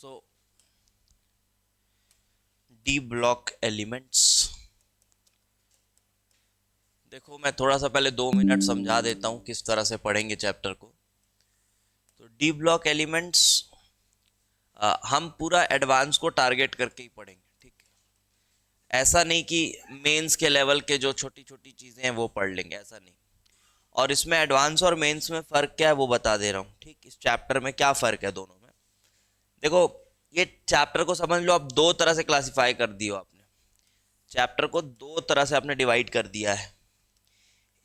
सो D block elements, देखो मैं थोड़ा सा पहले 2 मिनट समझा देता हूँ किस तरह से पढ़ेंगे चैप्टर को। तो डी ब्लॉक एलिमेंट्स हम पूरा एडवांस को टारगेट करके ही पढ़ेंगे, ठीक है। ऐसा नहीं कि मेंस के लेवल के जो छोटी छोटी चीज़ें हैं वो पढ़ लेंगे, ऐसा नहीं। और इसमें एडवांस और मेंस में फ़र्क क्या है वो बता दे रहा हूँ, ठीक। इस चैप्टर में क्या फ़र्क है दोनों में, देखो। ये चैप्टर को समझ लो, आप दो तरह से क्लासिफाई कर दियो आपने। चैप्टर को दो तरह से आपने डिवाइड कर दिया है।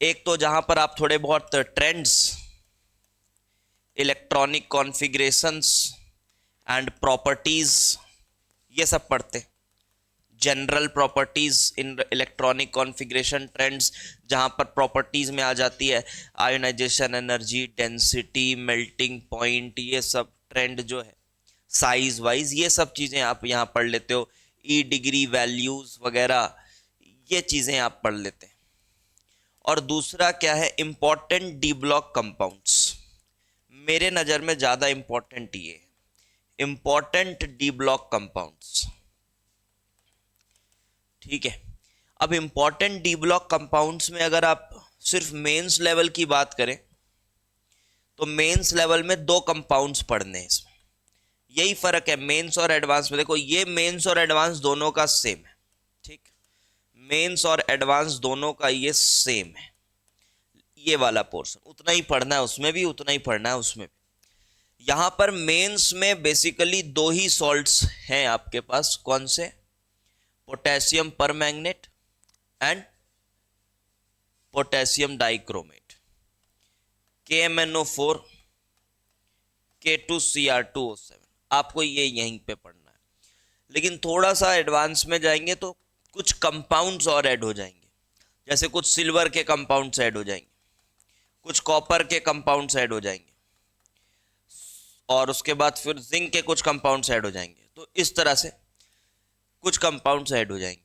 एक तो जहां पर आप थोड़े बहुत trends, electronic configurations and properties, ये सब पढ़ते हैं। General properties in electronic configuration trends, जहां पर प्रॉपर्टीज में आ जाती है ionisation energy, density, melting point, ये सब ट्रेंड जो है, साइज वाइज, ये सब चीज़ें आप यहाँ पढ़ लेते हो। ई डिग्री वैल्यूज वगैरह, ये चीज़ें आप पढ़ लेते हैं। और दूसरा क्या है, इंपॉर्टेंट डी ब्लॉक कंपाउंड्स। मेरे नज़र में ज़्यादा इंपॉर्टेंट ये है, इंपॉर्टेंट डी ब्लॉक कंपाउंड्स, ठीक है। अब इंपॉर्टेंट डी ब्लॉक कंपाउंड्स में अगर आप सिर्फ मेंस लेवल की बात करें तो मेंस लेवल में दो कंपाउंड्स पढ़ने हैं इसमें। यही फर्क है मेंस और एडवांस में। देखो ये मेंस और एडवांस दोनों का सेम है, ठीक। मेंस और एडवांस दोनों का ये सेम है। ये वाला पोर्शन उतना ही पढ़ना है, उसमें भी उतना ही पढ़ना है, उसमें भी। यहां पर मेंस में बेसिकली दो ही सॉल्ट्स हैं आपके पास, कौन से, potassium permanganate and potassium dichromate, KMnO4, K2Cr2O7। आपको ये यहीं पे पढ़ना है। लेकिन थोड़ा सा एडवांस में जाएंगे तो कुछ कंपाउंड्स और ऐड हो जाएंगे। जैसे कुछ सिल्वर के कंपाउंड्स ऐड हो जाएंगे, कुछ कॉपर के कंपाउंड्स ऐड हो जाएंगे, और उसके बाद फिर जिंक के कुछ कंपाउंड्स ऐड हो जाएंगे। तो इस तरह से कुछ कंपाउंड्स ऐड हो जाएंगे।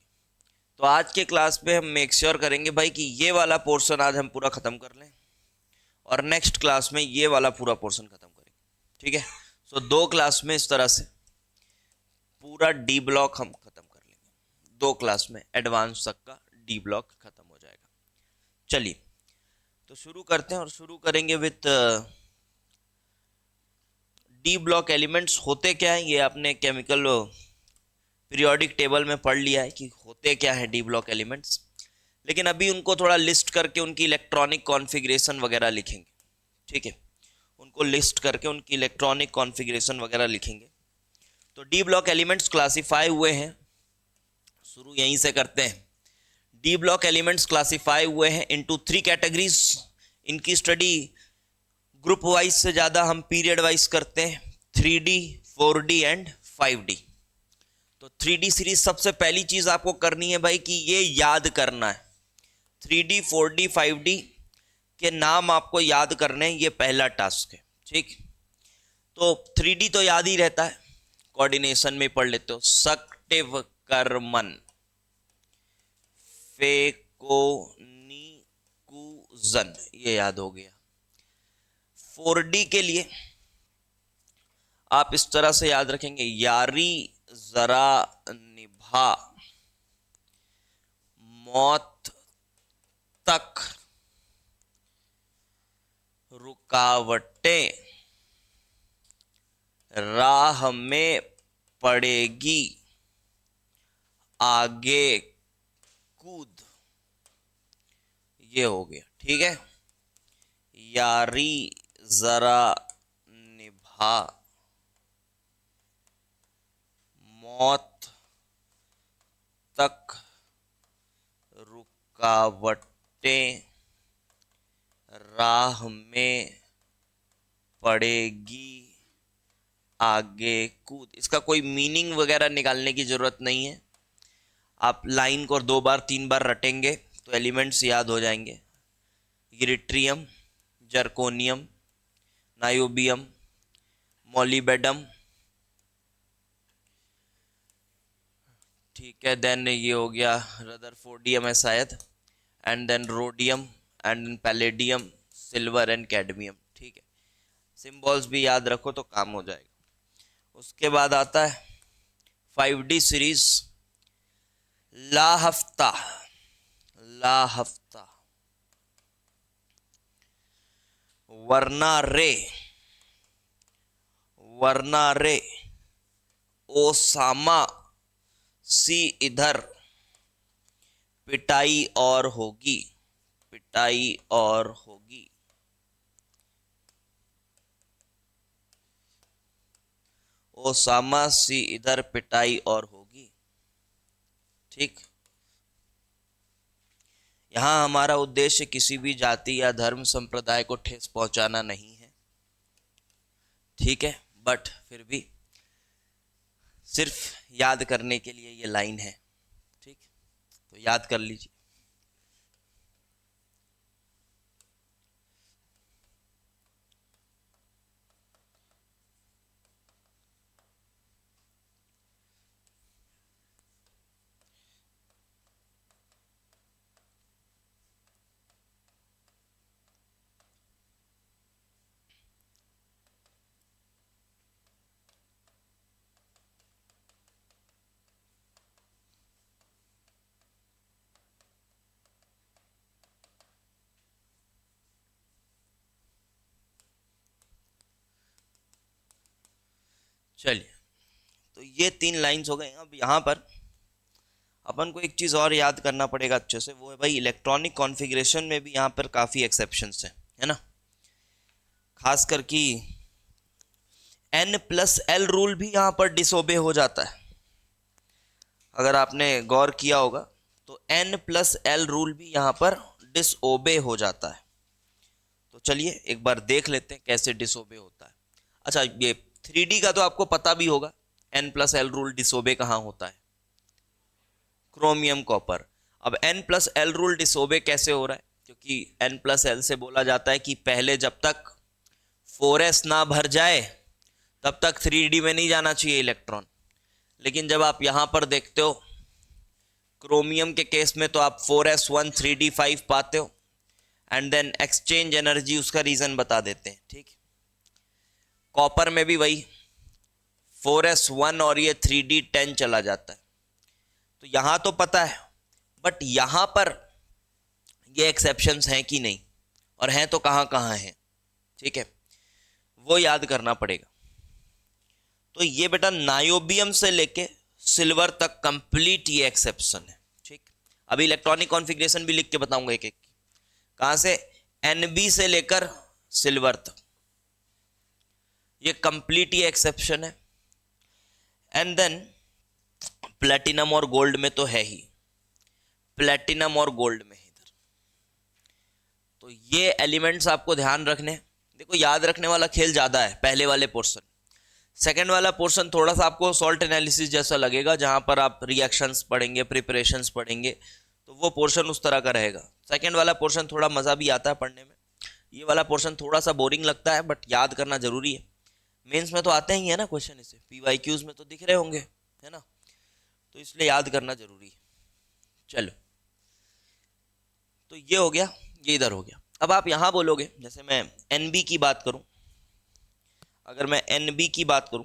तो आज के क्लास में हम मेक श्योर करेंगे भाई कि ये वाला पोर्शन आज हम पूरा खत्म कर लें, और नेक्स्ट क्लास में ये वाला पूरा पोर्शन खत्म करेंगे, ठीक है। सो 2 क्लास में इस तरह से पूरा डी ब्लॉक हम खत्म कर लेंगे। 2 क्लास में एडवांस तक का डी ब्लॉक खत्म हो जाएगा। चलिए तो शुरू करते हैं, और शुरू करेंगे विथ डी ब्लॉक एलिमेंट्स होते क्या हैं। ये आपने केमिकल पीरियोडिक टेबल में पढ़ लिया है कि होते क्या है डी ब्लॉक एलिमेंट्स। लेकिन अभी उनको थोड़ा लिस्ट करके उनकी इलेक्ट्रॉनिक कॉन्फ़िगरेशन वगैरह लिखेंगे, ठीक है। उनको लिस्ट करके उनकी इलेक्ट्रॉनिक कॉन्फ़िगरेशन वगैरह लिखेंगे। तो डी ब्लॉक एलिमेंट्स क्लासीफाई हुए हैं, शुरू यहीं से करते हैं। डी ब्लॉक एलिमेंट्स क्लासीफाई हुए हैं इनटू 3 कैटेगरीज। इनकी स्टडी ग्रुप वाइज से ज़्यादा हम पीरियड वाइज करते हैं, 3D, 4D एंड 5D। तो 3D सीरीज सबसे पहली चीज़ आपको करनी है भाई कि ये याद करना है। 3D, 4D, 5D के नाम आपको याद करने हैं, ये पहला टास्क है, ठीक। तो 3D तो याद ही रहता है, कोऑर्डिनेशन में पढ़ लेते हो, सक्टिव कर्मन, फेकोनिकुजन, ये याद हो गया। 4D के लिए आप इस तरह से याद रखेंगे, यारी जरा निभा, मौत तक, रुकावटें, राह में पड़ेगी, आगे कूद, ये हो गया, ठीक है। यारी जरा निभा, मौत तक, रुकावटें, राह में पड़ेगी, आगे कूद। इसका कोई मीनिंग वगैरह निकालने की जरूरत नहीं है। आप लाइन को 2 बार 3 बार रटेंगे तो एलिमेंट्स याद हो जाएंगे। यूरेट्रियम, जर्कोनियम, नायोबियम, मोलिबेडम, ठीक है। देन ये हो गया रदरफोर्डियम है शायद, and then rhodium, and then palladium, silver and cadmium, ठीक है। सिंबल्स भी याद रखो तो काम हो जाएगा। उसके बाद आता है 5D सीरीज, ला हफ्ता, ला हफ्ता, वरना रे, वरना रे, ओसामा सी इधर, पिटाई और होगी, पिटाई और होगी। ओसामा सी इधर, पिटाई और होगी। ठीक, यहां हमारा उद्देश्य किसी भी जाति या धर्म संप्रदाय को ठेस पहुंचाना नहीं है, ठीक है, बट फिर भी सिर्फ याद करने के लिए ये लाइन है। ठीक, तो याद कर लीजिए। चलिए, तो ये 3 लाइंस हो गए। अब यहाँ पर अपन को एक चीज़ और याद करना पड़ेगा अच्छे से, वो है भाई इलेक्ट्रॉनिक कॉन्फ़िगरेशन में भी यहाँ पर काफ़ी एक्सेप्शंस हैं, है ना। खास कर कि N+L रूल भी यहाँ पर डिसोबे हो जाता है। अगर आपने गौर किया होगा तो N+L रूल भी यहाँ पर डिसओबे हो जाता है। तो चलिए एक बार देख लेते हैं कैसे डिसओबे होता है। अच्छा, ये 3D का तो आपको पता भी होगा, N+L रूल डिसओबे कहाँ होता है, क्रोमियम कॉपर। अब N+L रूल डिसओबे कैसे हो रहा है, क्योंकि N+L से बोला जाता है कि पहले जब तक 4s ना भर जाए तब तक 3D में नहीं जाना चाहिए इलेक्ट्रॉन। लेकिन जब आप यहाँ पर देखते हो क्रोमियम के केस में तो आप 4s1 3d5 पाते हो, एंड देन एक्सचेंज एनर्जी उसका रीजन बता देते हैं। ठीक, कॉपर में भी वही 4s1 और ये 3d10 चला जाता है। तो यहाँ तो पता है, बट यहाँ पर ये एक्सेप्शंस हैं कि नहीं, और हैं तो कहाँ कहाँ हैं, ठीक है, वो याद करना पड़ेगा। तो ये बेटा नायोबियम से लेके सिल्वर तक कंप्लीट ये एक्सेप्शन है। ठीक, अभी इलेक्ट्रॉनिक कॉन्फ़िगरेशन भी लिख के बताऊंगा एक एक। कहाँ से, Nb से लेकर सिल्वर तक ये कंप्लीट ये एक्सेप्शन है। एंड देन प्लेटिनम और गोल्ड में तो है ही, प्लेटिनम और गोल्ड में इधर। तो ये एलिमेंट्स आपको ध्यान रखने, देखो याद रखने वाला खेल ज्यादा है पहले वाले पोर्शन। सेकेंड वाला पोर्शन थोड़ा सा आपको सॉल्ट एनालिसिस जैसा लगेगा, जहां पर आप रिएक्शंस पढ़ेंगे, प्रिपरेशंस पढ़ेंगे, तो वो पोर्शन उस तरह का रहेगा। सेकेंड वाला पोर्शन थोड़ा मज़ा भी आता है पढ़ने में, ये वाला पोर्शन थोड़ा सा बोरिंग लगता है, बट याद करना जरूरी है। मेंस में तो आते ही है ना क्वेश्चन, इसे PYQs में तो दिख रहे होंगे, है ना, तो इसलिए याद करना जरूरी है। चलो, तो ये हो गया, ये इधर हो गया। अब आप यहाँ बोलोगे, जैसे मैं NB की बात करूँ, अगर मैं NB की बात करूं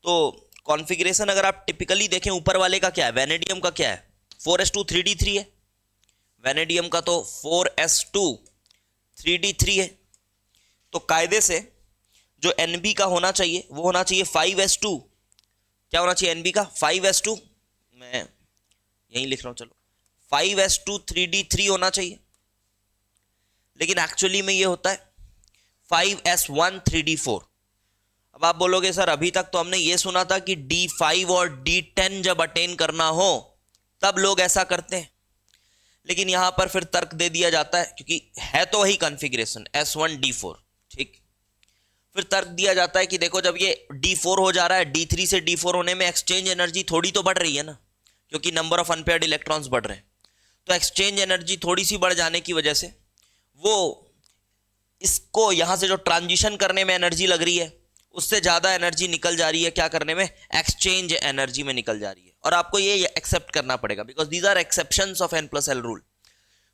तो कॉन्फ़िगरेशन अगर आप टिपिकली देखें, ऊपर वाले का क्या है, वेनेडियम का क्या है, 4s2 3d3 है। वेनेडियम का तो 4s2 3d3 है। तो कायदे से जो NB का होना चाहिए वो होना चाहिए 5s2, क्या होना चाहिए NB का, 5s2, मैं यहीं लिख रहा हूं, चलो 5s2 3d3 होना चाहिए। लेकिन एक्चुअली में ये होता है 5s1 3d4। अब आप बोलोगे सर अभी तक तो हमने ये सुना था कि D5 और D10 जब अटेन करना हो तब लोग ऐसा करते हैं, लेकिन यहां पर फिर तर्क दे दिया जाता है, क्योंकि है तो वही कॉन्फ़िगरेशन S1 D4। ठीक, फिर तर्क दिया जाता है कि देखो जब ये D4 हो जा रहा है, D3 से D4 होने में एक्सचेंज एनर्जी थोड़ी तो बढ़ रही है ना, क्योंकि नंबर ऑफ अनपेयर्ड इलेक्ट्रॉन्स बढ़ रहे हैं। तो एक्सचेंज एनर्जी थोड़ी सी बढ़ जाने की वजह से वो इसको यहां से जो ट्रांजिशन करने में एनर्जी लग रही है उससे ज्यादा एनर्जी निकल जा रही है, क्या करने में, एक्सचेंज एनर्जी में निकल जा रही है। और आपको ये एक्सेप्ट करना पड़ेगा, because these are exceptions of N+L rule.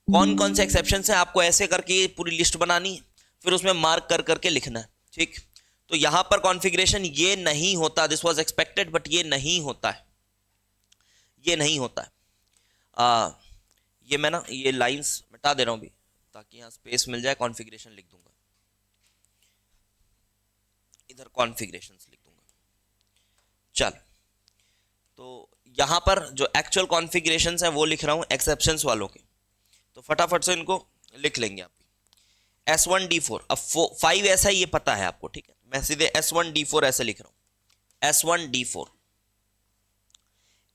कौन कौन से एक्सेप्शंस हैं आपको ऐसे करके पूरी लिस्ट बनानी है, फिर उसमें मार्क कर करके लिखना है। ठीक, तो यहां पर कॉन्फ़िगरेशन ये नहीं होता, दिस वाज एक्सपेक्टेड बट ये नहीं होता है, ये नहीं होता है। ये मैं ना ये लाइंस मिटा दे रहा हूं भी ताकि यहां स्पेस मिल जाए, कॉन्फ़िगरेशन लिख दूंगा, इधर कॉन्फ़िगरेशंस लिख दूंगा। चल, तो यहां पर जो एक्चुअल कॉन्फ़िगरेशंस है वो लिख रहा हूं एक्सेप्शंस वालों के, तो फटाफट से इनको लिख लेंगे आप। S1D4, अब 5 ऐसा ही ये पता है आपको, ठीक है, मैं सीधे S1D4 ऐसे लिख रहा हूं, S1D4,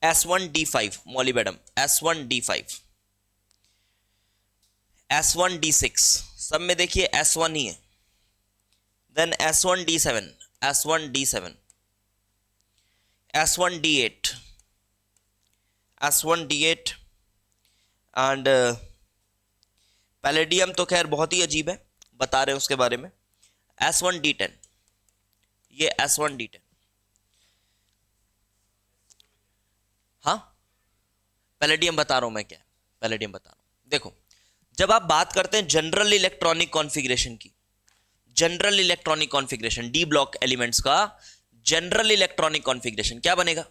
S1D5 मॉलिबेडम, S1D5, S1D6, सब में देखिए S1 ही है, then S1D7, S1D7, S1D8, S1D8 and palladium तो खैर बहुत ही अजीब है, बता रहे हैं उसके बारे में, S1D10, ये S1D10, हाँ पैलेडियम बता रहा हूं मैं, क्या पैलेडियम बता रहा हूं। देखो, जब आप बात करते हैं जनरल इलेक्ट्रॉनिक कॉन्फ़िगरेशन की, general electronic configuration D block elements का जनरल इलेक्ट्रॉनिक कॉन्फ़िगरेशन क्या बनेगा?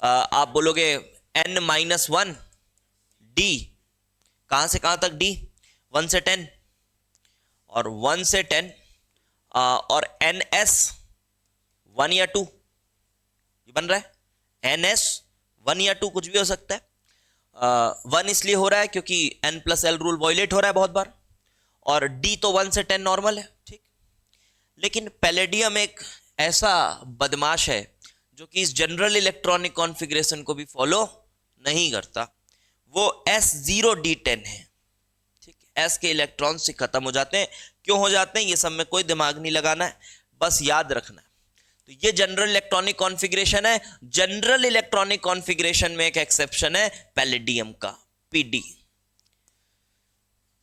आप बोलोगे n-1 d, कहां से कहां तक d? 1 से 10, और 1 से 10 और ns 1 या 2, ये बन रहा है ns 1 या 2, कुछ भी हो सकता है। 1 इसलिए हो रहा है क्योंकि n+l रूल वॉयलेट हो रहा है बहुत बार, और d तो 1 से 10 नॉर्मल है, ठीक। लेकिन पैलेडियम एक ऐसा बदमाश है जो कि इस जनरल इलेक्ट्रॉनिक कॉन्फ़िगरेशन को भी फॉलो नहीं करता, वो S0D10 है, ठीक है। S के इलेक्ट्रॉन से खत्म हो जाते हैं, क्यों हो जाते हैं ये सब में कोई दिमाग नहीं लगाना है, बस याद रखना है। तो ये जनरल इलेक्ट्रॉनिक कॉन्फ़िगरेशन है। जनरल इलेक्ट्रॉनिक कॉन्फ़िगरेशन में एक एक्सेप्शन है पैलेडियम का, PD।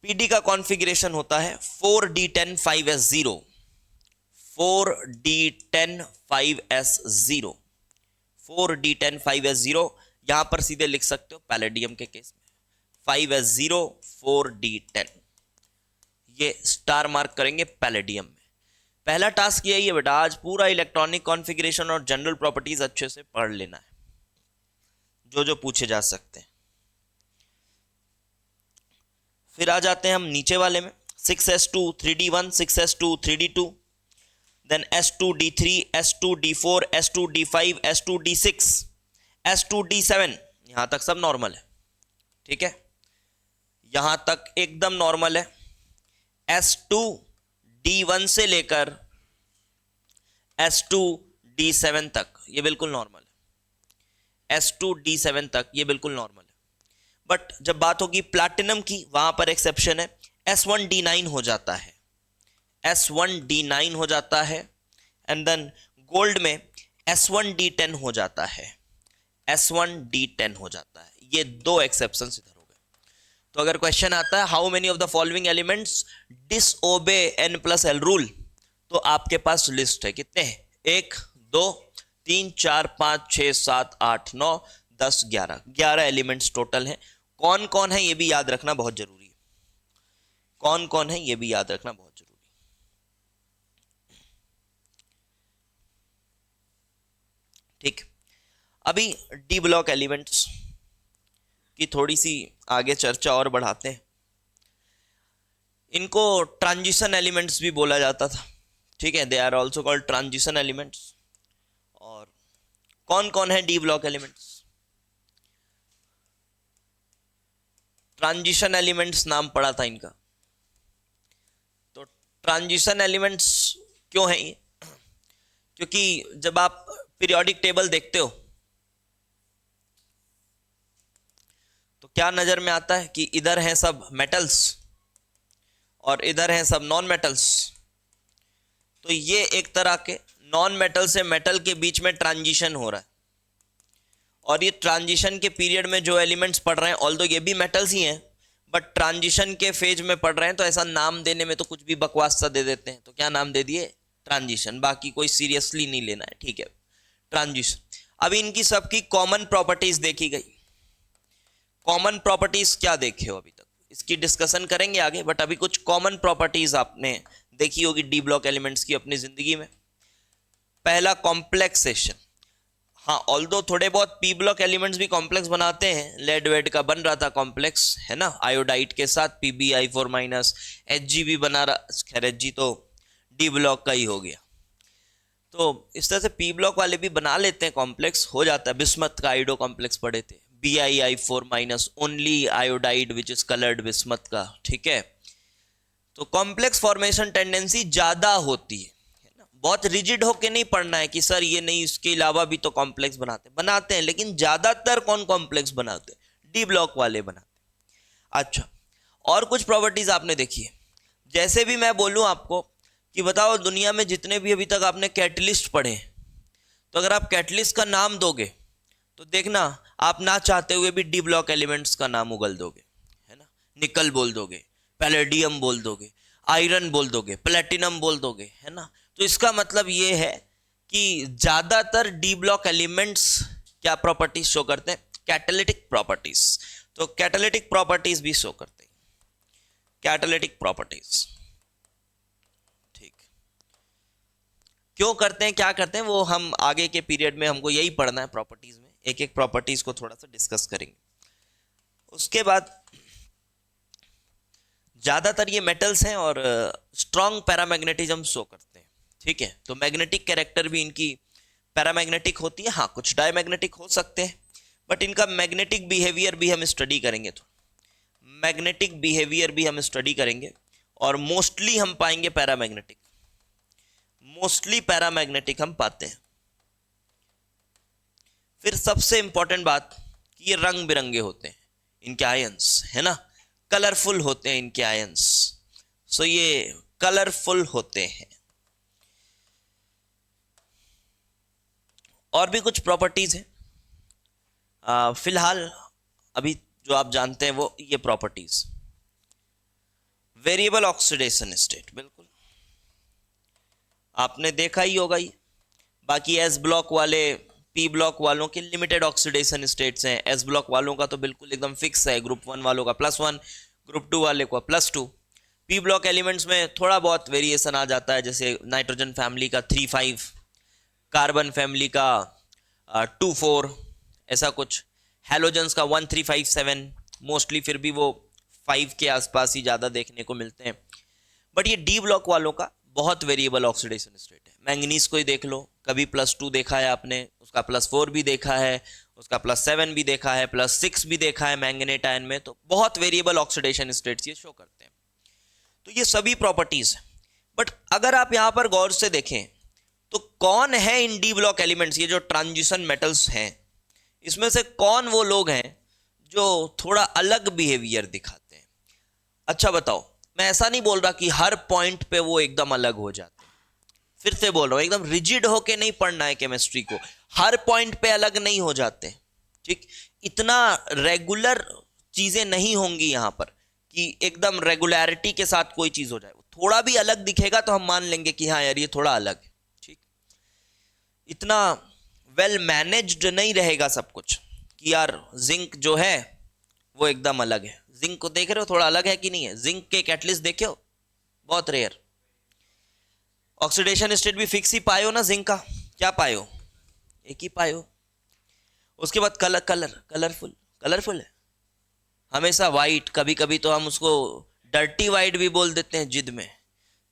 PD का कॉन्फ़िगरेशन होता है 4D10 5S0, 4D10 5S0, 4D10 5S0, यहां पर सीधे लिख सकते हो पैलेडियम के केस में 5S0 4D10, ये स्टार मार्क करेंगे पैलेडियम में। पहला टास्क यही है बेटा, आज पूरा इलेक्ट्रॉनिक कॉन्फ़िगरेशन और जनरल प्रॉपर्टीज अच्छे से पढ़ लेना है, जो जो पूछे जा सकते हैं। फिर आ जाते हैं हम नीचे वाले में, 6s2 3d1, 6s2 3d2, then S2D3, S2D4, S2D5, S2D6, S2D7, यहां तक सब नॉर्मल है, ठीक है, यहां तक एकदम नॉर्मल है। S2D1 से लेकर S2D7 तक ये बिल्कुल नॉर्मल है, S2D7 तक ये बिल्कुल नॉर्मल है। बट जब बात होगी प्लैटिनम की, वहां पर एक्सेप्शन है, S1D9 हो जाता है, S1D9 हो जाता है, एंड देन गोल्ड में S1D10 हो जाता है, S1D10 हो जाता है। ये दो एक्सेप्शंस इधर हो गए। तो अगर क्वेश्चन आता है how many of the following elements disobey n+l rule, तो आपके पास लिस्ट है, कितने हैं? 1 2 3 4 5 6 7 8 9 10 11 एलिमेंट्स टोटल हैं। कौन कौन है ये भी याद रखना बहुत जरूरी है, कौन कौन है ये भी याद रखना बहुत जरूरी है। ठीक, अभी डी ब्लॉक एलिमेंट्स की थोड़ी सी आगे चर्चा और बढ़ाते हैं। इनको ट्रांजिशन एलिमेंट्स भी बोला जाता था, ठीक है, they are also called transition elements. और कौन कौन है D block elements? Transition elements नाम पड़ा था इनका। तो ट्रांजिशन एलिमेंट्स क्यों है ये? क्योंकि जब आप पीरियोडिक टेबल देखते हो तो क्या नजर में आता है कि इधर हैं सब मेटल्स और इधर हैं सब नॉन मेटल्स। तो ये एक तरह के नॉन मेटल से मेटल के बीच में ट्रांजिशन हो रहा है, और ये ट्रांजिशन के पीरियड में जो एलिमेंट्स पढ़ रहे हैं, ऑल्दो ये भी मेटल्स ही हैं, बट ट्रांजिशन के फेज में पढ़ रहे हैं, तो ऐसा नाम देने में तो कुछ भी बकवास सा दे देते हैं। तो क्या नाम दे दिए? ट्रांजिशन। बाकी कोई सीरियसली नहीं लेना है, ठीक है, ट्रांजिशन। अभी इनकी सबकी कॉमन प्रॉपर्टीज देखी गई। कॉमन प्रॉपर्टीज क्या देखे हो अभी तक? इसकी डिस्कशन करेंगे आगे, बट अभी कुछ कॉमन प्रॉपर्टीज आपने देखी होगी डी ब्लॉक एलिमेंट्स की अपनी जिंदगी में। पहला कॉम्प्लेक्सेशन। हाँ, ऑल्दो थोड़े बहुत पी ब्लॉक एलिमेंट्स भी कॉम्प्लेक्स बनाते हैं, लेड वेड का बन रहा था कॉम्प्लेक्स, है ना, आयोडाइड के साथ PbI4-, Hg भी बना रहा, खैर Hg तो डी ब्लॉक का ही हो गया। तो इस तरह से पी ब्लॉक वाले भी बना लेते हैं कॉम्प्लेक्स, हो जाता है। बिस्मथ का आयोडो कॉम्प्लेक्स पढ़े थे, BiI4-, only iodide which is coloured bismuth का, ठीक है। तो कॉम्प्लेक्स फॉर्मेशन टेंडेंसी ज्यादा होती है ना। बहुत रिजिड होके नहीं पढ़ना है कि सर ये नहीं, इसके अलावा भी तो कॉम्प्लेक्स बनाते हैं, लेकिन ज्यादातर कौन कॉम्प्लेक्स बनाते हैं? डी ब्लॉक वाले बनाते हैं। अच्छा, और कुछ प्रॉपर्टीज आपने देखी है। जैसे भी मैं बोलूं आपको कि बताओ दुनिया में जितने भी अभी तक आपने कैटलिस्ट पढ़े, तो अगर आप कैटलिस्ट का नाम दोगे तो देखना आप ना चाहते हुए भी डी ब्लॉक एलिमेंट्स का नाम उगल दोगे, है ना। निकल बोल दोगे, पैलेडियम बोल दोगे, आयरन बोल दोगे, प्लेटिनम बोल दोगे, है ना। तो इसका मतलब ये है कि ज्यादातर डी ब्लॉक एलिमेंट्स क्या प्रॉपर्टीज शो करते हैं? Catalytic properties. तो कैटालिटिक प्रॉपर्टीज भी शो करते हैं, कैटालिटिक प्रॉपर्टीज, ठीक। क्यों करते हैं, क्या करते हैं, वो हम आगे के पीरियड में, हमको यही पढ़ना है प्रॉपर्टीज में, एक एक प्रॉपर्टीज को थोड़ा सा डिस्कस करेंगे। उसके बाद ज्यादातर ये मेटल्स हैं और स्ट्रॉन्ग पैरामैग्नेटिज्म शो करते हैं, ठीक है। तो मैग्नेटिक कैरेक्टर भी इनकी पैरामैग्नेटिक होती है। हाँ, कुछ डायमैग्नेटिक हो सकते हैं, बट इनका मैग्नेटिक बिहेवियर भी हम स्टडी करेंगे, तो मैग्नेटिक बिहेवियर भी हम स्टडी करेंगे, और मोस्टली हम पाएंगे पैरामैग्नेटिक, मोस्टली पैरामैग्नेटिक हम पाते हैं। फिर सबसे इंपॉर्टेंट बात कि ये रंग बिरंगे होते हैं इनके आयंस, है ना, कलरफुल होते हैं इनके आयंस। सो ये कलरफुल होते हैं। और भी कुछ प्रॉपर्टीज हैं, फिलहाल अभी जो आप जानते हैं वो ये प्रॉपर्टीज। वेरिएबल ऑक्सीडेशन स्टेट, बिल्कुल आपने देखा ही होगा ही। बाकी एस ब्लॉक वाले, पी ब्लॉक वालों के लिमिटेड ऑक्सीडेशन स्टेट्स हैं, एस ब्लॉक वालों का तो बिल्कुल एकदम फिक्स है, ग्रुप 1 वालों का +1, ग्रुप 2 वाले को +2। पी ब्लॉक एलिमेंट्स में थोड़ा बहुत वेरिएशन आ जाता है, जैसे नाइट्रोजन फैमिली का 3-5, कार्बन फैमिली का 2-4, ऐसा कुछ। हैलोजन्स का 1-3-5-7, मोस्टली फिर भी वो 5 के आसपास ही ज़्यादा देखने को मिलते हैं। बट ये डी ब्लॉक वालों का बहुत वेरिएबल ऑक्सीडेशन स्टेट है। मैंगनीज को ही देख लो, कभी +2 देखा है आपने, उसका +4 भी देखा है, उसका +7 भी देखा है, +6 भी देखा है मैंगनेट आयन में। तो बहुत वेरिएबल ऑक्सीडेशन स्टेट्स ये शो करते हैं। तो ये सभी प्रॉपर्टीज है। बट अगर आप यहां पर गौर से देखें तो कौन है इन डी ब्लॉक एलिमेंट्स, ये जो ट्रांजिशन मेटल्स हैं, इसमें से कौन वो लोग हैं जो थोड़ा अलग बिहेवियर दिखाते हैं? अच्छा बताओ, मैं ऐसा नहीं बोल रहा कि हर पॉइंट पे वो एकदम अलग हो जाते हैं। फिर से बोल रहा हूं, एकदम रिजिड होके नहीं पढ़ना है केमिस्ट्री को, हर पॉइंट पे अलग नहीं हो जाते, ठीक। इतना रेगुलर चीजें नहीं होंगी यहां पर कि एकदम रेगुलरिटी के साथ कोई चीज हो जाए। थोड़ा भी अलग दिखेगा तो हम मान लेंगे कि हाँ यार ये थोड़ा अलग है, ठीक। इतना वेल मैनेज्ड नहीं रहेगा सब कुछ कि यार जिंक जो है वो एकदम अलग है। जिंक को देख रहे हो, थोड़ा अलग है कि नहीं है? जिंक के कैटलिस्ट देखे हो, बहुत रेयर। ऑक्सीडेशन स्टेट भी फिक्स ही पाए हो ना जिंक का, क्या पाए हो? एक ही पाए हो। उसके बाद कलरफुल, कलरफुल है हमेशा वाइट, कभी कभी तो हम उसको डर्टी वाइट भी बोल देते हैं जिद में।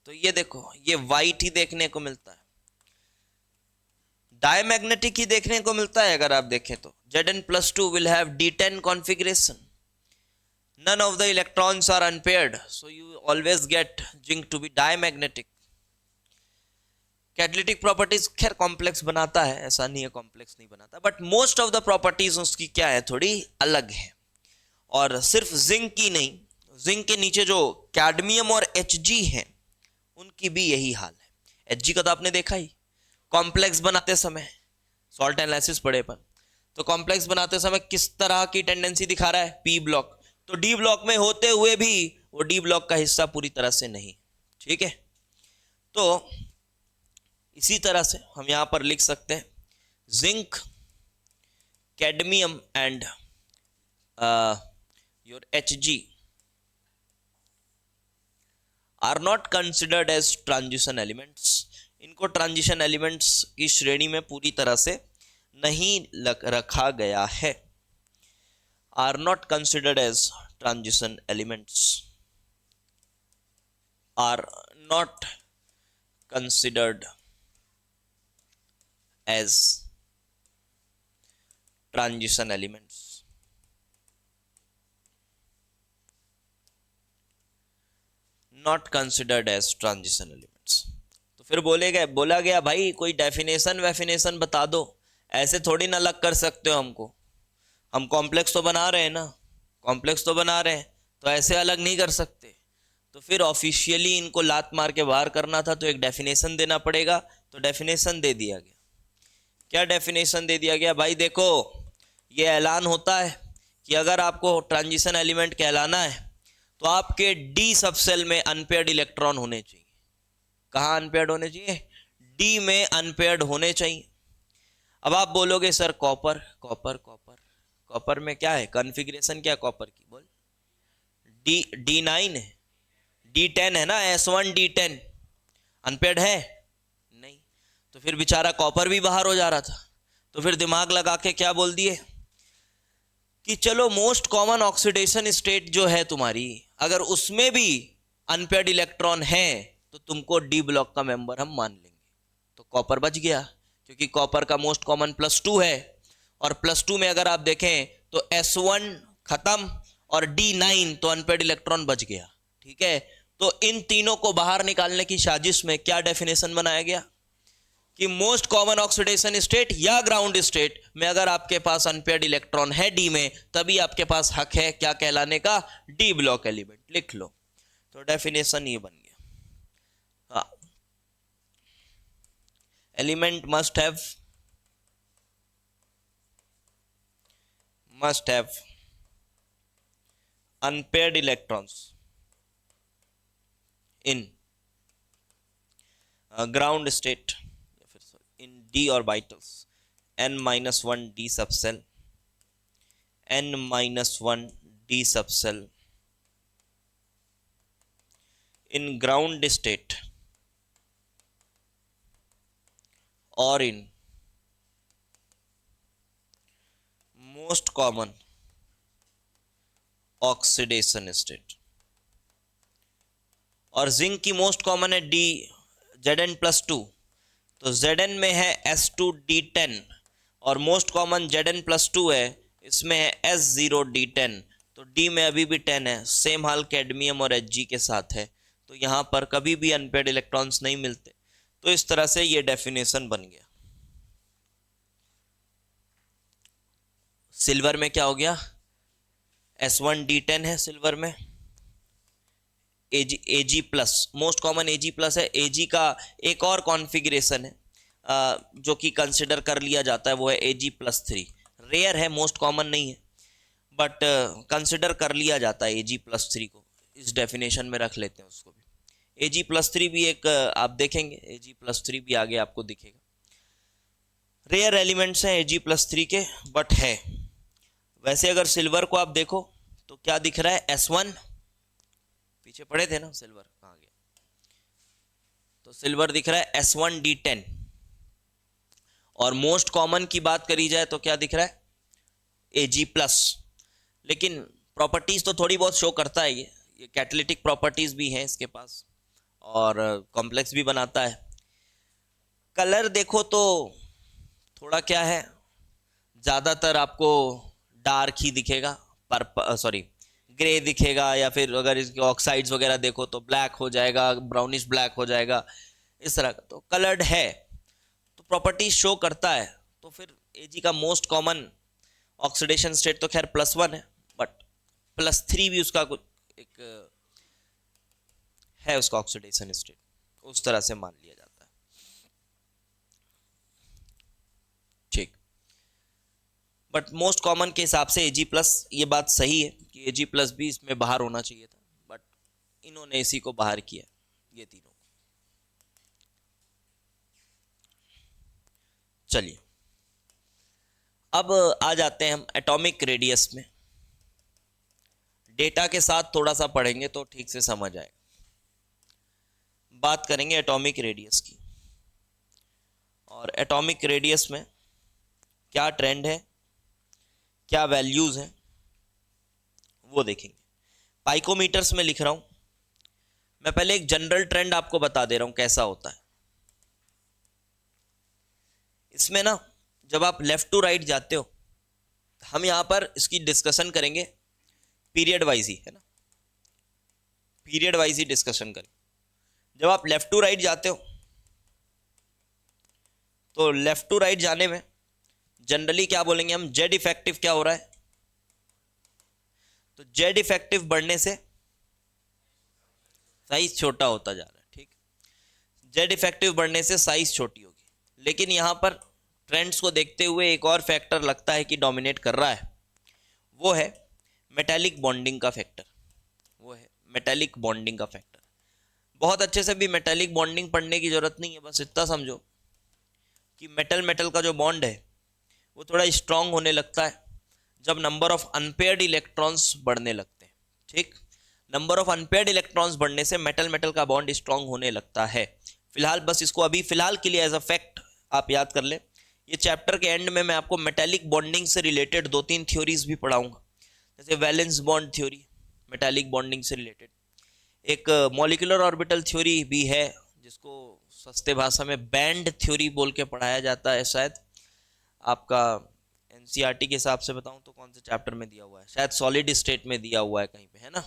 तो ये देखो, ये वाइट ही देखने को मिलता है, डायमैग्नेटिक ही देखने को मिलता है। अगर आप देखें तो Zn+2 will have D10 configuration. None of the electrons are unpaired, so you always get zinc to be diamagnetic. Catalytic properties खैर कॉम्प्लेक्स बनाता है, ऐसा नहीं है कॉम्प्लेक्स नहीं बनाता, but most of the properties उसकी क्या है, थोड़ी अलग है। और सिर्फ जिंक की नहीं, जिंक के नीचे जो कैडमियम और Hg हैं उनकी भी यही हाल है। Hg का तो आपने देखा ही, कॉम्प्लेक्स बनाते समय, सॉल्ट एनालिसिस पढ़े पर, तो कॉम्प्लेक्स बनाते समय किस तरह की टेंडेंसी दिखा रहा है, पी ब्लॉक। तो डी ब्लॉक में होते हुए भी वो डी ब्लॉक का हिस्सा पूरी तरह से नहीं, ठीक है। तो इसी तरह से हम यहां पर लिख सकते हैं zinc, cadmium and your Hg are not considered as transition elements, इनको ट्रांजिशन एलिमेंट्स की श्रेणी में पूरी तरह से नहीं रखा गया है। Are not considered as transition elements, are not considered as transition elements. Not considered as transition elements. तो फिर बोला गया भाई कोई डेफिनेशन बता दो, ऐसे थोड़ी ना अलग कर सकते हो हमको, हम कॉम्प्लेक्स तो बना रहे हैं ना, कॉम्प्लेक्स तो बना रहे हैं, तो ऐसे अलग नहीं कर सकते। तो फिर ऑफिशियली इनको लात मार के बाहर करना था, तो एक डेफिनेशन देना पड़ेगा, तो डेफिनेशन दे दिया गया। क्या डेफिनेशन दे दिया गया भाई? देखो ये ऐलान होता है कि अगर आपको ट्रांजिशन एलिमेंट कहलाना है तो आपके डी सबसेल में अनपेयर्ड इलेक्ट्रॉन होने चाहिए। कहाँ अनपेयर्ड होने चाहिए? डी में अनपेयर्ड होने चाहिए। अब आप बोलोगे sir copper copper copper, copper में क्या है कॉन्फ़िगरेशन, क्या कॉपर की? बोल। D9 है, D10 है ना, S1D10 अनपेयर्ड है नहीं, तो फिर बेचारा कॉपर भी बाहर हो जा रहा था। तो फिर दिमाग लगा के क्या बोल दिए कि चलो मोस्ट कॉमन ऑक्सीडेशन स्टेट जो है तुम्हारी, अगर उसमें भी अनपेयर्ड इलेक्ट्रॉन है तो तुमको डी ब्लॉक का मेंबर हम मान लेंगे। तो कॉपर बच गया, क्योंकि कॉपर का मोस्ट कॉमन +2 है, और +2 में अगर आप देखें तो S1 खत्म और D9 तो अनपेयर्ड इलेक्ट्रॉन बच गया। ठीक है, तो इन तीनों को बाहर निकालने की साजिश में क्या डेफिनेशन बनाया गया कि मोस्ट कॉमन ऑक्सीडेशन स्टेट या ग्राउंड स्टेट में अगर आपके पास अनपेयर्ड इलेक्ट्रॉन है डी में, तभी आपके पास हक है क्या कहलाने का? D block element. लिख लो, तो डेफिनेशन ये बन गया। हाँ, element must have unpaired electrons in ground state या फिर in d orbitals n-1 d subcell, n-1 d subcell in ground state or in most common oxidation state. और जिंक की मोस्ट कॉमन है डी Zn+2, तो Zn में है S2D10 और most common Zn+2 है, इसमें है S0D10, तो D में अभी भी 10 है। सेम हाल कैडमियम और Hg के साथ है, तो यहाँ पर कभी भी अनपेयर्ड इलेक्ट्रॉन्स नहीं मिलते। तो इस तरह से ये डेफिनेशन बन गया। सिल्वर में क्या हो गया? S1D10 है सिल्वर में, Ag+, मोस्ट कॉमन Ag+ है। Ag का एक और कॉन्फ़िगरेशन है जो कि कंसिडर कर लिया जाता है, वो है Ag+3। रेयर है, मोस्ट कॉमन नहीं है, बट कंसिडर कर लिया जाता है Ag+3 को। इस डेफिनेशन में रख लेते हैं उसको भी। Ag+3 भी एक आप देखेंगे, Ag+3 भी आगे आपको दिखेगा। रेयर एलिमेंट्स हैं Ag+3 के, बट है। वैसे अगर सिल्वर को आप देखो तो क्या दिख रहा है? S1, पीछे पड़े थे ना सिल्वर, कहाँ गया? तो सिल्वर दिख रहा है S1D10, और मोस्ट कॉमन की बात करी जाए तो क्या दिख रहा है? Ag+। लेकिन प्रॉपर्टीज तो थोड़ी बहुत शो करता है ये कैटालिटिक प्रॉपर्टीज भी हैं इसके पास, और कॉम्प्लेक्स भी बनाता है। कलर देखो तो थोड़ा क्या है, ज़्यादातर आपको डार्क ही दिखेगा, ग्रे दिखेगा, या फिर अगर इसके ऑक्साइड्स वगैरह देखो तो ब्लैक हो जाएगा, ब्राउनिश ब्लैक हो जाएगा, इस तरह का। तो कलर्ड है तो प्रॉपर्टीज शो करता है। तो फिर Ag का मोस्ट कॉमन ऑक्सीडेशन स्टेट तो खैर +1 है, बट +3 भी उसका कुछ एक है, उसका ऑक्सीडेशन स्टेट, उस तरह से मान लिया जाता है। ठीक, बट मोस्ट कॉमन के हिसाब से Ag+, ये बात सही है कि Ag+ भी इसमें बाहर होना चाहिए था, बट इन्होंने इसी को बाहर किया, ये तीनों। चलिए अब आ जाते हैं हम एटॉमिक रेडियस में। डेटा के साथ थोड़ा सा पढ़ेंगे तो ठीक से समझ आएगा। बात करेंगे एटॉमिक रेडियस की, और एटॉमिक रेडियस में क्या ट्रेंड है, क्या वैल्यूज हैं, वो देखेंगे। पाइकोमीटर्स में लिख रहा हूं मैं। पहले एक जनरल ट्रेंड आपको बता दे रहा हूं कैसा होता है। इसमें ना जब आप लेफ्ट टू राइट जाते हो, हम यहां पर इसकी डिस्कशन करेंगे पीरियड वाइज ही, है ना, पीरियड वाइज ही डिस्कशन करेंगे। जब आप लेफ्ट टू राइट जाते हो तो लेफ्ट टू राइट जाने में जनरली क्या बोलेंगे हम, जेड इफेक्टिव क्या हो रहा है, तो जेड इफेक्टिव बढ़ने से साइज छोटा होता जा रहा है, ठीक। जेड इफेक्टिव बढ़ने से साइज छोटी होगी। लेकिन यहां पर ट्रेंड्स को देखते हुए एक और फैक्टर लगता है कि डोमिनेट कर रहा है, वो है मेटालिक बॉन्डिंग का फैक्टर। वो है मेटालिक बॉन्डिंग का फैक्टर। बहुत अच्छे से भी मेटालिक बॉन्डिंग पढ़ने की जरूरत नहीं है, बस इतना समझो कि मेटल मेटल का जो बॉन्ड है वो थोड़ा स्ट्रांग होने लगता है जब नंबर ऑफ अनपेयर्ड इलेक्ट्रॉन्स बढ़ने लगते हैं, ठीक। नंबर ऑफ अनपेयर्ड इलेक्ट्रॉन्स बढ़ने से मेटल मेटल का बॉन्ड स्ट्रांग होने लगता है। फिलहाल बस इसको अभी फिलहाल के लिए एज अ फैक्ट आप याद कर लें। ये चैप्टर के एंड में मैं आपको मेटालिक बॉन्डिंग से रिलेटेड 2-3 थ्योरीज भी पढ़ाऊंगा, जैसे valence bond theory metallic bonding से रिलेटेड। एक मॉलिक्यूलर ऑर्बिटल थ्योरी भी है जिसको सस्ते भाषा में बैंड थ्योरी बोल के पढ़ाया जाता है। शायद आपका एनसीईआरटी के हिसाब से बताऊं तो कौन से चैप्टर में दिया हुआ है, शायद सॉलिड स्टेट में दिया हुआ है कहीं पे, है ना।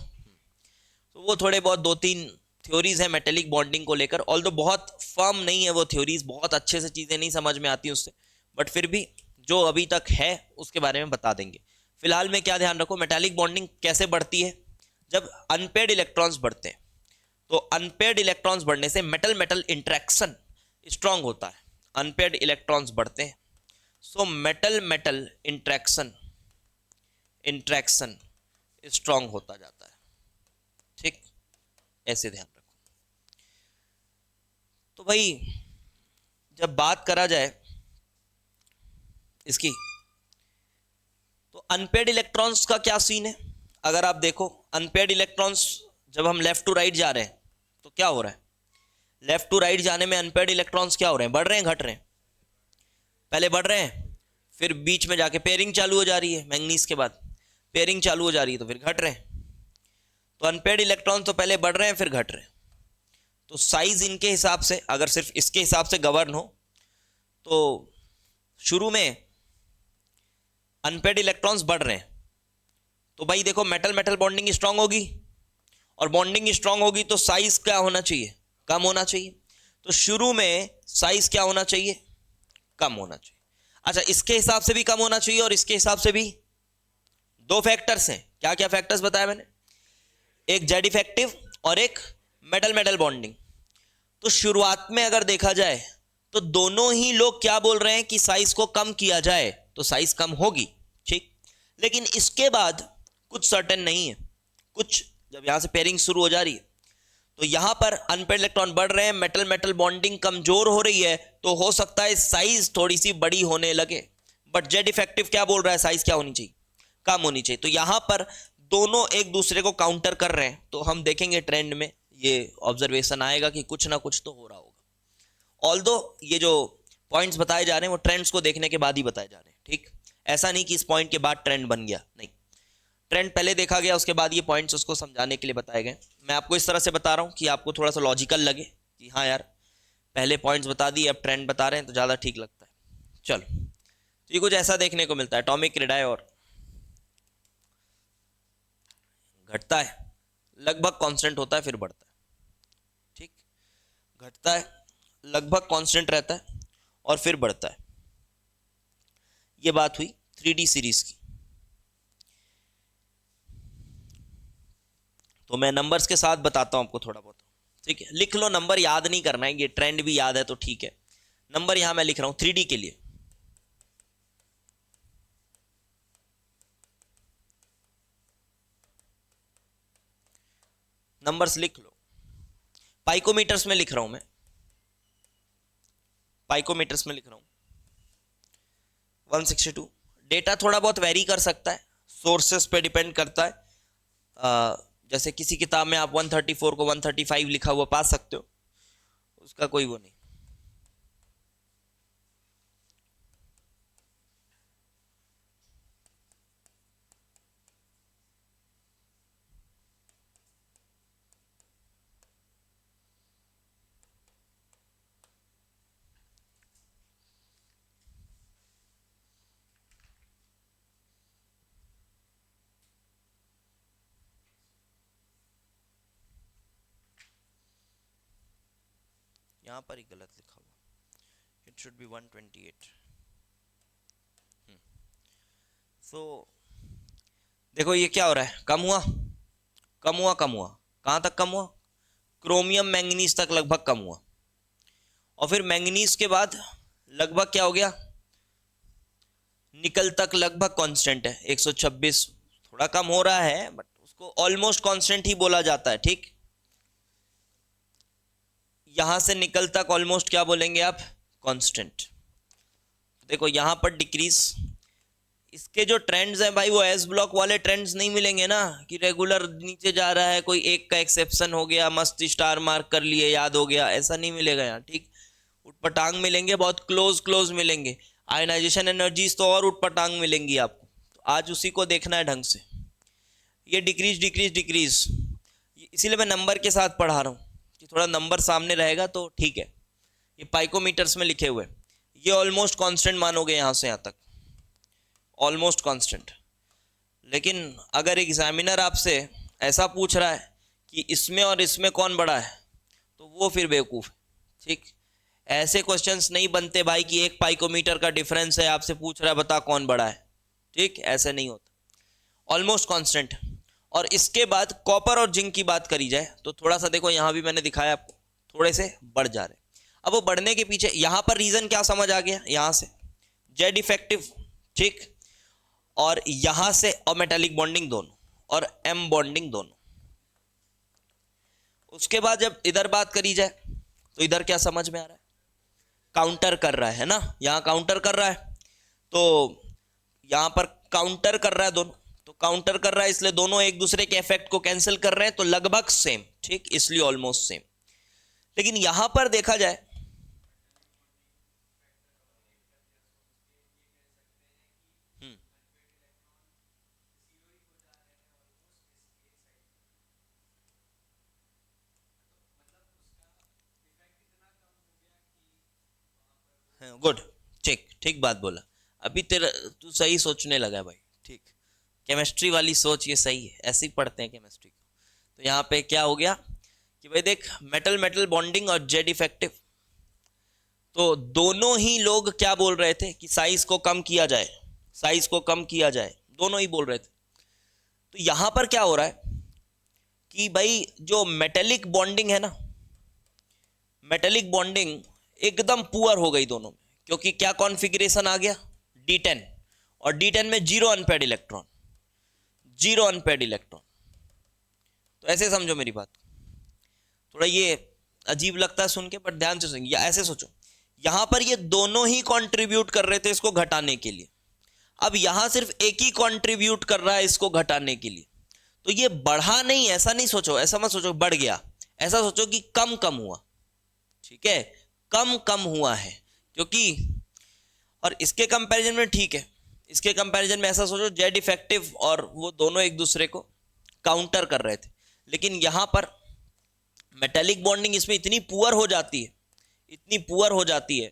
तो वो थोड़े बहुत 2-3 थ्योरीज है मेटेलिक बॉन्डिंग को लेकर, ऑल्दो बहुत फर्म नहीं है वो थ्योरीज, बहुत अच्छे से चीज़ें नहीं समझ में आती उससे, बट फिर भी जो अभी तक है उसके बारे में बता देंगे। फिलहाल में क्या ध्यान रखो, मेटालिक बॉन्डिंग कैसे बढ़ती है, जब अनपेयर्ड इलेक्ट्रॉन्स बढ़ते हैं। तो अनपेयर्ड इलेक्ट्रॉन्स बढ़ने से मेटल मेटल इंट्रैक्शन स्ट्रांग होता है। अनपेयर्ड इलेक्ट्रॉन्स बढ़ते हैं, so metal metal interaction strong होता जाता है, ठीक। ऐसे ध्यान रखो। तो भाई जब बात करा जाए इसकी, तो अनपेयर्ड इलेक्ट्रॉन्स का क्या सीन है। अगर आप देखो अनपेयर्ड इलेक्ट्रॉन्स जब हम लेफ्ट टू राइट जा रहे हैं तो क्या हो रहा है, लेफ्ट टू राइट जाने में अनपेयर्ड इलेक्ट्रॉन्स क्या हो रहे हैं, बढ़ रहे हैं घट रहे हैं, पहले बढ़ रहे हैं फिर बीच में जाके पेयरिंग चालू हो जा रही है, मैंगनीज के बाद पेयरिंग चालू हो जा रही है तो फिर घट रहे हैं। तो अनपेयर्ड इलेक्ट्रॉन तो पहले बढ़ रहे हैं फिर घट रहे हैं। तो साइज इनके हिसाब से अगर सिर्फ इसके हिसाब से गवर्न हो तो शुरू में अनपेयर्ड इलेक्ट्रॉन्स बढ़ रहे हैं, तो भाई देखो मेटल मेटल बॉन्डिंग स्ट्रांग होगी, और बॉन्डिंग स्ट्रांग होगी तो साइज क्या होना चाहिए, कम होना चाहिए। तो शुरू में साइज क्या होना चाहिए, कम होना चाहिए। अच्छा, इसके हिसाब से भी कम होना चाहिए और इसके हिसाब से भी। दो फैक्टर्स हैं, क्या क्या फैक्टर्स बताया मैंने, एक जेड इफेक्टिव और एक मेटल मेटल बॉन्डिंग। तो शुरुआत में अगर देखा जाए तो दोनों ही लोग क्या बोल रहे हैं कि साइज को कम किया जाए तो साइज कम होगी, ठीक। लेकिन इसके बाद कुछ सर्टेन नहीं है, कुछ जब यहां से पेयरिंग शुरू हो जा रही है तो यहां पर अनपेयर्ड इलेक्ट्रॉन बढ़ रहे हैं, मेटल मेटल बॉन्डिंग कमजोर हो रही है, तो हो सकता है साइज थोड़ी सी बड़ी होने लगे। बट जेड इफेक्टिव क्या बोल रहा है, साइज क्या होनी चाहिए, कम होनी चाहिए। तो यहां पर दोनों एक दूसरे को काउंटर कर रहे हैं, तो हम देखेंगे ट्रेंड में ये ऑब्जर्वेशन आएगा कि कुछ ना कुछ तो हो रहा होगा। ऑल्दो ये जो पॉइंट्स बताए जा रहे हैं वो ट्रेंड्स को देखने के बाद ही बताए जा रहे हैं, ठीक। ऐसा नहीं कि इस पॉइंट के बाद ट्रेंड बन गया, नहीं, ट्रेंड पहले देखा गया उसके बाद ये पॉइंट्स उसको समझाने के लिए बताए गए। मैं आपको इस तरह से बता रहा हूँ कि आपको थोड़ा सा लॉजिकल लगे कि हाँ यार पहले पॉइंट्स बता दिए अब ट्रेंड बता रहे हैं तो ज़्यादा ठीक लगता है। चलो, तो ये कुछ ऐसा देखने को मिलता है, एटॉमिक रेडाई और घटता है, लगभग कांस्टेंट होता है फिर बढ़ता है, ठीक। घटता है, लगभग कांस्टेंट रहता है और फिर बढ़ता है। ये बात हुई 3D सीरीज की। तो मैं नंबर्स के साथ बताता हूं आपको थोड़ा बहुत, ठीक है। लिख लो, नंबर याद नहीं करना है, ये ट्रेंड भी याद है तो ठीक है। नंबर यहां मैं लिख रहा हूं 3D के लिए। नंबर्स लिख लो, पाइकोमीटर्स में लिख रहा हूं मैं, पाइकोमीटर्स में लिख रहा हूं 162। डेटा थोड़ा बहुत वेरी कर सकता है, सोर्सेस पे डिपेंड करता है। जैसे किसी किताब में आप 134 को 135 लिखा हुआ पा सकते हो, उसका कोई वो नहीं। यहाँ पर ही गलत लिखा हुआ, इट शुड बी 128। सो देखो ये क्या हो रहा है, कम हुआ कम हुआ कम हुआ, कहाँ तक कम हुआ, क्रोमियम मैंगनीज तक लगभग कम हुआ, और फिर मैंगनीज के बाद लगभग क्या हो गया, निकल तक लगभग कांस्टेंट है 126, थोड़ा कम हो रहा है बट उसको ऑलमोस्ट कांस्टेंट ही बोला जाता है, ठीक। यहां से निकल तक ऑलमोस्ट क्या बोलेंगे आप, कांस्टेंट। देखो यहां पर डिक्रीज, इसके जो ट्रेंड्स हैं भाई वो एस ब्लॉक वाले ट्रेंड्स नहीं मिलेंगे ना, कि रेगुलर नीचे जा रहा है, कोई एक का एक्सेप्शन हो गया, मस्त स्टार मार्क कर लिए, याद हो गया, ऐसा नहीं मिलेगा यहाँ, ठीक। उठपटांग मिलेंगे, बहुत क्लोज क्लोज मिलेंगे। आयनाइजेशन एनर्जीज तो और उठपटांग मिलेंगी आपको, तो आज उसी को देखना है ढंग से। ये डिक्रीज डिक्रीज डिक्रीज, इसीलिए मैं नंबर के साथ पढ़ा रहा हूँ कि थोड़ा नंबर सामने रहेगा तो ठीक है। ये पाइकोमीटर्स में लिखे हुए, ये ऑलमोस्ट कांस्टेंट मानोगे यहाँ से यहाँ तक, ऑलमोस्ट कांस्टेंट। लेकिन अगर एग्जामिनर आपसे ऐसा पूछ रहा है कि इसमें और इसमें कौन बड़ा है, तो वो फिर बेवकूफ़ है, ठीक। ऐसे क्वेश्चंस नहीं बनते भाई कि एक पाइकोमीटर का डिफरेंस है, आपसे पूछ रहा है बता कौन बड़ा है, ठीक, ऐसे नहीं होता, ऑलमोस्ट कांस्टेंट। और इसके बाद कॉपर और जिंक की बात करी जाए तो थोड़ा सा देखो, यहां भी मैंने दिखाया आपको, थोड़े से बढ़ जा रहे। अब वो बढ़ने के पीछे यहां पर रीजन क्या समझ आ गया, यहां से जेड इफेक्टिव, ठीक, और यहां से अमेटालिक बॉन्डिंग दोनों, और एम बॉन्डिंग दोनों। उसके बाद जब इधर बात करी जाए तो इधर क्या समझ में आ रहा है, काउंटर कर रहा है ना, यहां काउंटर कर रहा है, तो यहां पर काउंटर कर रहा है दोनों, तो काउंटर कर रहा है इसलिए दोनों एक दूसरे के इफेक्ट को कैंसिल कर रहे हैं, तो लगभग सेम, ठीक, इसलिए ऑलमोस्ट सेम। लेकिन यहां पर देखा जाए, गुड, ठीक ठीक बात बोला, अभी तेरा तू सही सोचने लगा भाई, ठीक। केमिस्ट्री वाली सोच ये सही है, ऐसे ही पढ़ते हैं केमिस्ट्री को। तो यहाँ पे क्या हो गया कि भाई देख, मेटल मेटल बॉन्डिंग और जेड इफेक्टिव, तो दोनों ही लोग क्या बोल रहे थे कि साइज को कम किया जाए, साइज को कम किया जाए, दोनों ही बोल रहे थे। तो यहां पर क्या हो रहा है कि भाई जो मेटेलिक बॉन्डिंग है ना, मेटेलिक बॉन्डिंग एकदम पुअर हो गई दोनों में, क्योंकि क्या कॉन्फ़िगरेशन आ गया, D10, और D10 में zero unpaired electron, zero unpaired electron. तो ऐसे समझो मेरी बात, थोड़ा ये अजीब लगता है सुन के, पर ध्यान से सुनिए, या ऐसे सोचो, यहां पर ये दोनों ही कंट्रीब्यूट कर रहे थे इसको घटाने के लिए, अब यहां सिर्फ एक ही कंट्रीब्यूट कर रहा है इसको घटाने के लिए, तो ये बढ़ा नहीं, ऐसा नहीं सोचो, ऐसा मत सोचो बढ़ गया, ऐसा सोचो कि कम कम हुआ, ठीक है, कम कम हुआ है, क्योंकि और इसके कंपैरिजन में ठीक है, इसके कंपैरिजन में ऐसा सोचो जेड इफेक्टिव और वो दोनों एक दूसरे को काउंटर कर रहे थे, लेकिन यहां पर मेटेलिक बॉन्डिंग इसमें इतनी पुअर हो जाती है, इतनी पुअर हो जाती है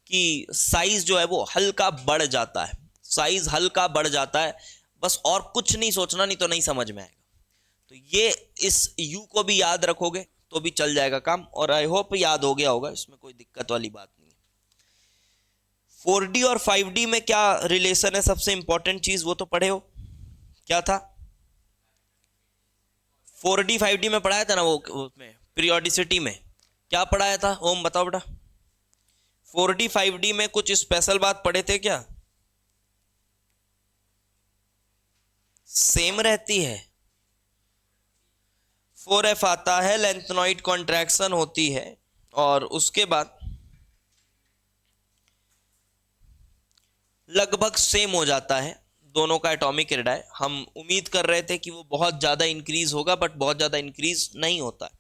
कि साइज जो है वो हल्का बढ़ जाता है, साइज हल्का बढ़ जाता है, बस और कुछ नहीं सोचना, नहीं तो नहीं समझ में आएगा। तो ये इस यू को भी याद रखोगे तो भी चल जाएगा काम, और आई होप याद हो गया होगा, इसमें कोई दिक्कत वाली बात नहीं है। 4D और 5D में क्या रिलेशन है, सबसे इंपॉर्टेंट चीज वो तो पढ़े हो, क्या था 4D 5D में पढ़ाया था ना, वो उसमें पीरियोडिसिटी में क्या पढ़ाया था, ओम बताओ बेटा, 4D 5D में कुछ स्पेशल बात पढ़े थे क्या, सेम रहती है, 4F आता है, लेंथनॉइड कॉन्ट्रैक्शन होती है, और उसके बाद लगभग सेम हो जाता है दोनों का एटॉमिक रेडाई। हम उम्मीद कर रहे थे कि वो बहुत ज़्यादा इंक्रीज होगा, बट बहुत ज़्यादा इंक्रीज नहीं होता है।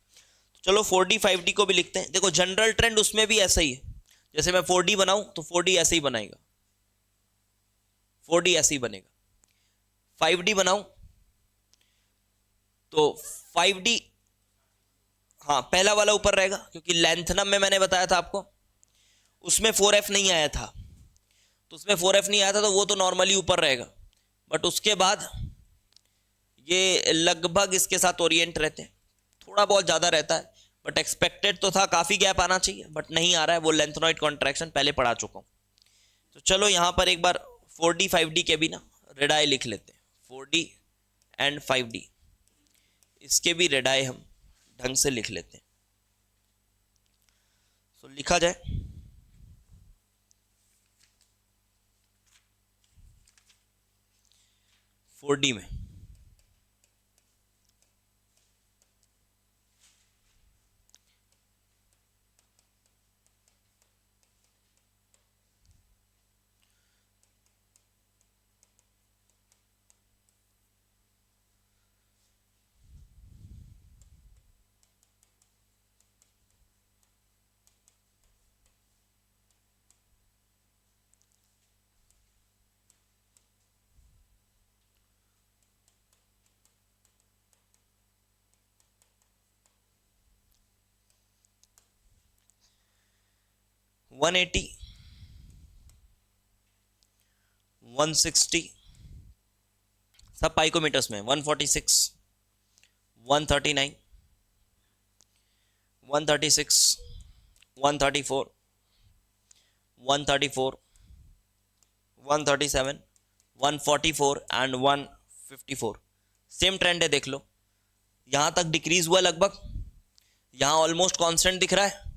चलो 4D 5D को भी लिखते हैं। देखो जनरल ट्रेंड उसमें भी ऐसा ही है, जैसे मैं 4D बनाऊं तो 4D ऐसे ही बनाएगा, 4D ऐसे ही बनेगा। 5D बनाऊं तो 5D, हाँ पहला वाला ऊपर रहेगा, क्योंकि लेंथनम में मैंने बताया था आपको उसमें 4F नहीं आया था, तो उसमें 4F नहीं आया था तो वो तो नॉर्मली ऊपर रहेगा। बट उसके बाद ये लगभग इसके साथ ओरिएंट रहते हैं, थोड़ा बहुत ज़्यादा रहता है, बट एक्सपेक्टेड तो था काफ़ी गैप आना चाहिए, बट नहीं आ रहा है। वो लेंथनॉइड कॉन्ट्रैक्शन पहले पढ़ा चुका हूँ। तो चलो यहाँ पर एक बार 4D 5D के भी ना रेड आई लिख लेते हैं, 4D एंड 5D, इसके भी रेड आई हम ढंग से लिख लेते हैं। तो लिखा जाए, फोर डी में 180, 160 सब पाइकोमीटर्स में, 146, 139, 136, 134, 134, 137, 144 एंड 154। सेम ट्रेंड है, देख लो यहाँ तक डिक्रीज हुआ लगभग, यहाँ ऑलमोस्ट कांस्टेंट दिख रहा है,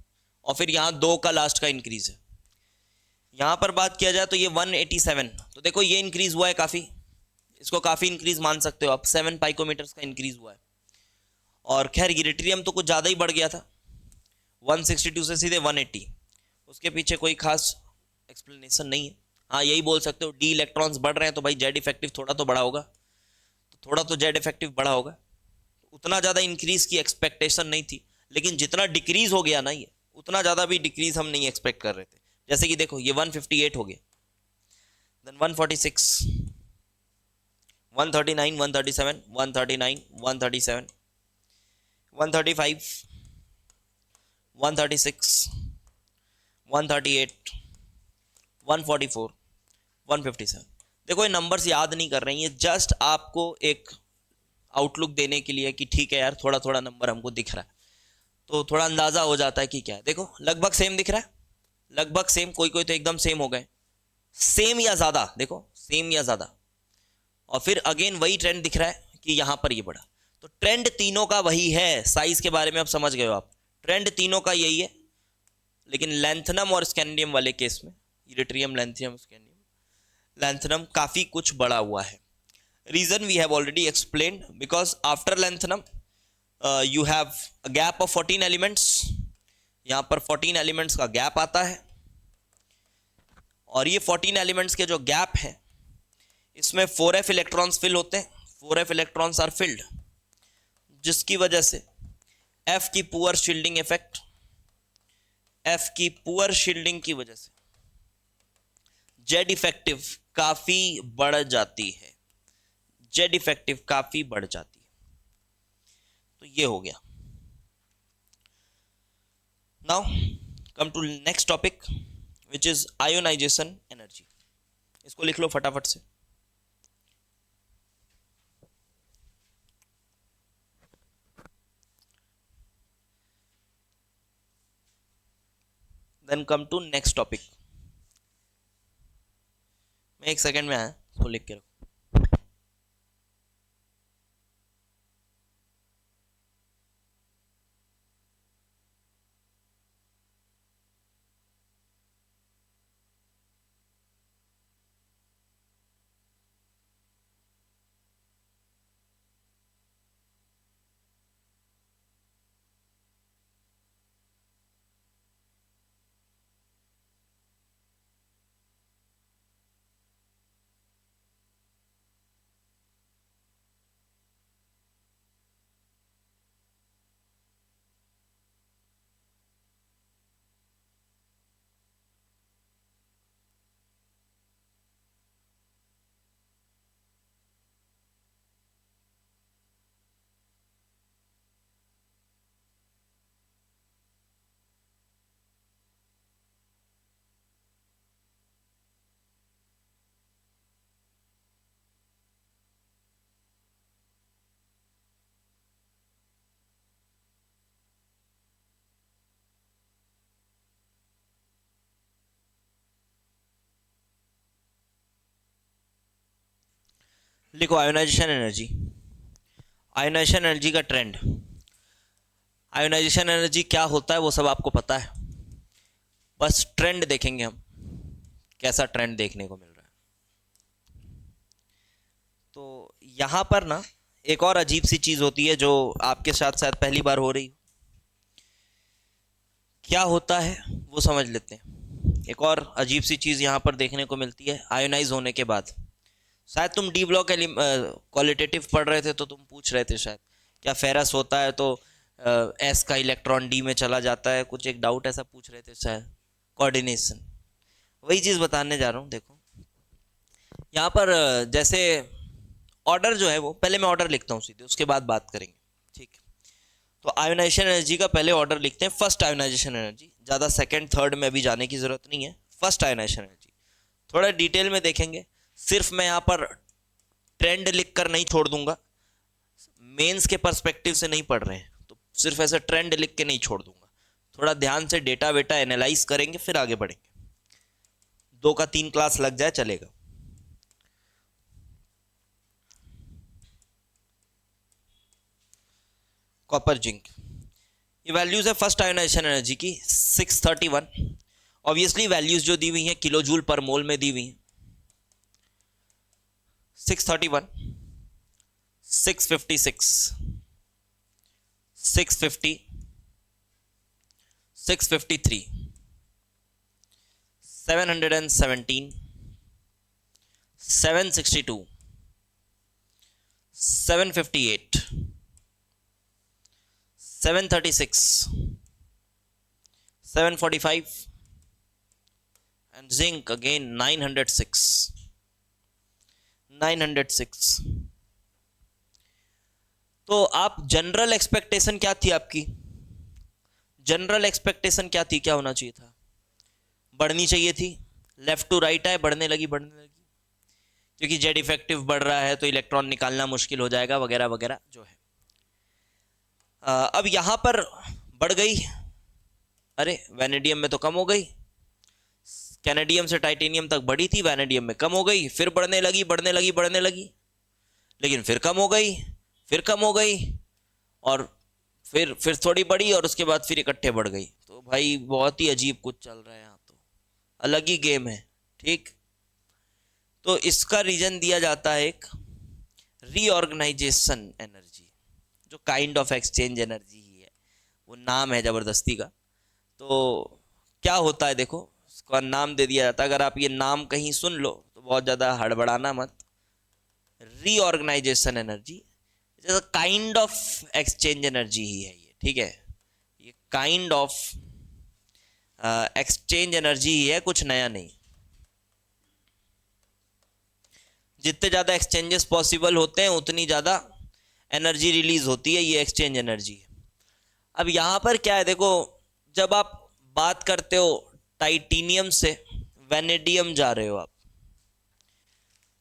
और फिर यहाँ 2 का लास्ट का इंक्रीज है। यहाँ पर बात किया जाए तो ये 187, तो देखो ये इंक्रीज हुआ है काफ़ी, इसको काफ़ी इंक्रीज मान सकते हो आप, 7 पाइकोमीटर्स का इंक्रीज हुआ है। और खैर इरिट्रियम तो कुछ ज़्यादा ही बढ़ गया था, 162 से सीधे 180, उसके पीछे कोई खास एक्सप्लेनेशन नहीं है। हाँ यही बोल सकते हो डी इलेक्ट्रॉन्स बढ़ रहे हैं तो भाई जेड इफेक्टिव थोड़ा तो बढ़ा होगा, तो थोड़ा तो जेड इफेक्टिव बढ़ा होगा। उतना ज़्यादा इंक्रीज की एक्सपेक्टेशन नहीं थी, लेकिन जितना डिक्रीज हो गया ना ये, उतना ज़्यादा भी डिक्रीज हम नहीं एक्सपेक्ट कर रहे थे। जैसे कि देखो ये 158 हो गया, देन 146, 139, 137, 139, 137, 135, 136, 138, 144, 157। देखो ये नंबर्स याद नहीं कर रहे हैं, ये जस्ट आपको एक आउटलुक देने के लिए कि ठीक है यार थोड़ा थोड़ा नंबर हमको दिख रहा है, तो थोड़ा अंदाजा हो जाता है कि क्या है। देखो लगभग सेम दिख रहा है, लगभग सेम, कोई कोई तो एकदम सेम हो गए, सेम या ज्यादा, देखो सेम या ज्यादा। और फिर अगेन वही ट्रेंड दिख रहा है कि यहां पर ये बढ़ा, तो ट्रेंड तीनों का वही है। साइज के बारे में अब समझ गए हो आप, ट्रेंड तीनों का यही है, लेकिन लैंथनम और स्कैंडियम वाले केस में, इरिट्रियम, लैंथियम, स्कैंडियम, लैंथनम काफी कुछ बढ़ा हुआ है। Reason we have already explained, because after lanthanum you have a gap of 14 elements, यहाँ पर 14 एलिमेंट्स का गैप आता है, और ये 14 एलिमेंट्स के जो गैप है इसमें 4f इलेक्ट्रॉन्स फिल होते हैं, 4f इलेक्ट्रॉन्स आर फिल्ड, जिसकी वजह से f की पुअर शील्डिंग इफेक्ट, f की पुअर शील्डिंग की वजह से जेड इफेक्टिव काफी बढ़ जाती है, जेड इफेक्टिव काफी बढ़ जाती है। तो ये हो गया। Now come to next topic which is ionisation energy. इसको लिख लो फटाफट से। Then come to next topic. मैं एक सेकंड में आया, इसको लिख के रखो। लिखो आयोनाइजेशन एनर्जी, आयोनाइजेशन एनर्जी का ट्रेंड। आयोनाइजेशन एनर्जी क्या होता है वो सब आपको पता है, बस ट्रेंड देखेंगे हम, कैसा ट्रेंड देखने को मिल रहा है। तो यहां पर ना एक और अजीब सी चीज होती है जो आपके साथ शायद पहली बार हो रही। क्या होता है वो समझ लेते हैं। एक और अजीब सी चीज यहां पर देखने को मिलती है आयोनाइज होने के बाद। शायद तुम डी ब्लॉक क्वालिटेटिव पढ़ रहे थे तो तुम पूछ रहे थे शायद क्या फेरस होता है तो एस का इलेक्ट्रॉन डी में चला जाता है, कुछ एक डाउट ऐसा पूछ रहे थे शायद, कोऑर्डिनेशन। वही चीज़ बताने जा रहा हूँ। देखो यहाँ पर जैसे ऑर्डर जो है वो, पहले मैं ऑर्डर लिखता हूँ सीधे, उसके बाद बात करेंगे, ठीक है। तो आयोनाइजेशन एनर्जी का पहले ऑर्डर लिखते हैं, फर्स्ट आयोनाइजेशन एनर्जी। ज़्यादा सेकंड थर्ड में अभी जाने की ज़रूरत नहीं है, फर्स्ट आयोनाइजेशन एनर्जी थोड़ा डिटेल में देखेंगे। सिर्फ मैं यहाँ पर ट्रेंड लिख कर नहीं छोड़ दूंगा, मेंस के पर्सपेक्टिव से नहीं पढ़ रहे हैं तो सिर्फ ऐसा ट्रेंड लिख के नहीं छोड़ दूंगा, थोड़ा ध्यान से डेटा वेटा एनालाइज करेंगे फिर आगे बढ़ेंगे। 2 का 3 क्लास लग जाए चलेगा। कॉपर जिंक, ये वैल्यूज है फर्स्ट आयोनाइजेशन एनर्जी की 631। ऑब्वियसली वैल्यूज जो दी हुई हैं किलो जूल पर मोल में दी हुई हैं। 631, 656, 650, 653, 717, 762, 758, 736, 745 and zinc again 906, 906। तो आप जनरल एक्सपेक्टेशन क्या थी आपकी? जनरल एक्सपेक्टेशन क्या थी, क्या होना चाहिए था? बढ़नी चाहिए थी, लेफ्ट टू राइट है, बढ़ने लगी क्योंकि जेड इफेक्टिव बढ़ रहा है तो इलेक्ट्रॉन निकालना मुश्किल हो जाएगा वगैरह वगैरह जो है। अब यहां पर बढ़ गई, अरे वैनेडियम में तो कम हो गई, कैनेडियम से टाइटेनियम तक बढ़ी थी, वैनेडियम में कम हो गई, फिर बढ़ने लगी, लेकिन फिर कम हो गई, फिर कम हो गई, और फिर थोड़ी बढ़ी और उसके बाद फिर इकट्ठे बढ़ गई। तो भाई बहुत ही अजीब कुछ चल रहा है यहाँ, तो अलग ही गेम है, ठीक। तो इसका रीजन दिया जाता है एक रीऑर्गेनाइजेशन एनर्जी, जो काइंड ऑफ एक्सचेंज एनर्जी ही है, वो नाम है जबरदस्ती का। तो क्या होता है देखो, उसका नाम दे दिया जाता है। अगर आप ये नाम कहीं सुन लो तो बहुत ज़्यादा हड़बड़ाना मत। Reorganisation energy kind of exchange energy ही है ये, ठीक है। ये काइंड ऑफ एक्सचेंज एनर्जी ही है, कुछ नया नहीं। जितने ज़्यादा एक्सचेंजेस पॉसिबल होते हैं उतनी ज़्यादा एनर्जी रिलीज होती है, ये एक्सचेंज एनर्जी है। अब यहाँ पर क्या है देखो, जब आप बात करते हो टाइटेनियम से वैनेडियम जा रहे हो आप,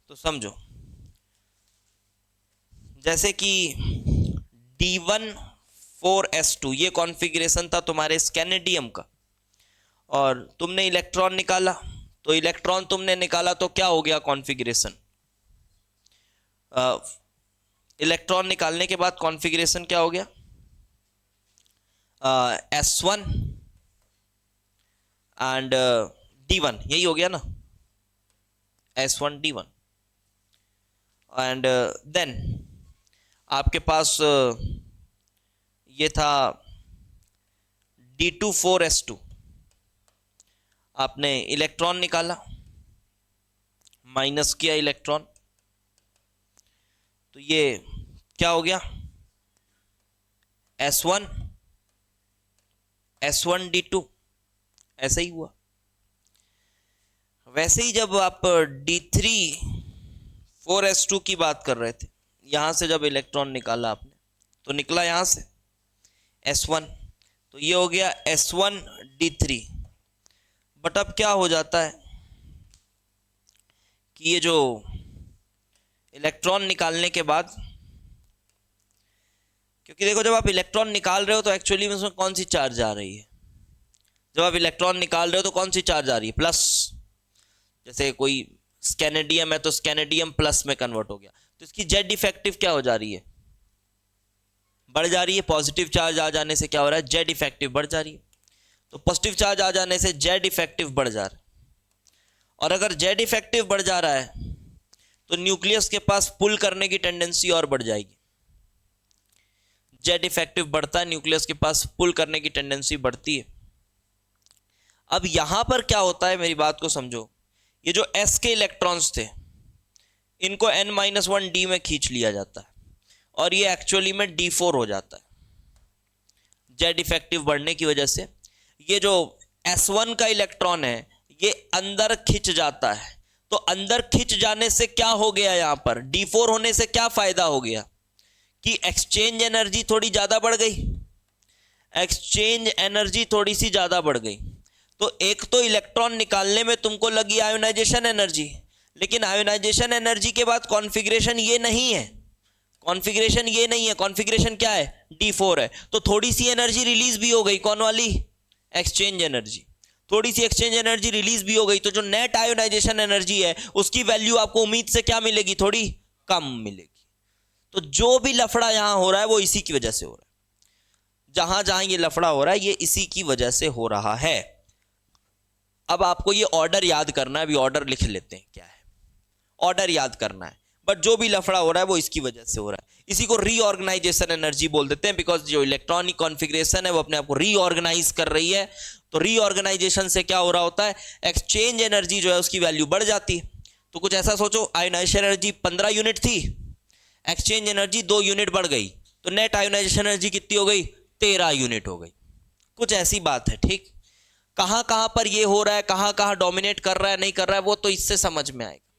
तो समझो जैसे कि D14S2 ये कॉन्फ़िगरेशन था तुम्हारे स्कैनेडियम का, और तुमने इलेक्ट्रॉन निकाला, तो इलेक्ट्रॉन तुमने निकाला तो क्या हो गया कॉन्फ़िगरेशन? इलेक्ट्रॉन निकालने के बाद कॉन्फ़िगरेशन क्या हो गया? S1 एंड D1, यही हो गया ना, S1 D1। एंड देन आपके पास ये था D24S2, आपने इलेक्ट्रॉन निकाला, माइनस किया इलेक्ट्रॉन, तो ये क्या हो गया? S1 D2, ऐसा ही हुआ। वैसे ही जब आप D34S2 की बात कर रहे थे, यहां से जब इलेक्ट्रॉन निकाला आपने तो निकला यहां से S1, तो ये हो गया S1 D3। बट अब क्या हो जाता है कि ये जो इलेक्ट्रॉन निकालने के बाद, क्योंकि देखो जब आप इलेक्ट्रॉन निकाल रहे हो तो एक्चुअली में उसमें कौन सी चार्ज आ रही है? जब आप इलेक्ट्रॉन निकाल रहे हो तो कौन सी चार्ज आ रही है? प्लस। जैसे कोई स्कैनेडियम है तो स्कैनेडियम प्लस में कन्वर्ट हो गया, तो इसकी जेड इफेक्टिव क्या हो जा रही है, बढ़ जा रही है। पॉजिटिव चार्ज आ जाने से क्या हो रहा है, जेड इफेक्टिव बढ़ जा रही है। तो पॉजिटिव चार्ज आ जाने से जेड इफेक्टिव बढ़ जा रहा है, और अगर जेड इफेक्टिव बढ़ जा रहा है तो न्यूक्लियस के पास पुल करने की टेंडेंसी और बढ़ जाएगी। जेड इफेक्टिव बढ़ता है, न्यूक्लियस के पास पुल करने की टेंडेंसी बढ़ती है। अब यहां पर क्या होता है, मेरी बात को समझो, ये जो s के इलेक्ट्रॉन्स थे इनको n-1 d में खींच लिया जाता है, और ये एक्चुअली में d4 हो जाता है जेड इफेक्टिव बढ़ने की वजह से। ये जो s1 का इलेक्ट्रॉन है ये अंदर खिंच जाता है, तो अंदर खिंच जाने से क्या हो गया, यहां पर d4 होने से क्या फायदा हो गया कि एक्सचेंज एनर्जी थोड़ी ज्यादा बढ़ गई, एक्सचेंज एनर्जी थोड़ी सी ज्यादा बढ़ गई। तो एक तो इलेक्ट्रॉन निकालने में तुमको लगी आयोनाइजेशन एनर्जी, लेकिन आयोनाइजेशन एनर्जी के बाद कॉन्फ़िगरेशन ये नहीं है, कॉन्फ़िगरेशन ये नहीं है, कॉन्फ़िगरेशन क्या है, d4 है। तो थोड़ी सी एनर्जी रिलीज भी हो गई, कौन वाली, एक्सचेंज एनर्जी। थोड़ी सी एक्सचेंज एनर्जी रिलीज भी हो गई, तो जो नेट आयोनाइजेशन एनर्जी है उसकी वैल्यू आपको उम्मीद से क्या मिलेगी, थोड़ी कम मिलेगी। तो जो भी लफड़ा यहां हो रहा है वो इसी की वजह से हो रहा है, जहां जहां ये लफड़ा हो रहा है ये इसी की वजह से हो रहा है। अब आपको ये ऑर्डर याद करना है, अभी ऑर्डर लिख लेते हैं क्या है, ऑर्डर याद करना है, बट जो भी लफड़ा हो रहा है वो इसकी वजह से हो रहा है। इसी को रीऑर्गेनाइजेशन एनर्जी बोल देते हैं, बिकॉज जो इलेक्ट्रॉनिक कॉन्फ़िगरेशन है वो अपने आप को रीऑर्गेनाइज कर रही है। तो रीऑर्गेनाइजेशन से क्या हो रहा होता है, एक्सचेंज एनर्जी जो है उसकी वैल्यू बढ़ जाती है। तो कुछ ऐसा सोचो, आयोनाइजेशन एनर्जी 15 यूनिट थी, एक्सचेंज एनर्जी 2 यूनिट बढ़ गई, तो नेट आयोनाइजेशन एनर्जी कितनी हो गई, 13 यूनिट हो गई। कुछ ऐसी बात है, ठीक। कहां कहां पर ये हो रहा है, कहां कहां डोमिनेट कर रहा है नहीं कर रहा है, वो तो इससे समझ में आएगा।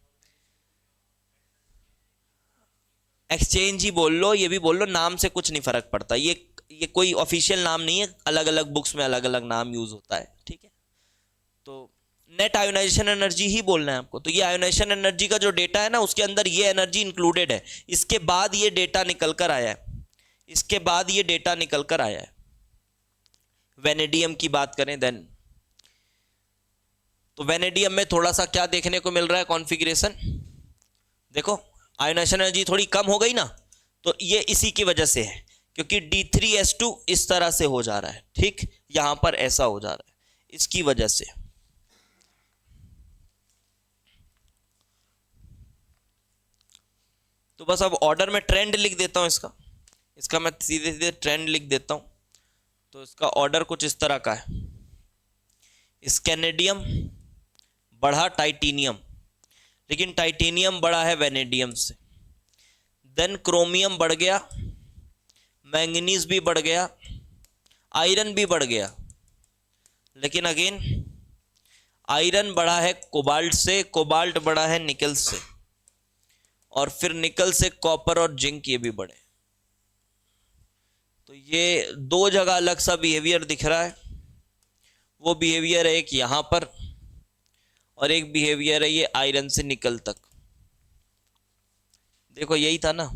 एक्सचेंज ही बोल लो, ये भी बोल लो, नाम से कुछ नहीं फर्क पड़ता, ये कोई ऑफिशियल नाम नहीं है, अलग अलग बुक्स में अलग अलग नाम यूज होता है, ठीक है। तो नेट आयोनाइजेशन एनर्जी ही बोलना है आपको। तो ये आयोनाइजेशन एनर्जी का जो डेटा है ना उसके अंदर ये एनर्जी इंक्लूडेड है। इसके बाद ये डेटा निकल कर आया है, इसके बाद ये डेटा निकल कर आया है। वेनेडियम की बात करें देन, तो वेनेडियम में थोड़ा सा क्या देखने को मिल रहा है, कॉन्फ़िगरेशन देखो, आयोनाइजेशन एनर्जी थोड़ी कम हो गई ना, तो ये इसी की वजह से है, क्योंकि D3S2 इस तरह से हो जा रहा है, ठीक, यहां पर ऐसा हो जा रहा है, इसकी वजह से। तो बस अब ऑर्डर में ट्रेंड लिख देता हूं इसका मैं सीधे सीधे ट्रेंड लिख देता हूं। तो इसका ऑर्डर कुछ इस तरह का है, स्कैनेडियम बढ़ा टाइटेनियम, लेकिन टाइटेनियम बढ़ा है वेनेडियम से, देन क्रोमियम बढ़ गया, मैंगनीज भी बढ़ गया, आयरन भी बढ़ गया, लेकिन अगेन आयरन बढ़ा है कोबाल्ट से, कोबाल्ट बढ़ा है निकल से, और फिर निकल से कॉपर और जिंक ये भी बढ़े। तो ये दो जगह अलग सा बिहेवियर दिख रहा है। वो बिहेवियर है एक यहां पर, और एक बिहेवियर है ये आयरन से निकल तक। देखो यही था ना,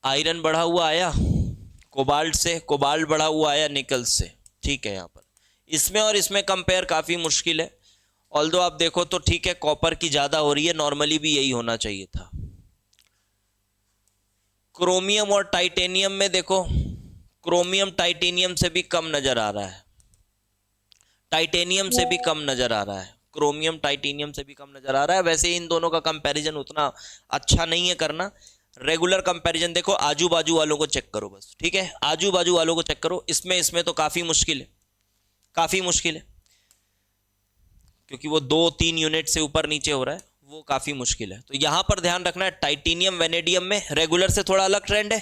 आयरन बढ़ा हुआ आया कोबाल्ट से, कोबाल्ट बढ़ा हुआ आया निकल से, ठीक है। यहाँ पर इसमें और इसमें कंपेयर काफ़ी मुश्किल है, ऑल्दो आप देखो तो ठीक है कॉपर की ज़्यादा हो रही है, नॉर्मली भी यही होना चाहिए था। क्रोमियम और टाइटेनियम में देखो, क्रोमियम टाइटेनियम से भी कम नज़र आ रहा है, टाइटेनियम से भी कम नज़र आ रहा है, क्रोमियम टाइटेनियम से भी कम नज़र आ रहा है। वैसे इन दोनों का कंपैरिजन उतना अच्छा नहीं है करना, रेगुलर कंपैरिजन देखो, आजू बाजू वालों को चेक करो बस, ठीक है, आजू बाजू वालों को चेक करो। इसमें तो काफ़ी मुश्किल है, काफ़ी मुश्किल है, क्योंकि वो 2-3 यूनिट से ऊपर नीचे हो रहा है, वो काफ़ी मुश्किल है। तो यहाँ पर ध्यान रखना है, टाइटेनियम वेनेडियम में रेगुलर से थोड़ा अलग ट्रेंड है,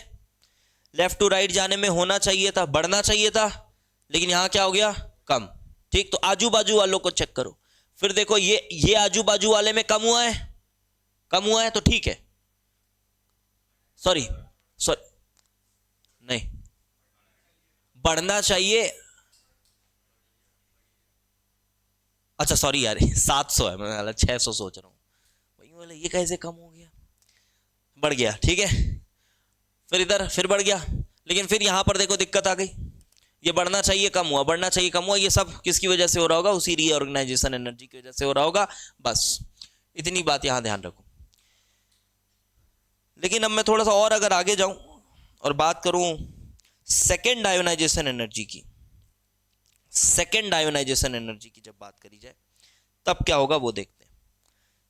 लेफ्ट टू राइट जाने में होना चाहिए था, बढ़ना चाहिए था, लेकिन यहाँ क्या हो गया, कम, ठीक। तो आजू बाजू वालों को चेक करो, फिर देखो ये आजू बाजू वाले में कम हुआ है, कम हुआ है तो ठीक है, सॉरी नहीं, बढ़ना चाहिए, अच्छा सॉरी यार 700 है, मैं 600 सोच रहा हूँ, वही बोले ये कैसे कम हो गया, बढ़ गया, ठीक है। फिर इधर फिर बढ़ गया, लेकिन फिर यहाँ पर देखो दिक्कत आ गई, ये बढ़ना चाहिए कम हुआ, बढ़ना चाहिए कम हुआ, ये सब किसकी वजह से हो रहा होगा, उसी रीऑर्गेनाइजेशन एनर्जी की वजह से हो रहा होगा। बस इतनी बात यहाँ ध्यान रखो। लेकिन अब मैं थोड़ा सा और अगर आगे जाऊं और बात करूं सेकेंड आयोनाइजेशन एनर्जी की, सेकेंड आयोनाइजेशन एनर्जी की जब बात करी जाए तब क्या होगा वो देखते हैं।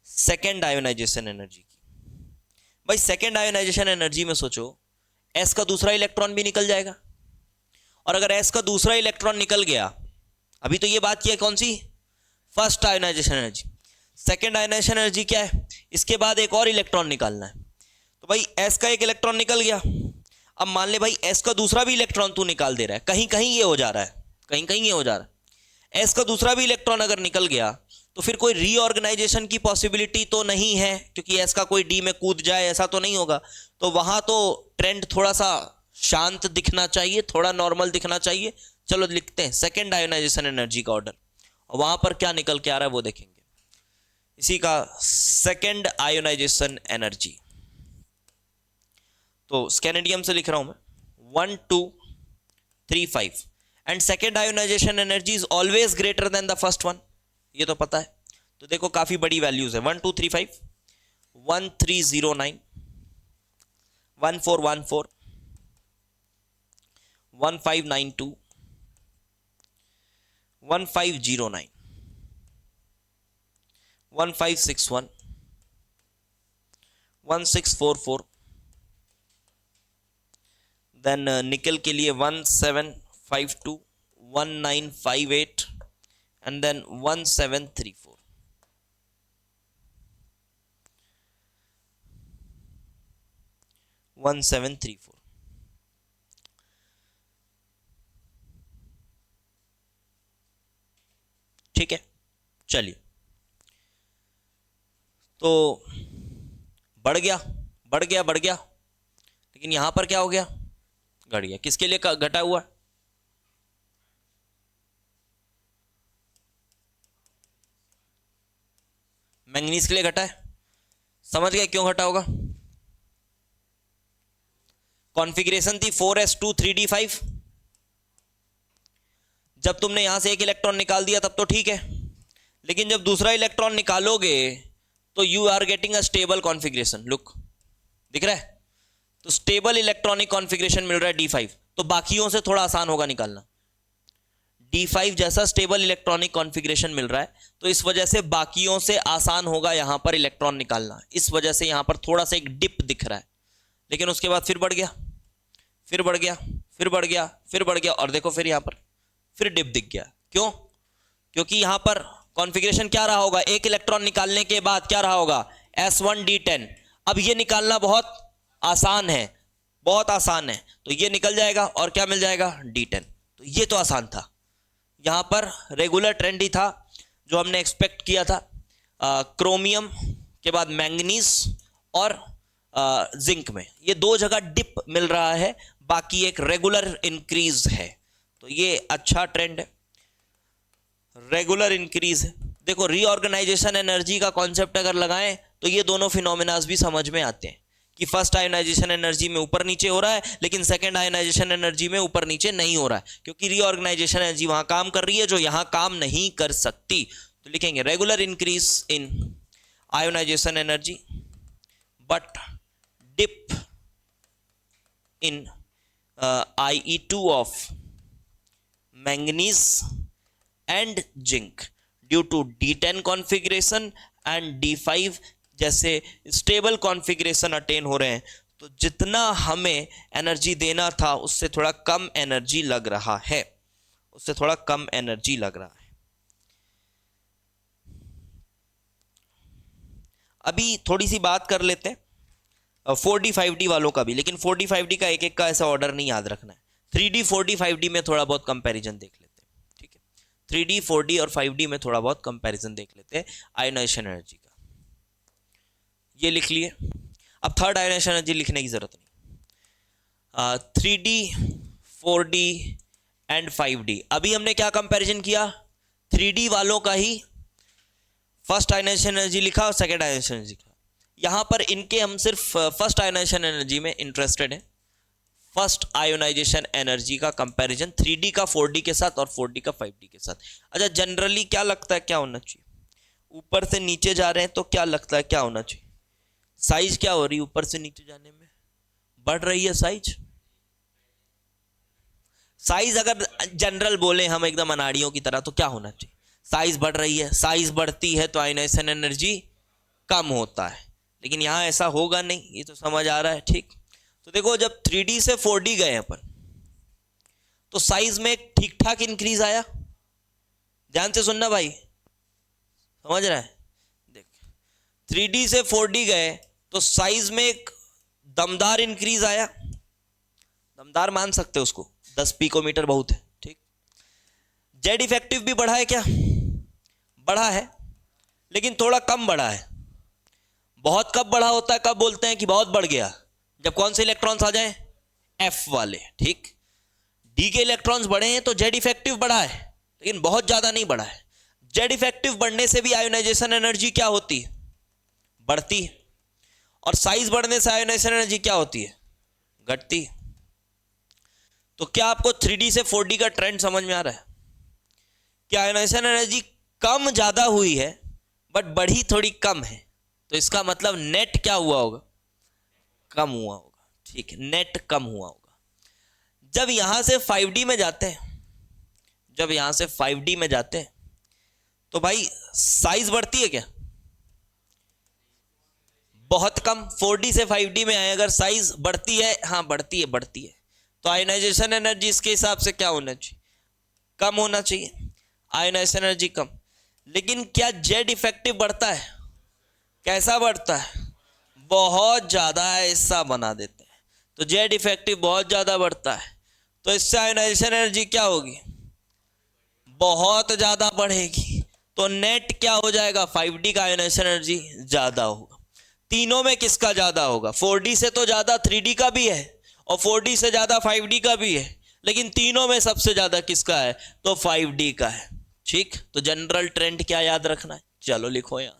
सेकेंड आयोनाइजेशन एनर्जी की, भाई सेकेंड आयोनाइजेशन एनर्जी में सोचो एस का दूसरा इलेक्ट्रॉन भी निकल जाएगा, और अगर एस का दूसरा इलेक्ट्रॉन निकल गया, अभी तो ये बात की है कौन सी, first ionisation energy. Second ionisation energy क्या है, इसके बाद एक और इलेक्ट्रॉन निकालना है। तो भाई एस का एक इलेक्ट्रॉन निकल गया, अब मान ले भाई एस का दूसरा भी इलेक्ट्रॉन तू निकाल दे रहा है, कहीं कहीं ये हो जा रहा है, कहीं कहीं ये हो जा रहा है। एस का दूसरा भी इलेक्ट्रॉन अगर निकल गया तो फिर कोई रीऑर्गेनाइजेशन की पॉसिबिलिटी तो नहीं है, क्योंकि एस का कोई डी में कूद जाए ऐसा तो नहीं होगा। तो वहां तो ट्रेंड थोड़ा सा शांत दिखना चाहिए, थोड़ा नॉर्मल दिखना चाहिए। चलो लिखते हैं सेकेंड आयोनाइजेशन एनर्जी का ऑर्डर, और वहां पर क्या निकल के आ रहा है वो देखेंगे। इसी का सेकेंड आयोनाइजेशन एनर्जी, तो स्कैनेडियम से लिख रहा हूं मैं 1 2 3 5, and second ionisation energy is always greater than the first one, ये तो पता है। तो देखो काफी बड़ी वैल्यूज है, 1 2 3 5, 1309, 1414, 1592, 1509, 1561, 1644, देन निकल के लिए 1752, 1958, एंड देन 1734। ठीक है, चलिए तो बढ़ गया बढ़ गया बढ़ गया, लेकिन यहां पर क्या हो गया, घट गया। किसके लिए घटा हुआ, मैंगनीज के लिए घटा है। समझ गए क्यों घटा होगा, कॉन्फ़िगरेशन थी 4s2 3d5, जब तुमने यहां से एक इलेक्ट्रॉन निकाल दिया तब तो ठीक है, लेकिन जब दूसरा इलेक्ट्रॉन निकालोगे तो you are getting a stable configuration, look दिख रहा है, तो स्टेबल इलेक्ट्रॉनिक कॉन्फ़िगरेशन मिल रहा है d5, तो बाकियों से थोड़ा आसान होगा निकालना। d5 जैसा स्टेबल इलेक्ट्रॉनिक कॉन्फ़िगरेशन मिल रहा है, तो इस वजह से बाकियों से आसान होगा यहां पर इलेक्ट्रॉन निकालना, इस वजह से यहां पर थोड़ा सा एक डिप दिख रहा है। लेकिन उसके बाद फिर बढ़ गया, फिर बढ़ गया, फिर बढ़ गया, फिर बढ़ गया, और देखो फिर यहां पर फिर डिप दिख गया। क्यों, क्योंकि यहां पर कॉन्फ़िगरेशन क्या रहा होगा, एक इलेक्ट्रॉन निकालने के बाद क्या रहा होगा, s1d10। अब ये निकालना बहुत आसान है, बहुत आसान है, तो ये निकल जाएगा और क्या मिल जाएगा, d10। तो ये तो आसान था, यहां पर रेगुलर ट्रेंड ही था जो हमने एक्सपेक्ट किया था। क्रोमियम के बाद मैंगनीज और जिंक में ये दो जगह डिप मिल रहा है, बाकी एक रेगुलर इंक्रीज है, तो ये अच्छा ट्रेंड है, रेगुलर इंक्रीज है। देखो रीऑर्गेनाइजेशन एनर्जी का कॉन्सेप्ट अगर लगाएं तो ये दोनों फिनोमेनास भी समझ में आते हैं कि फर्स्ट आयोनाइजेशन एनर्जी में ऊपर नीचे हो रहा है, लेकिन सेकंड आयोनाइजेशन एनर्जी में ऊपर नीचे नहीं हो रहा है, क्योंकि रीऑर्गेनाइजेशन एनर्जी वहां काम कर रही है जो यहां काम नहीं कर सकती। तो लिखेंगे regular increase in ionisation energy but dip in IE2 of manganese and zinc due to D10 configuration and D5 जैसे स्टेबल कॉन्फ़िगरेशन अटेन हो रहे हैं, तो जितना हमें एनर्जी देना था उससे थोड़ा कम एनर्जी लग रहा है, उससे थोड़ा कम एनर्जी लग रहा है। अभी थोड़ी सी बात कर लेते हैं 4D 5D वालों का भी, लेकिन 4D 5D का एक एक का ऐसा ऑर्डर नहीं याद रखना है। 3D 4D 5D में थोड़ा बहुत कंपैरिजन देख लेते हैं, ठीक है। 3D 4D और 5D में थोड़ा बहुत कंपैरिजन देख लेते हैं आयोनाइजेशन एनर्जी का, ये लिख लिए। अब थर्ड आयोनाइजेशन एनर्जी लिखने की जरूरत नहीं। 3D 4D एंड 5D, अभी हमने क्या कंपैरिजन किया, 3D वालों का ही फर्स्ट आयोनाइजेशन एनर्जी लिखा और सेकेंड आयोनाइजेशन एनर्जी लिखा। यहां पर इनके हम सिर्फ फर्स्ट आयोनाइजेशन एनर्जी में इंटरेस्टेड हैं। फर्स्ट आयोनाइजेशन एनर्जी का कंपैरिजन 3D का 4D के साथ और 4D का 5D के साथ। अच्छा जनरली क्या लगता है क्या होना चाहिए, ऊपर से नीचे जा रहे हैं तो क्या लगता है क्या होना चाहिए, साइज क्या हो रही है ऊपर से नीचे जाने में? बढ़ रही है साइज। साइज अगर जनरल बोले हम एकदम अनाड़ियों की तरह तो क्या होना चाहिए? साइज बढ़ रही है, साइज बढ़ती है तो आयोनाइजेशन एनर्जी कम होता है, लेकिन यहां ऐसा होगा नहीं, ये तो समझ आ रहा है। ठीक, तो देखो जब 3D से 4D गए अपन तो साइज में एक ठीक ठाक इंक्रीज आया। ध्यान से सुनना भाई, समझ रहा है? देख 3D से 4D गए तो साइज में एक दमदार इंक्रीज आया। दमदार मान सकते हो उसको, 10 पिकोमीटर बहुत है। ठीक, जेड इफेक्टिव भी बढ़ा है क्या? बढ़ा है, लेकिन थोड़ा कम बढ़ा है। बहुत कब बढ़ा होता है, कब बोलते हैं कि बहुत बढ़ गया? जब कौन से इलेक्ट्रॉन्स आ जाएं? एफ वाले। ठीक, डी के इलेक्ट्रॉन्स बढ़े हैं तो जेड इफेक्टिव बढ़ा है, लेकिन बहुत ज्यादा नहीं बढ़ा है। जेड इफेक्टिव बढ़ने से भी आयोनाइजेशन एनर्जी क्या होती है? बढ़ती है। और साइज बढ़ने से आयोनाइजेशन एनर्जी क्या होती है? घटती है। तो क्या आपको 3D से 4D का ट्रेंड समझ में आ रहा है कि आयोनाइजेशन एनर्जी कम ज्यादा हुई है बट बढ़ी थोड़ी कम है? तो इसका मतलब नेट क्या हुआ होगा? कम हुआ होगा। ठीक है, नेट कम हुआ होगा। जब यहां से 5D में जाते हैं, जब यहां से 5D में जाते हैं तो भाई साइज बढ़ती है क्या? बहुत कम। 4D से 5D में आए अगर साइज बढ़ती है, हाँ बढ़ती है, बढ़ती है, तो आयोनाइजेशन एनर्जी इसके हिसाब से क्या होना चाहिए? कम होना चाहिए। आयोनाइजेशन एनर्जी कम। लेकिन क्या जेड इफेक्टिव बढ़ता है? कैसा बढ़ता है? बहुत ज्यादा ऐसा बना देते हैं, तो जेड इफेक्टिव बहुत ज्यादा बढ़ता है, तो इससे आयोनाइजेशन एनर्जी क्या होगी? बहुत ज्यादा बढ़ेगी। तो नेट क्या हो जाएगा? 5D का आयोनाइजेशन एनर्जी ज्यादा होगा। तीनों में किसका ज्यादा होगा? 4D से तो ज्यादा 3D का भी है और 4D से ज्यादा 5D का भी है, लेकिन तीनों में सबसे ज्यादा किसका है? तो 5D का है। ठीक, तो जनरल ट्रेंड क्या याद रखना है? चलो लिखो यहां,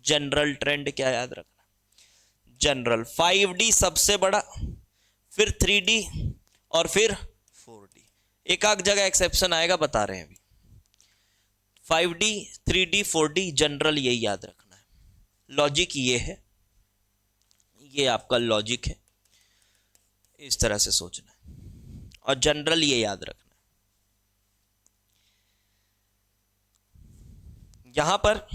जनरल ट्रेंड क्या याद रखना? जनरल 5D सबसे बड़ा, फिर 3D और फिर 4D। एक आध जगह एक्सेप्शन आएगा, बता रहे हैं अभी। 5D 3D 4D जनरल, यही याद रखना है। लॉजिक ये है, ये आपका लॉजिक है, इस तरह से सोचना है और जनरल ये याद रखना है। यहां पर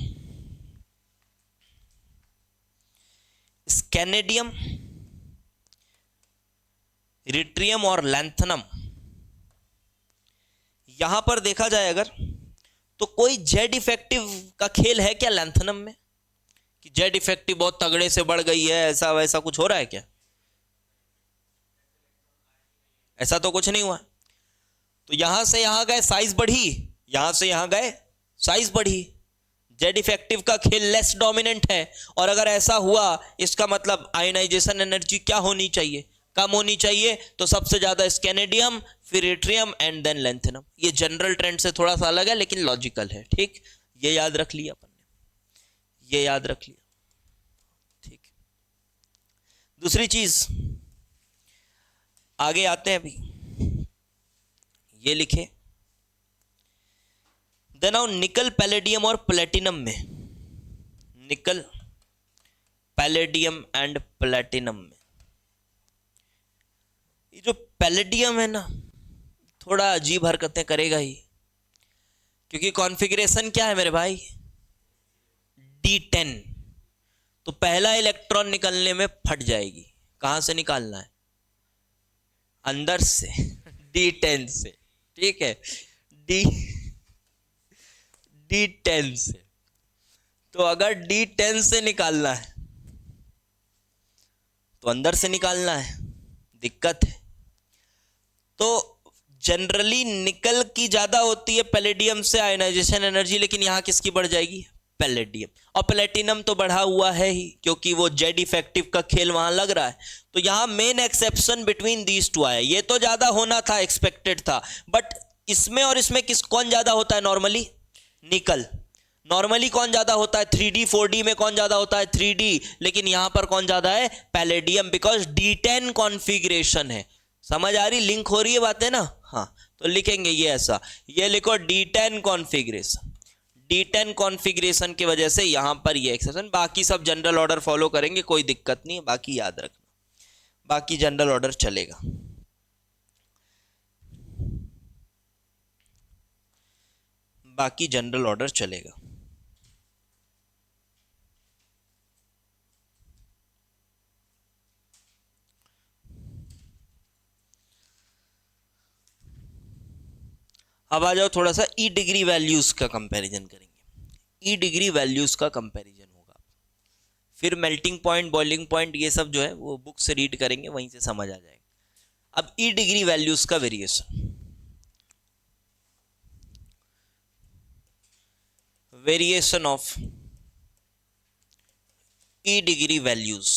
स्कैनेडियम, इरिट्रियम और लैंथनम, यहां पर देखा जाए अगर तो कोई जेड इफेक्टिव का खेल है क्या लैंथनम में? कि जेड इफेक्टिव बहुत तगड़े से बढ़ गई है, ऐसा वैसा कुछ हो रहा है क्या? ऐसा तो कुछ नहीं हुआ। तो यहां से यहां गए साइज बढ़ी, यहां से यहां गए साइज बढ़ी, जेड इफेक्टिव का खेल लेस डोमिनेंट है। और अगर ऐसा हुआ इसका मतलब आयोनाइजेशन एनर्जी क्या होनी चाहिए? कम होनी चाहिए। तो सबसे ज्यादा स्कैनेडियम, फिर इट्रियम एंड देन लैंथनम। ये जनरल ट्रेंड से थोड़ा सा अलग है लेकिन लॉजिकल है। ठीक, ये याद रख लिया अपन ने, ये याद रख लिया। ठीक, दूसरी चीज आगे आते हैं, अभी ये लिखे देना। निकल, पैलेडियम और प्लेटिनम में, निकल, पैलेडियम एंड प्लेटिनम में ये जो पैलेडियम है ना, थोड़ा अजीब हरकतें करेगा ही, क्योंकि कॉन्फ़िगरेशन क्या है मेरे भाई? D10। तो पहला इलेक्ट्रॉन निकलने में फट जाएगी। कहां से निकालना है? अंदर से, D10 से। ठीक है, D10 से। तो अगर D10 से निकालना है तो अंदर से निकालना है, दिक्कत है। तो जनरली निकल की ज्यादा होती है पैलेडियम से आयोनाइजेशन एनर्जी, लेकिन यहां किसकी बढ़ जाएगी? पैलेडियम। और प्लेटिनम तो बढ़ा हुआ है ही, क्योंकि वो जेड इफेक्टिव का खेल वहां लग रहा है। तो यहां main exception between these two आया। ये तो ज्यादा होना था, एक्सपेक्टेड था, बट इसमें और इसमें कौन ज्यादा होता है नॉर्मली? निकल। नॉर्मली कौन ज्यादा होता है? 3D 4D में कौन ज्यादा होता है? 3D। लेकिन यहां पर कौन ज्यादा है? पैलेडियम, बिकॉज D10 कॉन्फ़िगरेशन है। समझ आ रही, लिंक हो रही है बातें ना? हाँ, तो लिखेंगे ये ऐसा, ये लिखो D10 कॉन्फ़िगरेशन। D10 कॉन्फ़िगरेशन की वजह से यहां पर ये एक्सेप्शन, बाकी सब जनरल ऑर्डर फॉलो करेंगे, कोई दिक्कत नहीं है, बाकी याद रखना, बाकी जनरल ऑर्डर चलेगा। बाकी जनरल ऑर्डर चलेगा। अब आ जाओ थोड़ा सा ई डिग्री वैल्यूज का कंपैरिजन करेंगे। ई डिग्री वैल्यूज का कंपैरिजन होगा, फिर मेल्टिंग पॉइंट, बॉइलिंग पॉइंट, ये सब जो है वो बुक से रीड करेंगे, वहीं से समझ आ जाएगा। अब ई डिग्री वैल्यूज का variation, variation of E degree values.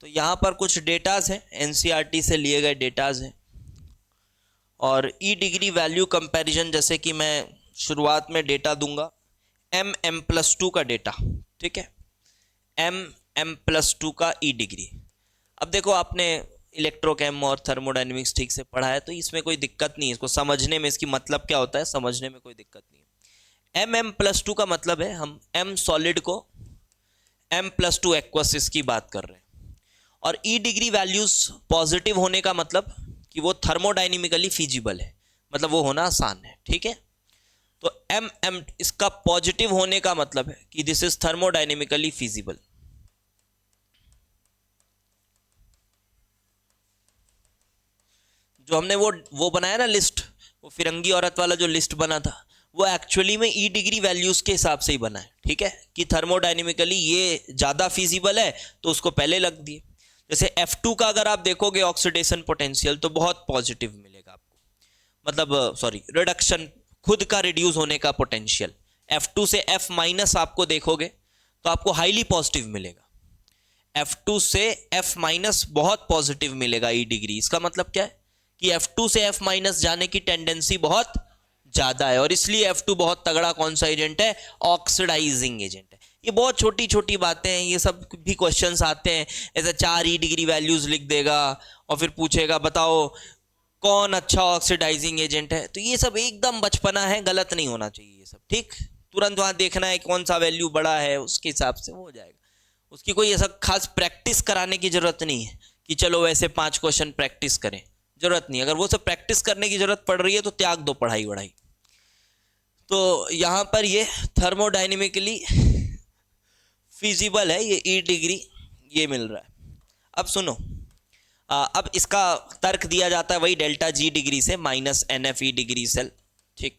तो यहां पर कुछ डेटाज हैं, एनसीईआरटी से लिए गए डेटाज हैं, और ई डिग्री वैल्यू कंपैरिजन, जैसे कि मैं शुरुआत में डेटा दूंगा m+2 का डेटा, ठीक है, m+2 का ई डिग्री। अब देखो आपने इलेक्ट्रोकेम और थर्मोडायनेमिक्स ठीक से पढ़ा है, तो इसमें कोई दिक्कत नहीं है, इसको समझने में, इसकी मतलब क्या होता है समझने में कोई दिक्कत नहीं है। m+2 का मतलब है हम m सॉलिड को m+2 एक्वस की बात कर रहे हैं, और ई डिग्री वैल्यूज पॉजिटिव होने का मतलब कि वो थर्मोडायनेमिकली फीजिबल है, मतलब वो होना आसान है, ठीक है। तो m इसका पॉजिटिव होने का मतलब है कि दिस इज थर्मोडायनेमिकली फीजिबल। जो हमने वो बनाया ना लिस्ट, वो फिरंगी औरत वाला जो लिस्ट बना था, वो एक्चुअली में ई डिग्री वैल्यूज के हिसाब से ही बना है, ठीक है, कि थर्मोडायनेमिकली ये ज्यादा फीजिबल है तो उसको पहले लग दिए। जैसे F2 का अगर आप देखोगे ऑक्सीडेशन पोटेंशियल, तो बहुत पॉजिटिव मिलेगा आपको, मतलब सॉरी, रिडक्शन, खुद का रिड्यूस होने का पोटेंशियल। F2 से F- आपको देखोगे तो आपको हाईली पॉजिटिव मिलेगा। F2 से F- बहुत पॉजिटिव मिलेगा ई डिग्री। इसका मतलब क्या है कि F2 से F- जाने की टेंडेंसी बहुत ज्यादा है, और इसलिए F2 बहुत तगड़ा कौन सा एजेंट है, ऑक्सीडाइजिंग एजेंट है। ये बहुत छोटी छोटी बातें हैं, ये सब भी क्वेश्चंस आते हैं, ऐसे 4 ई डिग्री वैल्यूज लिख देगा और फिर पूछेगा बताओ कौन अच्छा ऑक्सीडाइजिंग एजेंट है। तो ये सब एकदम बचपना है, गलत नहीं होना चाहिए ये सब, ठीक। तुरंत वहां देखना है कौन सा वैल्यू बड़ा है, उसके हिसाब से वो हो जाएगा। उसकी कोई ऐसा खास प्रैक्टिस कराने की जरूरत नहीं है कि चलो वैसे 5 क्वेश्चन प्रैक्टिस करें, जरूरत नहीं। अगर वो सब प्रैक्टिस करने की जरूरत पड़ रही है तो त्याग दो पढ़ाई वढ़ाई। तो यहां पर ये थर्मोडायनेमिकली फिजिबल है, ये ई डिग्री ये मिल रहा है। अब सुनो, अब इसका तर्क दिया जाता है वही डेल्टा जी डिग्री से माइनस NF ई डिग्री सेल, ठीक,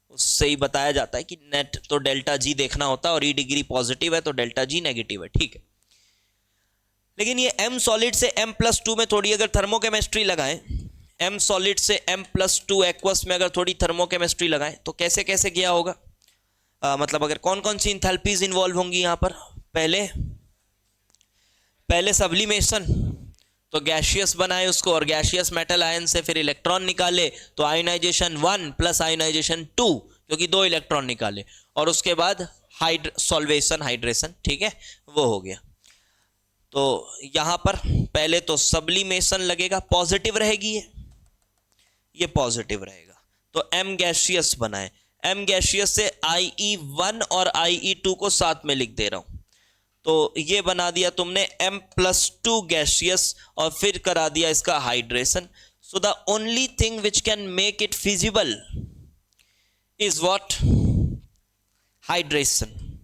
उससे ही बताया जाता है कि नेट तो डेल्टा जी देखना होता है, और ई डिग्री पॉजिटिव है तो डेल्टा जी नेगेटिव है, ठीक है। लेकिन ये M सॉलिड से M+2 में थोड़ी अगर थर्मोकेमिस्ट्री लगाएं, M सॉलिड से M+2 एक्वस में अगर थोड़ी थर्मोकेमिस्ट्री लगाएं, तो कैसे कैसे किया होगा, मतलब अगर कौन कौन सी इंथैल्पीज इन्वॉल्व होंगी यहाँ पर। पहले सब्लिमेशन, तो गैशियस बनाए उसको, और गैशियस मेटल आयन से फिर इलेक्ट्रॉन निकाले, तो आयोनाइजेशन 1 प्लस आयोनाइजेशन 2, क्योंकि 2 इलेक्ट्रॉन निकाले, और उसके बाद सॉल्वेशन, हाइड्रेशन, ठीक है, वो हो गया। तो यहां पर पहले तो सब्लिमेशन लगेगा, पॉजिटिव रहेगी ये पॉजिटिव रहेगा, तो M गैशियस बनाए। M गैशियस से IE1 और IE2 को साथ में लिख दे रहा हूं, तो ये बना दिया तुमने M+2 गैशियस, और फिर करा दिया इसका hydration. So the only thing which can make it feasible is what, hydration,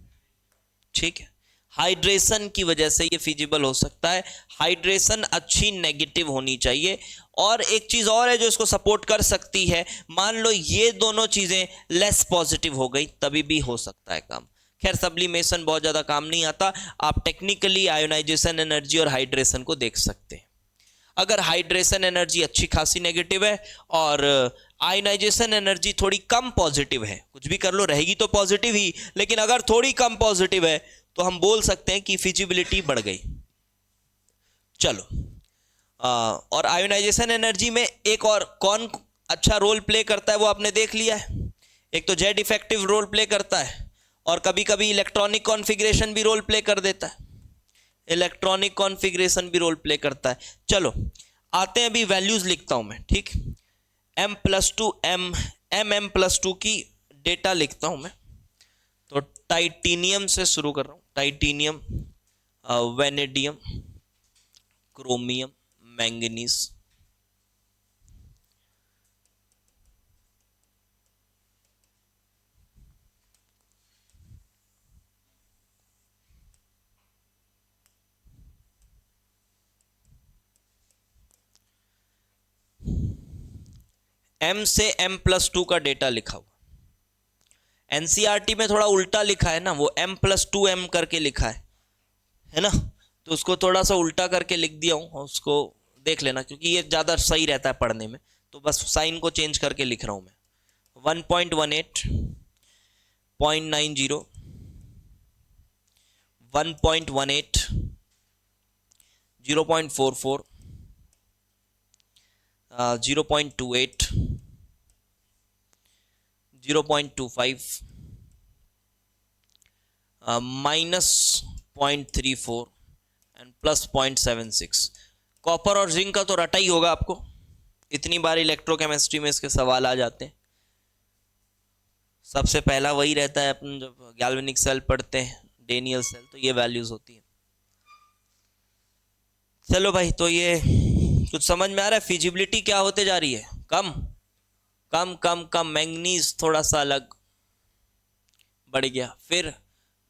ठीक है। हाइड्रेशन की वजह से ये फिजिबल हो सकता है। हाइड्रेशन अच्छी नेगेटिव होनी चाहिए, और एक चीज और है जो इसको सपोर्ट कर सकती है, मान लो ये दोनों चीजें लेस पॉजिटिव हो गई, तभी भी हो सकता है काम। खैर सब्लिमेशन बहुत ज्यादा काम नहीं आता, आप टेक्निकली आयोनाइजेशन एनर्जी और हाइड्रेशन को देख सकते हैं। अगर हाइड्रेशन एनर्जी अच्छी खासी नेगेटिव है और आयोनाइजेशन एनर्जी थोड़ी कम पॉजिटिव है, कुछ भी कर लो रहेगी तो पॉजिटिव ही, लेकिन अगर थोड़ी कम पॉजिटिव है तो हम बोल सकते हैं कि फिजिबिलिटी बढ़ गई। चलो, और आयोनाइजेशन एनर्जी में एक और कौन अच्छा रोल प्ले करता है वो आपने देख लिया है। एक तो जेड इफेक्टिव रोल प्ले करता है, और कभी कभी इलेक्ट्रॉनिक कॉन्फ़िगरेशन भी रोल प्ले कर देता है, इलेक्ट्रॉनिक कॉन्फ़िगरेशन भी रोल प्ले करता है। चलो आते हैं, अभी वैल्यूज लिखता हूं मैं, ठीक। M+2 M+2 की डेटा लिखता हूं मैं। तो टाइटेनियम से शुरू कर रहा हूं, titanium, vanadium, chromium, manganese, M से M+2 का डेटा लिखा हुआ। एनसीईआरटी में थोड़ा उल्टा लिखा है ना, वो M+2M करके लिखा है ना, तो उसको थोड़ा सा उल्टा करके लिख दिया हूँ, उसको देख लेना क्योंकि ये ज़्यादा सही रहता है पढ़ने में, तो बस साइन को चेंज करके लिख रहा हूँ मैं। 1.18, 0.90, 1.18, 0.44, 0.28, 0.25, -0.34 एंड +0.76। कॉपर और जिंक का तो रटा ही होगा आपको, इतनी बार इलेक्ट्रोकेमिस्ट्री में इसके सवाल आ जाते हैं। सबसे पहला वही रहता है अपन जब गैल्वेनिक सेल पढ़ते हैं, डेनियल सेल, तो ये वैल्यूज होती है। चलो भाई, तो ये कुछ समझ में आ रहा है? फिजिबिलिटी क्या होते जा रही है? कम कम कम कम। मैंगनीज थोड़ा सा अलग बढ़ गया, फिर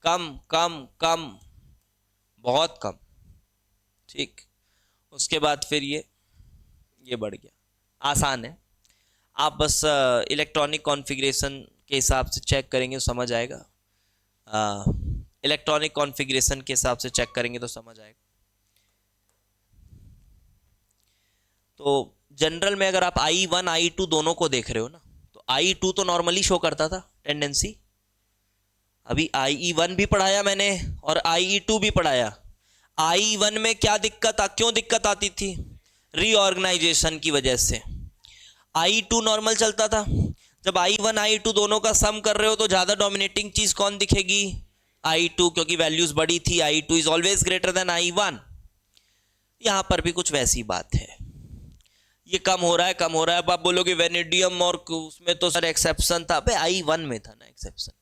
कम कम कम, बहुत कम, ठीक। उसके बाद फिर ये बढ़ गया। आसान है, आप बस इलेक्ट्रॉनिक कॉन्फ़िगरेशन के हिसाब से चेक करेंगे तो समझ आएगा। इलेक्ट्रॉनिक कॉन्फ़िगरेशन के हिसाब से चेक करेंगे तो समझ आएगा। तो जनरल में अगर आप I1 I2 दोनों को देख रहे हो ना, तो I2 तो नॉर्मली शो करता था टेंडेंसी। अभी IE1 भी पढ़ाया मैंने और IE2 भी पढ़ाया। I1 में क्या क्यों दिक्कत आती थी? रीऑर्गेनाइजेशन की वजह से। I2 नॉर्मल चलता था। जब I1 I2 दोनों का सम कर रहे हो तो ज्यादा डोमिनेटिंग चीज कौन दिखेगी? I2, क्योंकि वैल्यूज बड़ी थी। I2 is always greater than I1। यहां पर भी कुछ वैसी बात है, ये कम हो रहा है कम हो रहा है। अब आप बोलोगे वेनेडियम और उसमें तो सर एक्सेप्शन था। भाई I1 में था ना एक्सेप्शन,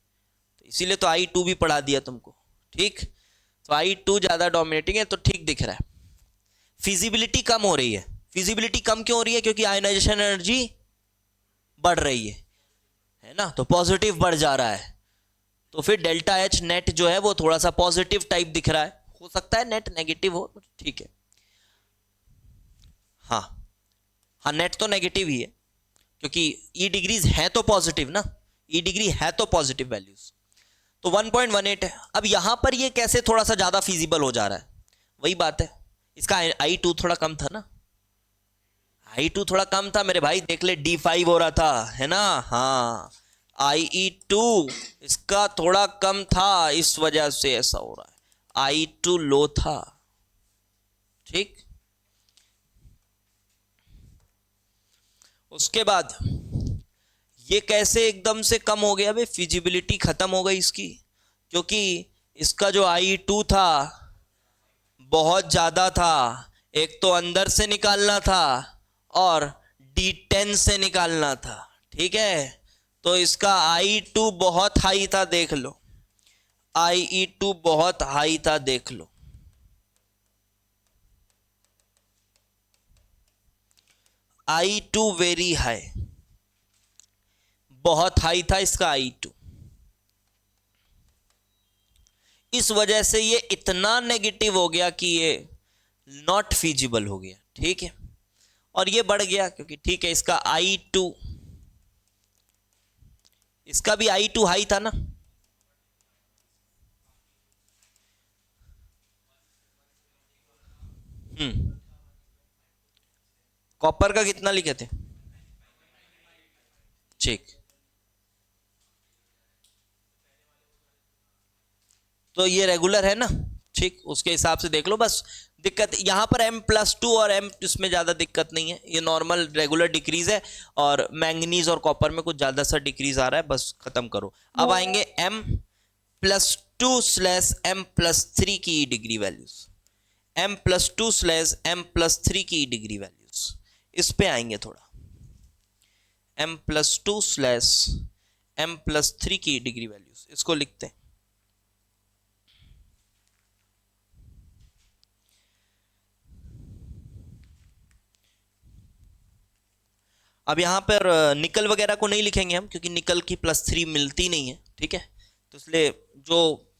तो इसीलिए तो I2 भी पढ़ा दिया तुमको, ठीक। तो I2 ज्यादा डोमिनेटिंग है तो ठीक दिख रहा है। फिजिबिलिटी कम हो रही है। फिजिबिलिटी कम क्यों हो रही है? क्योंकि आयनाइजेशन एनर्जी बढ़ रही है ना, तो पॉजिटिव बढ़ जा रहा है। तो फिर डेल्टा एच नेट जो है वो थोड़ा सा पॉजिटिव टाइप दिख रहा है। हो सकता है नेट नेगेटिव हो, ठीक है। हाँ, नेट तो नेगेटिव ही है क्योंकि ई डिग्रीज है तो पॉजिटिव ना, ई डिग्री है तो पॉजिटिव वैल्यूज। तो 1.18 है। अब यहां पर ये कैसे थोड़ा सा ज्यादा फिजिबल हो जा रहा है? वही बात है, इसका I2 थोड़ा कम था ना, I2 थोड़ा कम था मेरे भाई, देख ले D5 हो रहा था, है ना। हाँ, IE2 इसका थोड़ा कम था, इस वजह से ऐसा हो रहा है। I2 लो था, ठीक। उसके बाद ये कैसे एकदम से कम हो गया? भाई फिजिबिलिटी खत्म हो गई इसकी, क्योंकि इसका जो I2 था बहुत ज्यादा था। एक तो अंदर से निकालना था और D10 से निकालना था, ठीक है। तो इसका I2 बहुत हाई था, देख लो, IE2 बहुत हाई था, देख लो। I2 वेरी हाई, बहुत हाई था इसका I2। इस वजह से ये इतना नेगेटिव हो गया कि ये नॉट फीजिबल हो गया, ठीक है। और ये बढ़ गया क्योंकि, ठीक है, इसका I2, इसका भी I2 हाई था ना। कॉपर का कितना लिखे थे? ठीक, तो ये रेगुलर है ना, ठीक। उसके हिसाब से देख लो। बस दिक्कत यहाँ पर M+2 और M, इसमें ज़्यादा दिक्कत नहीं है, ये नॉर्मल रेगुलर डिक्रीज है। और मैंगनीज और कॉपर में कुछ ज़्यादा सा डिक्रीज आ रहा है, बस खत्म करो। अब आएंगे M+2/M+3 की डिग्री वैल्यूज। M+2/M+3 की डिग्री वैल्यूज, इस पे आएंगे थोड़ा, m+2/m+3 की डिग्री वैल्यूज, इसको लिखते हैं। अब यहाँ पर निकल वगैरह को नहीं लिखेंगे हम, क्योंकि निकल की +3 मिलती नहीं है, ठीक है। तो इसलिए जो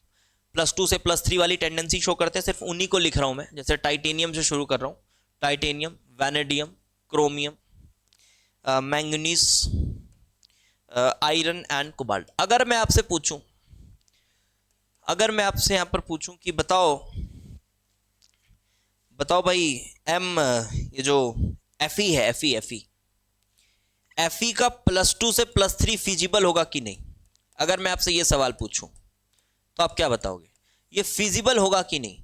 +2 से +3 वाली टेंडेंसी शो करते हैं सिर्फ उन्हीं को लिख रहा हूँ मैं। जैसे टाइटेनियम से शुरू कर रहा हूँ, titanium, vanadium, chromium, manganese, iron and cobalt. अगर मैं आपसे पूछूं, अगर मैं आपसे यहाँ पर पूछूं कि बताओ भाई ये जो Fe है, Fe का +2 से +3 फिजिबल होगा कि नहीं? अगर मैं आपसे ये सवाल पूछूं तो आप क्या बताओगे? ये फिजिबल होगा कि नहीं?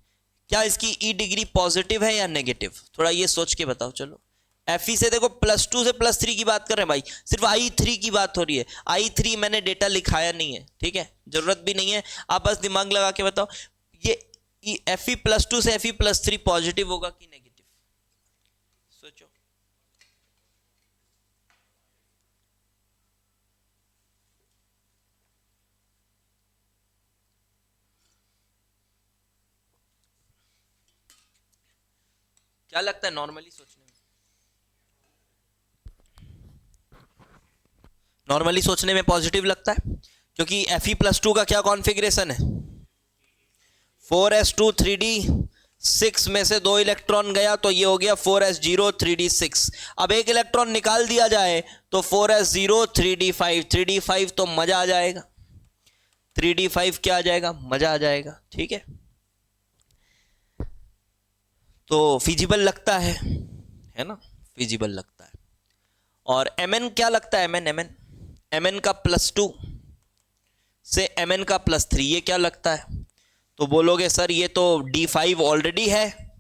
क्या इसकी ई डिग्री पॉजिटिव है या नेगेटिव? थोड़ा ये सोच के बताओ। चलो, Fe से देखो +2 से +3 की बात कर रहे हैं भाई, सिर्फ I3 की बात हो रही है। I3 मैंने डेटा लिखाया नहीं है, ठीक है, जरूरत भी नहीं है, आप बस दिमाग लगा के बताओ ये Fe +2 से Fe +3 पॉजिटिव होगा कि नेगेटिव? सोचो। क्या लगता है नॉर्मली सोचने में? नॉर्मली सोचने में पॉजिटिव लगता है, क्योंकि Fe+2 का क्या कॉन्फ़िगरेशन है? 4s2 3d6 में से 2 इलेक्ट्रॉन गया तो ये हो गया 4s0 3d6। अब एक इलेक्ट्रॉन निकाल दिया जाए तो 4s0 3d5, 3d5 तो मजा आ जाएगा, 3d5 क्या आ जाएगा? मजा आ जाएगा, ठीक है। तो फिजिबल लगता है ना, फिजिबल लगता है। और Mn क्या लगता है? Mn का +2 से Mn का +3, ये क्या लगता है? तो बोलोगे सर ये तो D5 ऑलरेडी है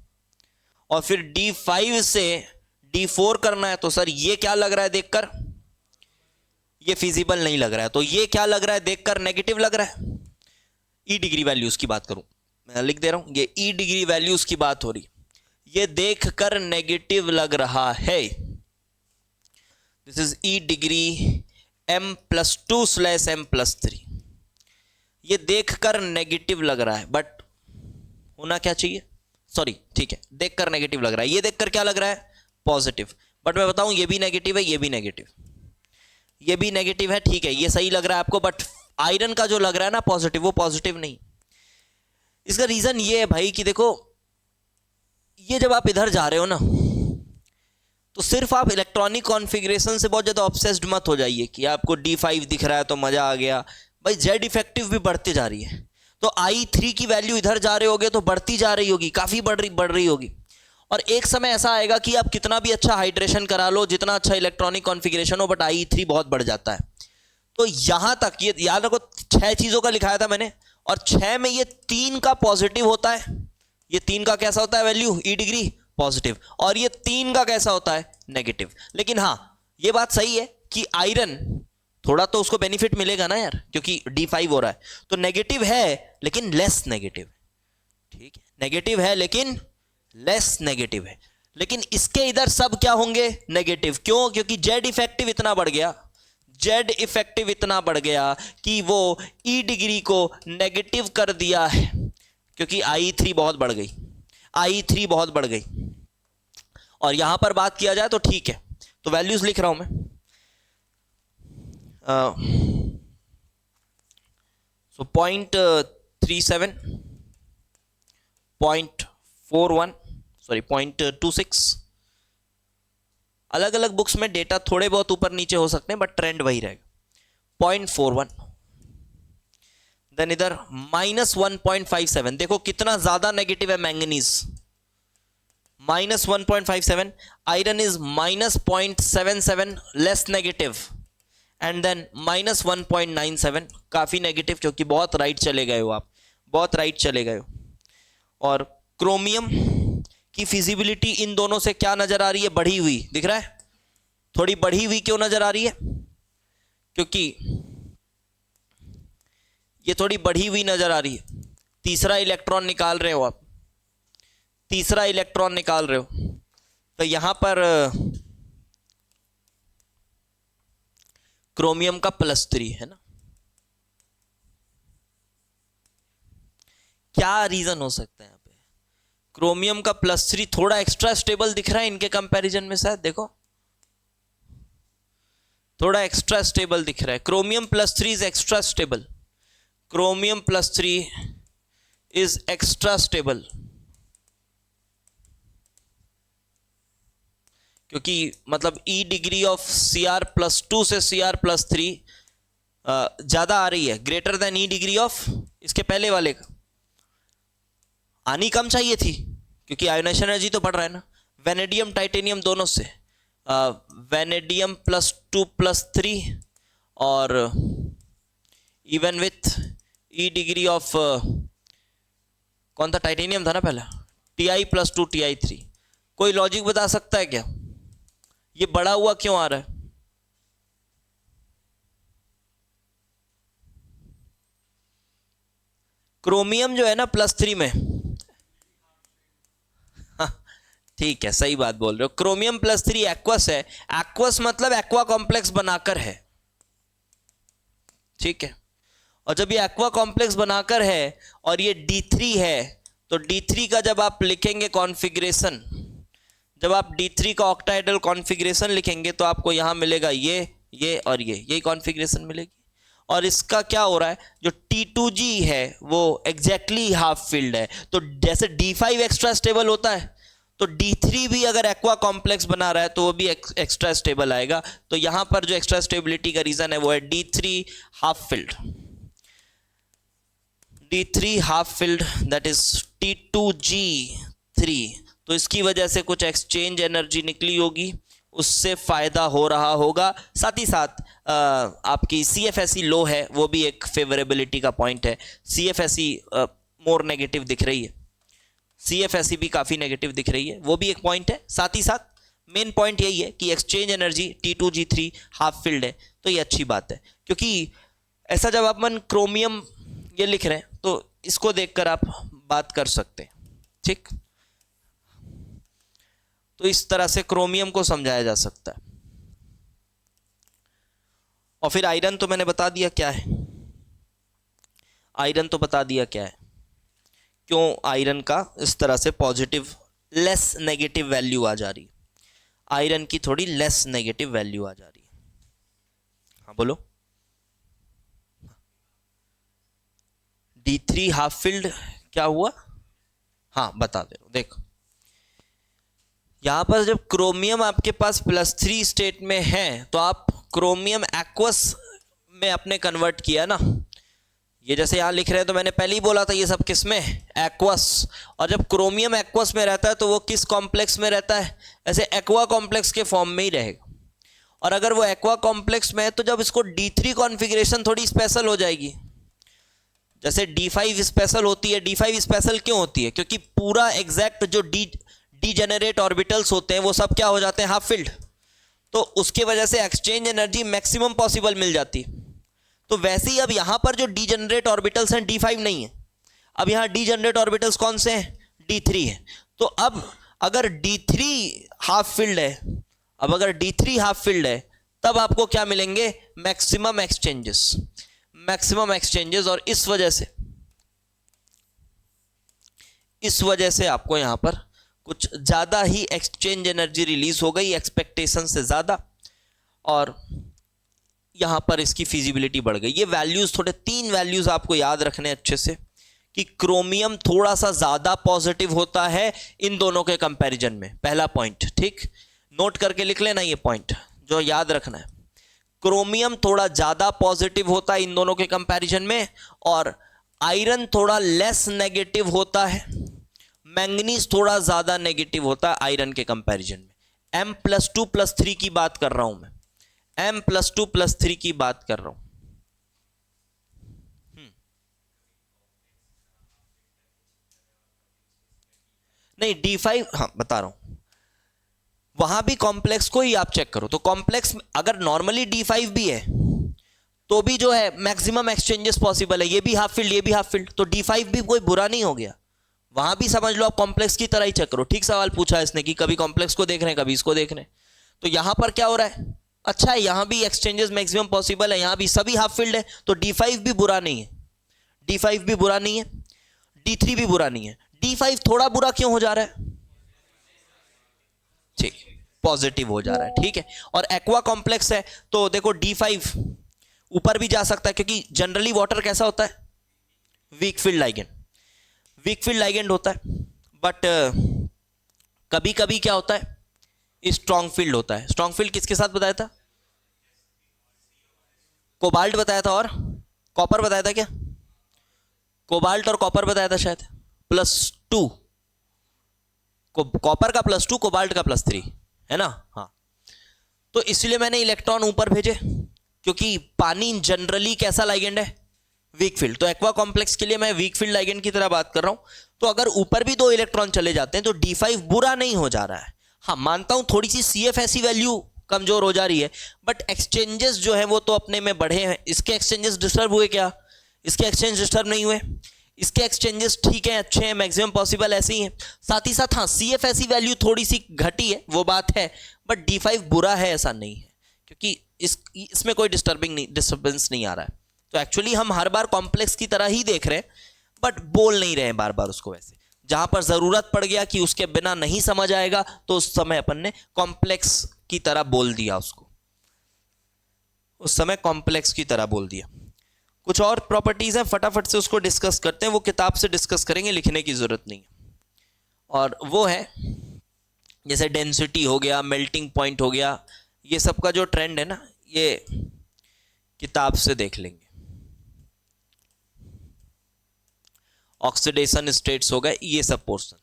और फिर D5 से D4 करना है, तो सर ये क्या लग रहा है देखकर? ये फिजिबल नहीं लग रहा है। तो ये क्या लग रहा है देखकर? नेगेटिव लग रहा है। ई डिग्री वैल्यूज की बात करूं, मैं लिख दे रहा हूं, ये ई डिग्री वैल्यूज की बात हो रही, ये देखकर नेगेटिव लग रहा है। This is E degree m+2/m+3, ये देखकर नेगेटिव लग रहा है, बट होना क्या चाहिए? सॉरी, ठीक है, देखकर नेगेटिव लग रहा है। ये देखकर क्या लग रहा है? पॉजिटिव। बट मैं बताऊं ये भी नेगेटिव है, ये भी नेगेटिव, ये भी नेगेटिव है, ठीक है, ये सही लग रहा है आपको, बट आयरन का जो लग रहा है ना पॉजिटिव, वो पॉजिटिव नहीं। इसका रीजन ये है भाई कि देखो, ये जब आप इधर जा रहे हो ना, तो सिर्फ आप इलेक्ट्रॉनिक कॉन्फ़िगरेशन से बहुत ज़्यादा ऑब्सेस्ड मत हो जाइए कि आपको D5 दिख रहा है तो मज़ा आ गया। भाई Z इफेक्टिव भी बढ़ती जा रही है, तो I3 की वैल्यू इधर जा रहे होगे तो बढ़ती जा रही होगी, काफ़ी बढ़ रही होगी। और एक समय ऐसा आएगा कि आप कितना भी अच्छा हाइड्रेशन करा लो, जितना अच्छा इलेक्ट्रॉनिक कॉन्फ़िगरेशन हो, बट I3 बहुत बढ़ जाता है। तो यहाँ तक ये याद रखो, 6 चीज़ों का लिखाया था मैंने, और 6 में ये 3 का पॉजिटिव होता है। ये 3 का कैसा होता है वैल्यू? ई डिग्री पॉजिटिव। और ये 3 का कैसा होता है? नेगेटिव। लेकिन हाँ, ये बात सही है कि आयरन थोड़ा तो उसको बेनिफिट मिलेगा ना यार, क्योंकि D5 हो रहा है, तो नेगेटिव है लेकिन लेस नेगेटिव, ठीक है, नेगेटिव है लेकिन लेस नेगेटिव है। लेकिन इसके इधर सब क्या होंगे? नेगेटिव। क्यों? क्योंकि Z इफेक्टिव इतना बढ़ गया, Z इफेक्टिव इतना बढ़ गया कि वो ई डिग्री को नेगेटिव कर दिया है, क्योंकि I3 बहुत बढ़ गई, I3 बहुत बढ़ गई। और यहां पर बात किया जाए तो ठीक है, तो वैल्यूज लिख रहा हूं मैं। सो 0.37, 0.41, सॉरी 0.26। अलग अलग बुक्स में डेटा थोड़े बहुत ऊपर नीचे हो सकते हैं, बट ट्रेंड वही रहेगा। 0.41, देन इधर -1.57। देखो कितना ज्यादा नेगेटिव है manganese, -1.57। Iron is -0.77, less negative. And then -1.97, काफी नेगेटिव, क्योंकि बहुत राइट चले गए हो आप, बहुत राइट चले गए हो। और क्रोमियम की फिजिबिलिटी इन दोनों से क्या नजर आ रही है? बढ़ी हुई दिख रहा है, थोड़ी बढ़ी हुई। क्यों नजर आ रही है? क्योंकि ये थोड़ी बढ़ी हुई नजर आ रही है। तीसरा इलेक्ट्रॉन निकाल रहे हो आप, तीसरा इलेक्ट्रॉन निकाल रहे हो, तो यहां पर क्रोमियम का +3 है ना। क्या रीजन हो सकता है यहाँ पे? क्रोमियम का +3 थोड़ा एक्स्ट्रा स्टेबल दिख रहा है इनके कंपैरिजन में, शायद देखो थोड़ा एक्स्ट्रा स्टेबल दिख रहा है। Chromium +3 is extra stable, chromium +3 is extra stable, क्योंकि मतलब E डिग्री ऑफ Cr+2 से Cr+3 ज्यादा आ रही है, greater than E degree of इसके पहले वाले का। आनी कम चाहिए थी क्योंकि आयोनाइजेशन एनर्जी तो बढ़ रहा है ना। वेनेडियम टाइटेनियम दोनों से वेनेडियम +2+3 और even with E degree of कौन था, टाइटेनियम था ना पहला, Ti+2 Ti3। कोई लॉजिक बता सकता है क्या ये बढ़ा हुआ क्यों आ रहा है? क्रोमियम जो है ना +3 में, ठीक है सही बात बोल रहे हो, क्रोमियम +3 एक्वस है। एक्वस मतलब एक्वा कॉम्प्लेक्स बनाकर है, ठीक है। और जब ये एक्वा कॉम्प्लेक्स बनाकर है और ये D3 है, तो D3 का जब आप लिखेंगे कॉन्फ़िगरेशन, जब आप D3 का ऑक्टाहेड्रल कॉन्फ़िगरेशन लिखेंगे तो आपको यहां मिलेगा ये और यही कॉन्फ़िगरेशन मिलेगी। और इसका क्या हो रहा है, जो T2G है वो एग्जैक्टली हाफ फील्ड है। तो जैसे D5 एक्स्ट्रा स्टेबल होता है, तो D3 भी अगर एक्वा कॉम्प्लेक्स बना रहा है तो वो भी एक्स्ट्रा स्टेबल आएगा। तो यहां पर जो एक्स्ट्रा स्टेबिलिटी का रीजन है वो है D3 half field, D3 half field, that is T2G3। तो इसकी वजह से कुछ एक्सचेंज एनर्जी निकली होगी, उससे फायदा हो रहा होगा। साथ ही साथ आपकी CFSE लो है, वो भी एक फेवरेबिलिटी का पॉइंट है। CFSE मोर नेगेटिव दिख रही है, CFSE भी काफ़ी नेगेटिव दिख रही है, वो भी एक पॉइंट है। साथ ही साथ मेन पॉइंट यही है कि exchange energy T2G3 half field है, तो ये अच्छी बात है। क्योंकि ऐसा जब अपन क्रोमियम ये लिख रहे हैं तो इसको देखकर आप बात कर सकते हैं, ठीक। तो इस तरह से क्रोमियम को समझाया जा सकता है। और फिर आयरन तो मैंने बता दिया क्या है, आयरन तो बता दिया क्या है, क्यों आयरन का इस तरह से पॉजिटिव लेस नेगेटिव वैल्यू आ जा रही है, आयरन की थोड़ी लेस नेगेटिव वैल्यू आ जा रही है। हाँ बोलो। D3 हाफ फील्ड क्या हुआ, हाँ बता दे रहा हूं, देखो यहां पर जब क्रोमियम आपके पास +3 स्टेट में है तो आप क्रोमियम एक्वस में अपने कन्वर्ट किया ना। ये जैसे यहां लिख रहे हैं तो मैंने पहले ही बोला था ये सब किस में, एक्वस। और जब क्रोमियम एक्वस में रहता है तो वो किस कॉम्प्लेक्स में रहता है, ऐसे एक्वा कॉम्प्लेक्स के फॉर्म में ही रहेगा। और अगर वो एक्वा कॉम्प्लेक्स में है तो जब इसको D3 कॉन्फ़िगरेशन थोड़ी स्पेशल हो जाएगी, जैसे D5 स्पेशल होती है। D5 स्पेशल क्यों होती है, क्योंकि पूरा एग्जैक्ट जो डीजेनरेट ऑर्बिटल्स होते हैं वो सब क्या हो जाते हैं, हाफ फील्ड। तो उसके वजह से एक्सचेंज एनर्जी मैक्सिमम पॉसिबल मिल जाती। तो वैसे ही अब यहां पर जो डीजेनरेट ऑर्बिटल्स हैं D5 नहीं है, अब यहां डीजेनरेट ऑर्बिटल्स कौन से हैं, D3 है। तो अब अगर D3 हाफ फील्ड है, अब अगर D3 हाफ फील्ड है तब आपको क्या मिलेंगे, मैक्सिमम एक्सचेंजेस, मैक्सिमम एक्सचेंजेस। और इस वजह से आपको यहां पर कुछ ज़्यादा ही एक्सचेंज एनर्जी रिलीज हो गई, एक्सपेक्टेशन से ज़्यादा, और यहाँ पर इसकी फिजिबिलिटी बढ़ गई। ये वैल्यूज़ थोड़े 3 वैल्यूज़ आपको याद रखने अच्छे से, कि क्रोमियम थोड़ा सा ज़्यादा पॉजिटिव होता है इन दोनों के कंपैरिजन में। पहला पॉइंट, ठीक, नोट करके लिख लेना ये पॉइंट जो याद रखना है। क्रोमियम थोड़ा ज़्यादा पॉजिटिव होता है इन दोनों के कंपैरिजन में, और आयरन थोड़ा लेस नेगेटिव होता है, मैंगनीज थोड़ा ज्यादा नेगेटिव होता है आयरन के कंपैरिजन में। M+2+3 की बात कर रहा हूं मैं, M+2+3 की बात कर रहा हूं। नहीं D5, हाँ बता रहा हूं, वहां भी कॉम्प्लेक्स को ही आप चेक करो। तो कॉम्प्लेक्स अगर नॉर्मली D5 भी है तो भी जो है मैक्सिमम एक्सचेंजेस पॉसिबल है, ये भी हाफ फील्ड, ये भी हाफ फील्ड, तो D5 भी कोई बुरा नहीं हो गया। वहां भी समझ लो आप कॉम्प्लेक्स की तरह ही चेक करो। ठीक सवाल पूछा इसने कि कभी कॉम्प्लेक्स को देख रहे हैं कभी इसको देख रहे हैं। तो यहां पर क्या हो रहा है, अच्छा है, यहां भी एक्सचेंजेस मैक्सिमम पॉसिबल है, यहां भी सभी हाफ फील्ड है, तो D5 भी बुरा नहीं है, D5 भी बुरा नहीं है, D3 भी बुरा नहीं है। D5 थोड़ा बुरा क्यों हो जा रहा है? ठीक, पॉजिटिव हो जा रहा है, ठीक है। और एक्वा कॉम्प्लेक्स है तो देखो D5 ऊपर भी जा सकता है, क्योंकि जनरली वाटर कैसा होता है? Weak field ligand, weak field ligand होता है, बट कभी कभी क्या होता है? स्ट्रॉन्ग फील्ड होता है। स्ट्रॉन्ग फील्ड किसके साथ बताया था? कोबाल्ट बताया था, और कॉपर बताया था क्या? कोबाल्ट और कॉपर बताया था शायद, +2, कॉपर का +2, कोबाल्ट का +3, है ना? हाँ, तो इसलिए मैंने इलेक्ट्रॉन ऊपर भेजे, क्योंकि पानी जनरली कैसा लाइगेंड है? Weak field. तो एक्वा कॉम्प्लेक्स के लिए मैं वीक फील्ड लाइगेंड की तरह बात कर रहा हूं। तो अगर ऊपर भी 2 इलेक्ट्रॉन चले जाते हैं तो D5 बुरा नहीं हो जा रहा है। हाँ, मानता हूं थोड़ी सी CFSE वैल्यू कमजोर हो जा रही है, बट एक्सचेंजेस जो है वो तो अपने में बढ़े हैं। इसके एक्सचेंजेस डिस्टर्ब हुए क्या? इसके एक्सचेंज डिस्टर्ब नहीं हुए। इसके एक्सचेंजेस ठीक है, अच्छे हैं, मैक्सिमम पॉसिबल ऐसे ही हैं। साथ ही साथ हाँ, CFSE वैल्यू थोड़ी सी घटी है, वो बात है, बट D5 बुरा है ऐसा नहीं है, क्योंकि इसमें कोई डिस्टर्बेंस नहीं आ रहा है। तो एक्चुअली हम हर बार कॉम्प्लेक्स की तरह ही देख रहे हैं, बट बोल नहीं रहे हैं बार बार उसको। वैसे जहां पर जरूरत पड़ गया कि उसके बिना नहीं समझ आएगा, तो उस समय अपन ने कॉम्प्लेक्स की तरह बोल दिया उसको, उस समय कॉम्प्लेक्स की तरह बोल दिया। कुछ और प्रॉपर्टीज हैं, फटाफट से उसको डिस्कस करते हैं, वो किताब से डिस्कस करेंगे, लिखने की जरूरत नहीं है। और वो है जैसे डेंसिटी हो गया, मेल्टिंग पॉइंट हो गया, ये सब का जो ट्रेंड है ना, ये किताब से देख लेंगे। ऑक्सीडेशन स्टेट्स हो गए, ये सब पोर्शन।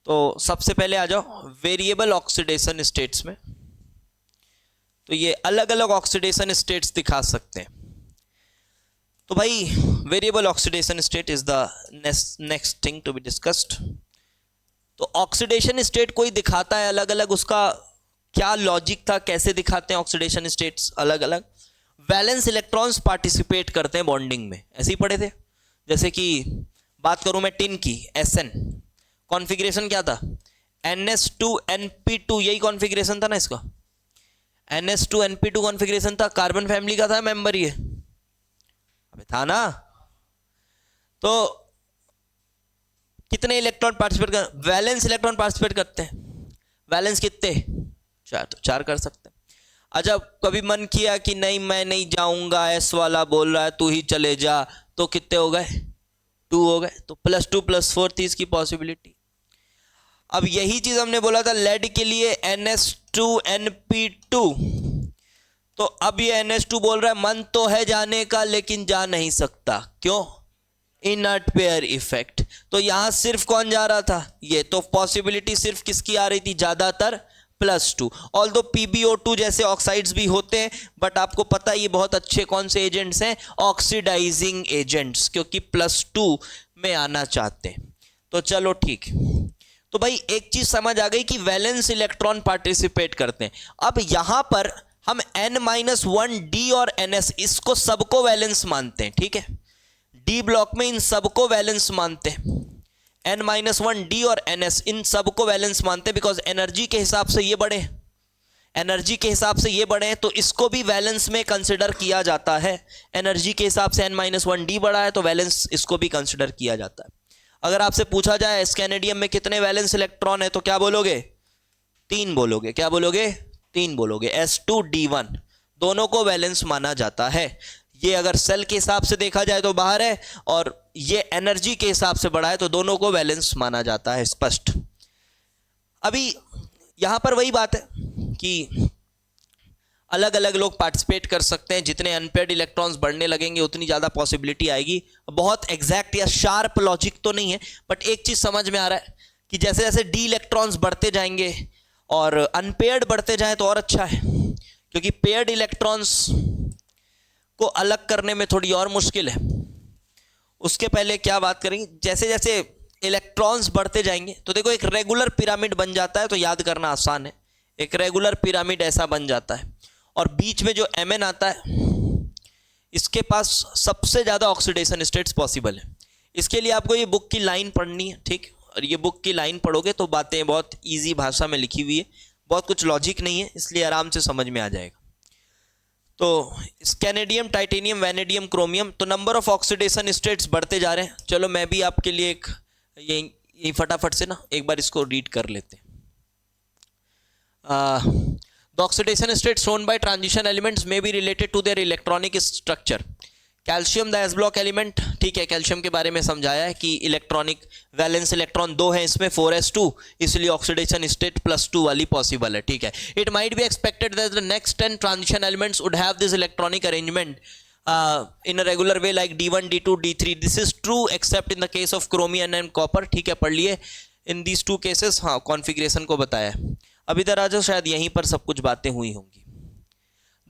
तो सबसे पहले आ जाओ वेरिएबल ऑक्सीडेशन स्टेट्स में। तो ये अलग अलग ऑक्सीडेशन स्टेट्स दिखा सकते हैं। तो भाई variable oxidation state is the next thing to be discussed. तो ऑक्सीडेशन स्टेट कोई दिखाता है अलग अलग, उसका क्या लॉजिक था, कैसे दिखाते हैं ऑक्सीडेशन स्टेट्स अलग अलग? वैलेंस इलेक्ट्रॉन्स पार्टिसिपेट करते हैं बॉन्डिंग में, ऐसे ही पढ़े थे। जैसे कि बात करूं मैं टिन की, SN कॉन्फ़िगरेशन क्या था? NS2NP2, यही कॉन्फ़िगरेशन था ना इसका। NS2NP2 कॉन्फ़िगरेशन था, कार्बन फैमिली का था मेंबर ये, अबे था ना। तो कितने इलेक्ट्रॉन पार्टिसिपेट कर? वैलेंस इलेक्ट्रॉन पार्टिसिपेट करते हैं। वैलेंस कितने? 4, तो 4 कर सकते हैं। अच्छा, कभी मन किया कि नहीं मैं नहीं जाऊंगा, S वाला बोल रहा है तू ही चले जा, तो कितने हो गए? 2 हो गए। तो +2 +4 थी इसकी पॉसिबिलिटी। अब यही चीज हमने बोला था लेड के लिए NS2NP2। तो अब ये NS2 बोल रहा है मन तो है जाने का लेकिन जा नहीं सकता, क्यों? Inert pair effect. तो यहां सिर्फ कौन जा रहा था? ये। तो पॉसिबिलिटी सिर्फ किसकी आ रही थी? ज्यादातर +2। ऑल्दो PbO2 जैसे ऑक्साइड्स भी होते हैं, बट आपको पता है ये बहुत अच्छे कौन से एजेंट्स हैं? ऑक्सीडाइजिंग एजेंट्स, क्योंकि +2 में आना चाहते हैं। तो चलो ठीक। तो भाई एक चीज समझ आ गई कि वैलेंस इलेक्ट्रॉन पार्टिसिपेट करते हैं। अब यहां पर हम N-1D और NS, इसको सबको वैलेंस मानते हैं, ठीक है? D ब्लॉक में इन सबको वैलेंस मानते हैं। N-1D और NS, इन सबको वैलेंस मानते हैं, बिकॉज एनर्जी के हिसाब से ये बड़े, एनर्जी के हिसाब से ये बड़े हैं, तो इसको भी वैलेंस में कंसिडर किया जाता है। एनर्जी के हिसाब से N-1D बड़ा है, तो वैलेंस इसको भी कंसिडर किया जाता है। अगर आपसे पूछा जाए स्कैनेडियम में कितने वैलेंस इलेक्ट्रॉन है, तो क्या बोलोगे? 3 बोलोगे। क्या बोलोगे? 3 बोलोगे। S2D1 दोनों को वैलेंस माना जाता है। ये अगर सेल के हिसाब से देखा जाए तो बाहर है, और ये एनर्जी के हिसाब से बड़ा है, तो दोनों को वैलेंस माना जाता है। स्पष्ट। अभी यहां पर वही बात है कि अलग अलग लोग पार्टिसिपेट कर सकते हैं। जितने अनपेयर्ड इलेक्ट्रॉन्स बढ़ने लगेंगे उतनी ज़्यादा पॉसिबिलिटी आएगी। बहुत एग्जैक्ट या शार्प लॉजिक तो नहीं है, बट एक चीज़ समझ में आ रहा है कि जैसे जैसे डी इलेक्ट्रॉन्स बढ़ते जाएंगे और अनपेयर्ड बढ़ते जाएं तो और अच्छा है, क्योंकि पेयर्ड इलेक्ट्रॉन्स को अलग करने में थोड़ी और मुश्किल है। उसके पहले क्या बात करेंगे, जैसे जैसे इलेक्ट्रॉन्स बढ़ते जाएंगे तो देखो एक रेगुलर पिरामिड बन जाता है, तो याद करना आसान है। एक रेगुलर पिरामिड ऐसा बन जाता है, और बीच में जो Mn आता है इसके पास सबसे ज़्यादा ऑक्सीडेशन स्टेट्स पॉसिबल है। इसके लिए आपको ये बुक की लाइन पढ़नी है, ठीक? और ये बुक की लाइन पढ़ोगे तो बातें बहुत ईजी भाषा में लिखी हुई है, बहुत कुछ लॉजिक नहीं है, इसलिए आराम से समझ में आ जाएगा। तो स्कैनेडियम, टाइटेनियम, वैनेडियम, क्रोमियम, तो नंबर ऑफ ऑक्सीडेशन स्टेट्स बढ़ते जा रहे हैं। चलो मैं भी आपके लिए एक ये फटाफट से ना एक बार इसको रीड कर लेते हैं। The oxidation state shown by transition elements may be related to their electronic structure. Calcium the S block element, ठीक है, कैल्शियम के बारे में समझाया है कि इलेक्ट्रॉनिक वैलेंस इलेक्ट्रॉन 2 हैं इसमें, 4s2, इसलिए ऑक्सीडेशन स्टेट +2 वाली पॉसिबल है, ठीक है। It might be expected that the next 10 transition elements would have this electronic arrangement in a regular way like D1, D2, D3. This is true except in the case of chromium and copper, ठीक है, पढ़ लिए। इन these two cases, हाँ, configuration को बताया। अब इधर आ जाओ, शायद यहीं पर सब कुछ बातें हुई होंगी।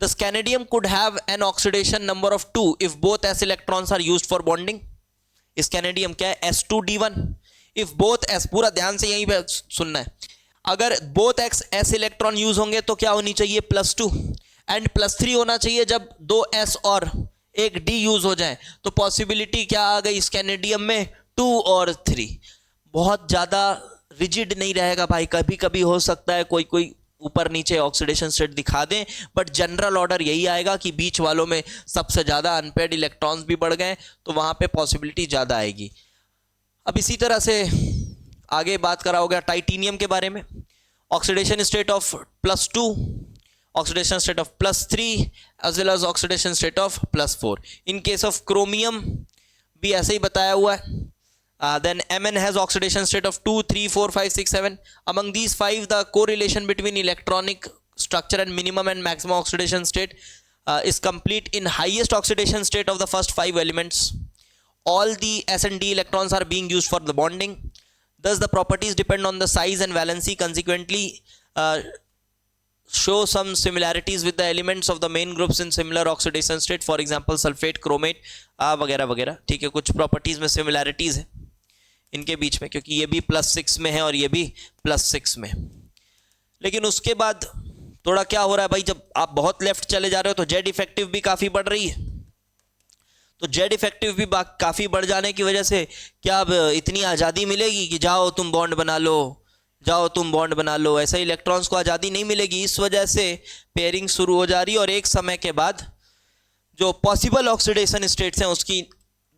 The scanedium could have an oxidation number of 2 if both s electrons are used for bonding. Scanedium क्या है? S2D1. If both s, पूरा ध्यान से यहीं पे सुनना है, अगर both s इलेक्ट्रॉन यूज होंगे तो क्या होनी चाहिए? +2 एंड +3 होना चाहिए जब 2 s और 1 d यूज हो जाए। तो पॉसिबिलिटी क्या आ गई स्कैनेडियम में? 2 और 3। बहुत ज्यादा रिजिड नहीं रहेगा भाई, कभी कभी हो सकता है कोई कोई ऊपर नीचे ऑक्सीडेशन स्टेट दिखा दें, बट जनरल ऑर्डर यही आएगा कि बीच वालों में सबसे ज्यादा अनपेयर्ड इलेक्ट्रॉन्स भी बढ़ गए तो वहां पे पॉसिबिलिटी ज्यादा आएगी। अब इसी तरह से आगे बात करा हो गया टाइटेनियम के बारे में, oxidation state of +2, oxidation state of +3 as well as oxidation state of +4। In case of chromium भी ऐसे ही बताया हुआ है। Then Mn has oxidation state of 2, 3, 4, 5, 6, 7. Among these 5, the correlation between electronic structure and minimum and maximum oxidation state is complete in highest oxidation state of the first 5 elements. All the s and d electrons are being used for the bonding. Thus, the properties depend on the size and valency. Consequently, show some similarities with the elements of the main groups in similar oxidation state. For example, sulfate, chromate, वगैरह वगैरह, ठीक है। कुछ properties में similarities है इनके बीच में, क्योंकि ये भी +6 में है और ये भी +6 में। लेकिन उसके बाद थोड़ा क्या हो रहा है भाई, जब आप बहुत लेफ्ट चले जा रहे हो तो जेड इफेक्टिव भी काफी बढ़ रही है। तो जेड इफेक्टिव भी काफी बढ़ जाने की वजह से क्या अब इतनी आज़ादी मिलेगी कि जाओ तुम बॉन्ड बना लो, जाओ तुम बॉन्ड बना लो? ऐसा इलेक्ट्रॉन्स को आज़ादी नहीं मिलेगी। इस वजह से पेयरिंग शुरू हो जा रही है और एक समय के बाद जो पॉसिबल ऑक्सीडेशन स्टेट्स हैं उसकी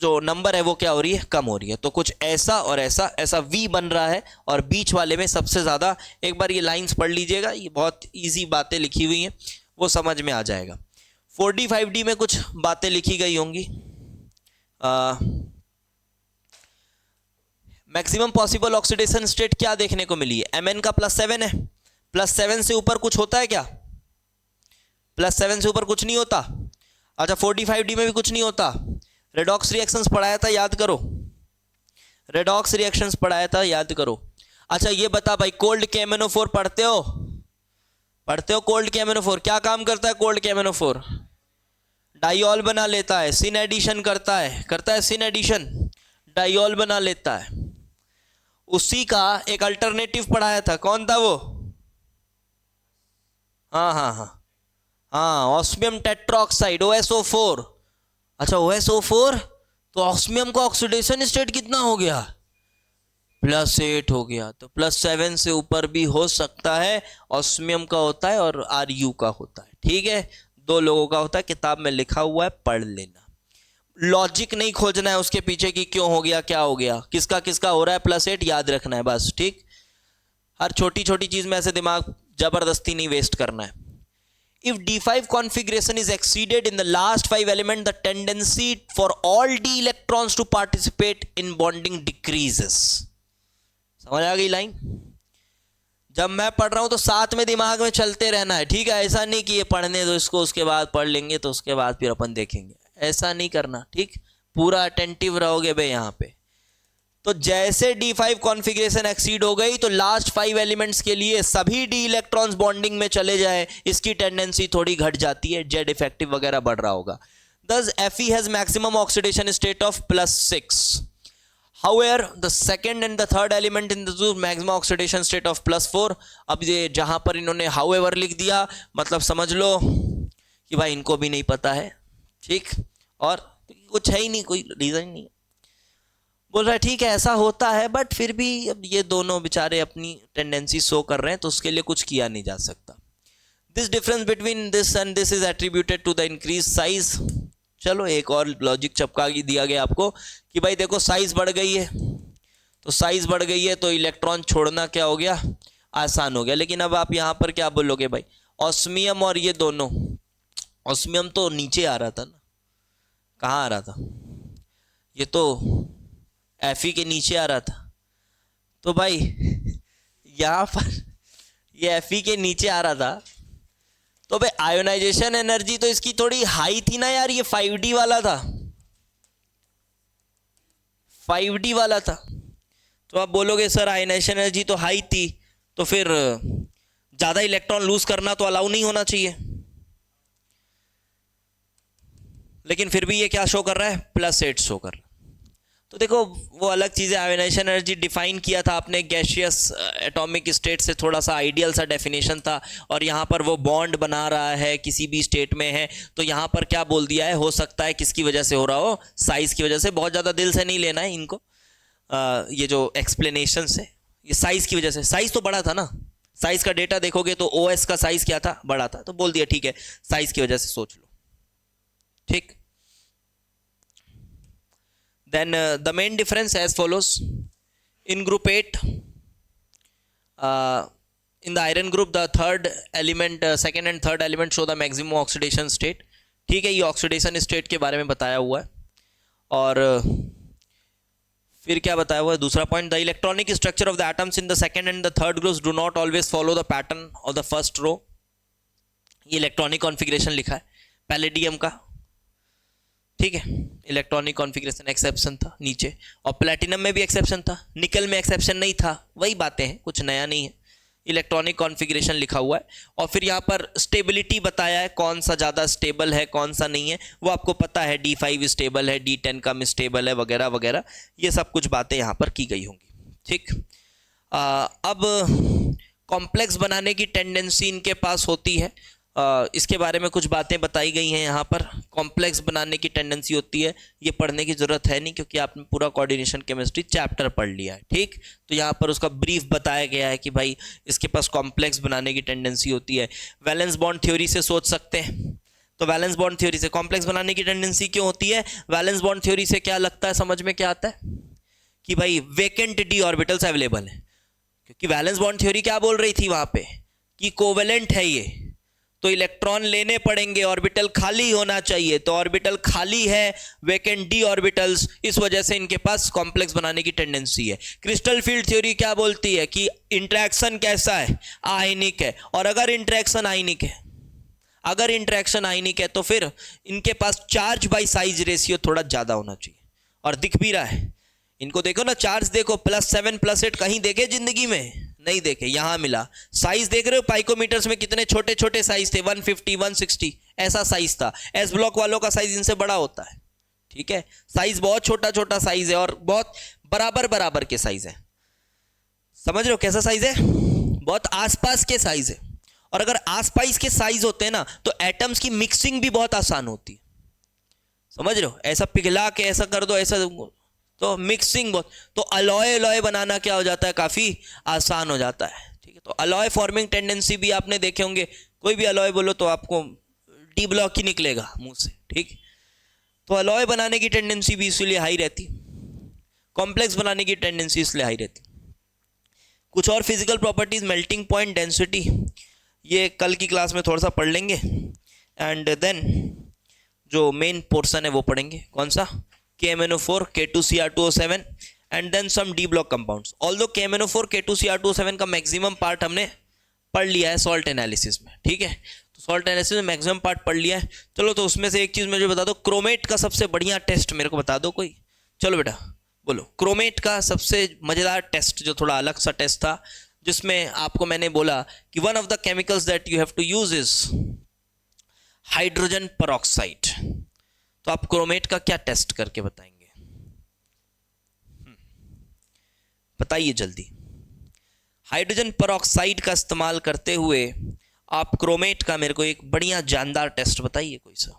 जो नंबर है वो क्या हो रही है? कम हो रही है। तो कुछ ऐसा और ऐसा, ऐसा वी बन रहा है और बीच वाले में सबसे ज़्यादा, एक बार ये लाइंस पढ़ लीजिएगा, ये बहुत इजी बातें लिखी हुई हैं, वो समझ में आ जाएगा। 4D 5D में कुछ बातें लिखी गई होंगी। मैक्सिमम पॉसिबल ऑक्सीडेशन स्टेट क्या देखने को मिली है? Mn का +7 है, +7 से ऊपर कुछ होता है क्या? +7 से ऊपर कुछ नहीं होता। अच्छा, 4D 5D में भी कुछ नहीं होता। रेडॉक्स रिएक्शंस पढ़ाया था, याद करो, रेडॉक्स रिएक्शंस पढ़ाया था, याद करो। अच्छा ये बता भाई, कोल्ड KMnO4 पढ़ते हो? पढ़ते हो कोल्ड KMnO4? क्या काम करता है कोल्ड KMnO4? डाइऑल बना लेता है, सिन एडिशन करता है, करता है सिन एडिशन, डाइऑल बना लेता है। उसी का एक अल्टरनेटिव पढ़ाया था, कौन था वो? हाँ, ऑस्मियम टेट्राऑक्साइड, OSO4। अच्छा, OSO4, तो ऑस्मियम का ऑक्सीडेशन स्टेट कितना हो गया? +8 हो गया। तो +7 से ऊपर भी हो सकता है, ऑस्मियम का होता है और Ru का होता है, ठीक है, 2 लोगों का होता है, किताब में लिखा हुआ है, पढ़ लेना। लॉजिक नहीं खोजना है उसके पीछे कि क्यों हो गया, क्या हो गया, किसका किसका हो रहा है +8, याद रखना है बस, ठीक। हर छोटी छोटी चीज में ऐसे दिमाग जबरदस्ती नहीं वेस्ट करना है। If D5 configuration is exceeded in the last 5 element, the tendency for all d electrons to participate in bonding decreases. समझ आ गई लाइन? जब मैं पढ़ रहा हूं तो साथ में दिमाग में चलते रहना है, ठीक है। ऐसा नहीं कि ये पढ़ने दो इसको, उसके बाद पढ़ लेंगे तो उसके बाद फिर अपन देखेंगे, ऐसा नहीं करना, ठीक। पूरा अटेंटिव रहोगे भाई यहाँ पे। तो जैसे D5 कॉन्फ़िगरेशन एक्सीड हो गई तो लास्ट 5 एलिमेंट्स के लिए सभी d इलेक्ट्रॉन्स बॉन्डिंग में चले जाए, इसकी टेंडेंसी थोड़ी घट जाती है, जेड इफेक्टिव वगैरह बढ़ रहा होगा। Thus Fe has maximum oxidation state of +6. However, the second and the third element in the maximum oxidation state of +4. अब ये जहां पर इन्होंने however लिख दिया, मतलब समझ लो कि भाई इनको भी नहीं पता है, ठीक, और कुछ है ही नहीं, कोई रीजन ही नहीं। बोल रहा है ठीक है ऐसा होता है, बट फिर भी अब ये दोनों बेचारे अपनी टेंडेंसी शो कर रहे हैं तो उसके लिए कुछ किया नहीं जा सकता। This difference between this and this is attributed to the increase size. चलो एक और लॉजिक चपका दिया गया आपको कि भाई देखो साइज बढ़ गई है, तो साइज बढ़ गई है तो इलेक्ट्रॉन छोड़ना क्या हो गया, आसान हो गया। लेकिन अब आप यहाँ पर क्या बोलोगे भाई, ऑस्मियम और ये दोनों, ऑस्मियम तो नीचे आ रहा था ना, कहाँ आ रहा था, ये तो एफी के नीचे आ रहा था। तो भाई यहाँ पर ये एफई के नीचे आ रहा था, तो भाई आयोनाइजेशन एनर्जी तो इसकी थोड़ी हाई थी ना यार, ये 5D वाला था, 5D वाला था। तो आप बोलोगे सर आयोनाइजेशन एनर्जी तो हाई थी, तो फिर ज्यादा इलेक्ट्रॉन लूज करना तो अलाउ नहीं होना चाहिए। लेकिन फिर भी ये क्या शो कर रहा है, +8 शो कर रहा है। तो देखो वो अलग चीज़ है, आयोनाइजेशन एनर्जी डिफाइन किया था आपने गैसियस एटॉमिक स्टेट से, थोड़ा सा आइडियल सा डेफिनेशन था, और यहाँ पर वो बॉन्ड बना रहा है किसी भी स्टेट में है, तो यहाँ पर क्या बोल दिया है, हो सकता है किसकी वजह से हो रहा हो, साइज की वजह से। बहुत ज़्यादा दिल से नहीं लेना है इनको, ये जो एक्सप्लेनेशन है ये साइज की वजह से, साइज तो बड़ा था ना, साइज का डेटा देखोगे तो OS का साइज क्या था, बड़ा था, तो बोल दिया ठीक है साइज की वजह से सोच लो, ठीक। Then the main difference as follows. In group 8, in the iron group, the third element, second and third element show the maximum oxidation state. ठीक है, ये ऑक्सीडेशन स्टेट के बारे में बताया हुआ है। और फिर क्या बताया हुआ है दूसरा point, the electronic structure of the atoms in the second and the third groups do not always follow the pattern of the first row. ये इलेक्ट्रॉनिक कॉन्फ़िगरेशन लिखा है पैलेडियम का, ठीक है, इलेक्ट्रॉनिक कॉन्फ़िगरेशन एक्सेप्शन था नीचे, और प्लैटिनम में भी एक्सेप्शन था, निकल में एक्सेप्शन नहीं था। वही बातें हैं, कुछ नया नहीं है, इलेक्ट्रॉनिक कॉन्फ़िगरेशन लिखा हुआ है। और फिर यहाँ पर स्टेबिलिटी बताया है, कौन सा ज़्यादा स्टेबल है कौन सा नहीं है, वो आपको पता है, D5 स्टेबल है, D10 कम स्टेबल है, वगैरह वगैरह, ये सब कुछ बातें यहाँ पर की गई होंगी, ठीक। अब कॉम्प्लेक्स बनाने की टेंडेंसी इनके पास होती है, इसके बारे में कुछ बातें बताई गई हैं यहाँ पर। कॉम्प्लेक्स बनाने की टेंडेंसी होती है, ये पढ़ने की ज़रूरत है नहीं क्योंकि आपने पूरा कोऑर्डिनेशन केमिस्ट्री चैप्टर पढ़ लिया है, ठीक। तो यहाँ पर उसका ब्रीफ बताया गया है कि भाई इसके पास कॉम्प्लेक्स बनाने की टेंडेंसी होती है। वैलेंस बॉन्ड थ्योरी से सोच सकते हैं, तो वैलेंस बॉन्ड थ्योरी से कॉम्प्लेक्स बनाने की टेंडेंसी क्यों होती है, वैलेंस बॉन्ड थ्योरी से क्या लगता है, समझ में क्या आता है कि भाई वेकेंट d ऑर्बिटल्स अवेलेबल है, क्योंकि वैलेंस बॉन्ड थ्योरी क्या बोल रही थी वहां पे कि कोवेलेंट है ये, तो इलेक्ट्रॉन लेने पड़ेंगे, ऑर्बिटल खाली होना चाहिए, तो ऑर्बिटल खाली है, वेकेंट d ऑर्बिटल्स, इस वजह से इनके पास कॉम्प्लेक्स बनाने की टेंडेंसी है। क्रिस्टल फील्ड थ्योरी क्या बोलती है कि इंटरेक्शन कैसा है, आयनिक है, और अगर इंटरेक्शन आयनिक है, अगर इंटरेक्शन आयनिक है तो फिर इनके पास चार्ज बाई साइज रेशियो थोड़ा ज़्यादा होना चाहिए, और दिख भी रहा है इनको, देखो ना चार्ज देखो, +7 +8 कहीं देखे जिंदगी में, नहीं देखे, यहां मिला। साइज देख रहे हो पाइकोमीटर्स में कितने छोटे छोटे साइज थे, 150 160 ऐसा साइज था। एस ब्लॉक वालों का साइज इनसे बड़ा होता है, ठीक है, साइज बहुत छोटा छोटा साइज है, और बहुत बराबर बराबर के साइज है, समझ रहे हो कैसा साइज है, बहुत आसपास के साइज है। और अगर आसपास के साइज होते हैं ना तो एटम्स की मिक्सिंग भी बहुत आसान होती है, समझ रहे हो, ऐसा पिघला के ऐसा कर दो, ऐसा तो मिक्सिंग बहुत, तो अलॉय अलॉय बनाना क्या हो जाता है, काफ़ी आसान हो जाता है, ठीक है। तो अलॉय फॉर्मिंग टेंडेंसी भी आपने देखे होंगे, कोई भी अलॉय बोलो तो आपको D ब्लॉक ही निकलेगा मुंह से, ठीक। तो अलॉय बनाने की टेंडेंसी भी इसलिए हाई रहती, कॉम्प्लेक्स बनाने की टेंडेंसी इसलिए हाई रहती। कुछ और physical properties, melting point, density, ये कल की क्लास में थोड़ा सा पढ़ लेंगे, एंड देन जो मेन पोर्सन है वो पढ़ेंगे, कौन सा, KMnO4 K2Cr2O7 and then some D block compounds. Although KMnO4 K2Cr2O7 का मैक्सिमम पार्ट हमने पढ़ लिया है सॉल्ट एनालिसिस में, ठीक है, तो सॉल्ट एनालिसिस में मैक्सिमम पार्ट पढ़ लिया है। चलो तो उसमें से एक चीज़ मुझे बता दो, क्रोमेट का सबसे बढ़िया टेस्ट मेरे को बता दो कोई, चलो बेटा बोलो, क्रोमेट का सबसे मज़ेदार टेस्ट जो थोड़ा अलग सा टेस्ट था, जिसमें आपको मैंने बोला कि one of the chemicals that you have to use is hydrogen peroxide. तो आप क्रोमेट का क्या टेस्ट करके बताएंगे, बताइए जल्दी। हाइड्रोजन परऑक्साइड का इस्तेमाल करते हुए आप क्रोमेट का मेरे को एक बढ़िया जानदार टेस्ट बताइए कोई सा,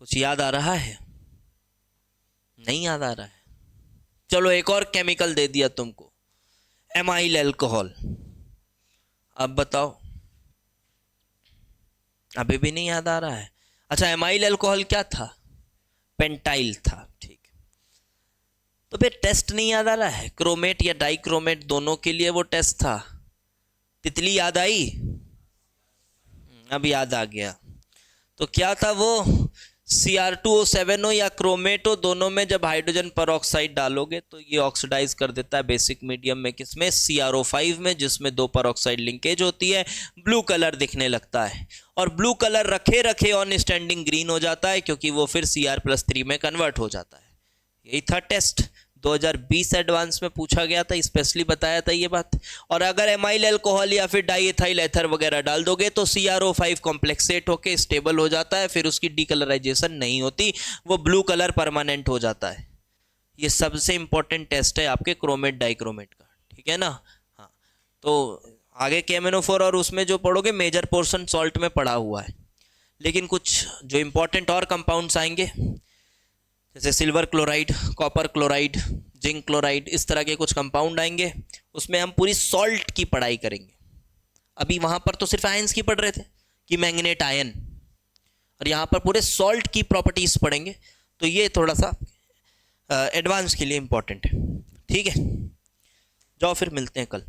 कुछ याद आ रहा है, नहीं याद आ रहा है? चलो एक और केमिकल दे दिया तुमको, एमाइल अल्कोहल। अब बताओ, अभी भी नहीं याद आ रहा है? अच्छा, एमाइल अल्कोहल क्या था? पेंटाइल था, ठीक। तो फिर टेस्ट नहीं याद आ रहा है? क्रोमेट या डाइक्रोमेट दोनों के लिए वो टेस्ट था। तितली याद आई? अब याद आ गया। तो क्या था वो? Cr2O7 हो या क्रोमेट हो, दोनों में जब हाइड्रोजन परऑक्साइड डालोगे तो ये ऑक्सीडाइज कर देता है बेसिक मीडियम में, किसमें? CrO5 में, जिसमें 2 परऑक्साइड लिंकेज होती है। ब्लू कलर दिखने लगता है, और ब्लू कलर रखे रखे ऑन स्टैंडिंग ग्रीन हो जाता है, क्योंकि वो फिर Cr+3 में कन्वर्ट हो जाता है। यही था टेस्ट, 2020 एडवांस में पूछा गया था, स्पेशली बताया था ये बात। और अगर एमाइल अल्कोहल या फिर डाइएथाइल एथर वगैरह डाल दोगे तो CrO5 कॉम्प्लेक्सेट होके स्टेबल हो जाता है, फिर उसकी डीकलराइजेशन नहीं होती, वो ब्लू कलर परमानेंट हो जाता है। ये सबसे इंपॉर्टेंट टेस्ट है आपके क्रोमेट डाइक्रोमेट का, ठीक है ना? हाँ, तो आगे KMnO4 और उसमें जो पढ़ोगे मेजर पोर्शन सॉल्ट में पढ़ा हुआ है, लेकिन कुछ जो इंपॉर्टेंट और कंपाउंड्स आएंगे, जैसे silver chloride, copper chloride, zinc chloride, इस तरह के कुछ कंपाउंड आएंगे, उसमें हम पूरी सॉल्ट की पढ़ाई करेंगे। अभी वहां पर तो सिर्फ आयंस की पढ़ रहे थे कि मैंगनेट आयन, और यहाँ पर पूरे सॉल्ट की प्रॉपर्टीज पढ़ेंगे। तो ये थोड़ा सा एडवांस के लिए इंपॉर्टेंट है, ठीक है? जाओ फिर मिलते हैं कल।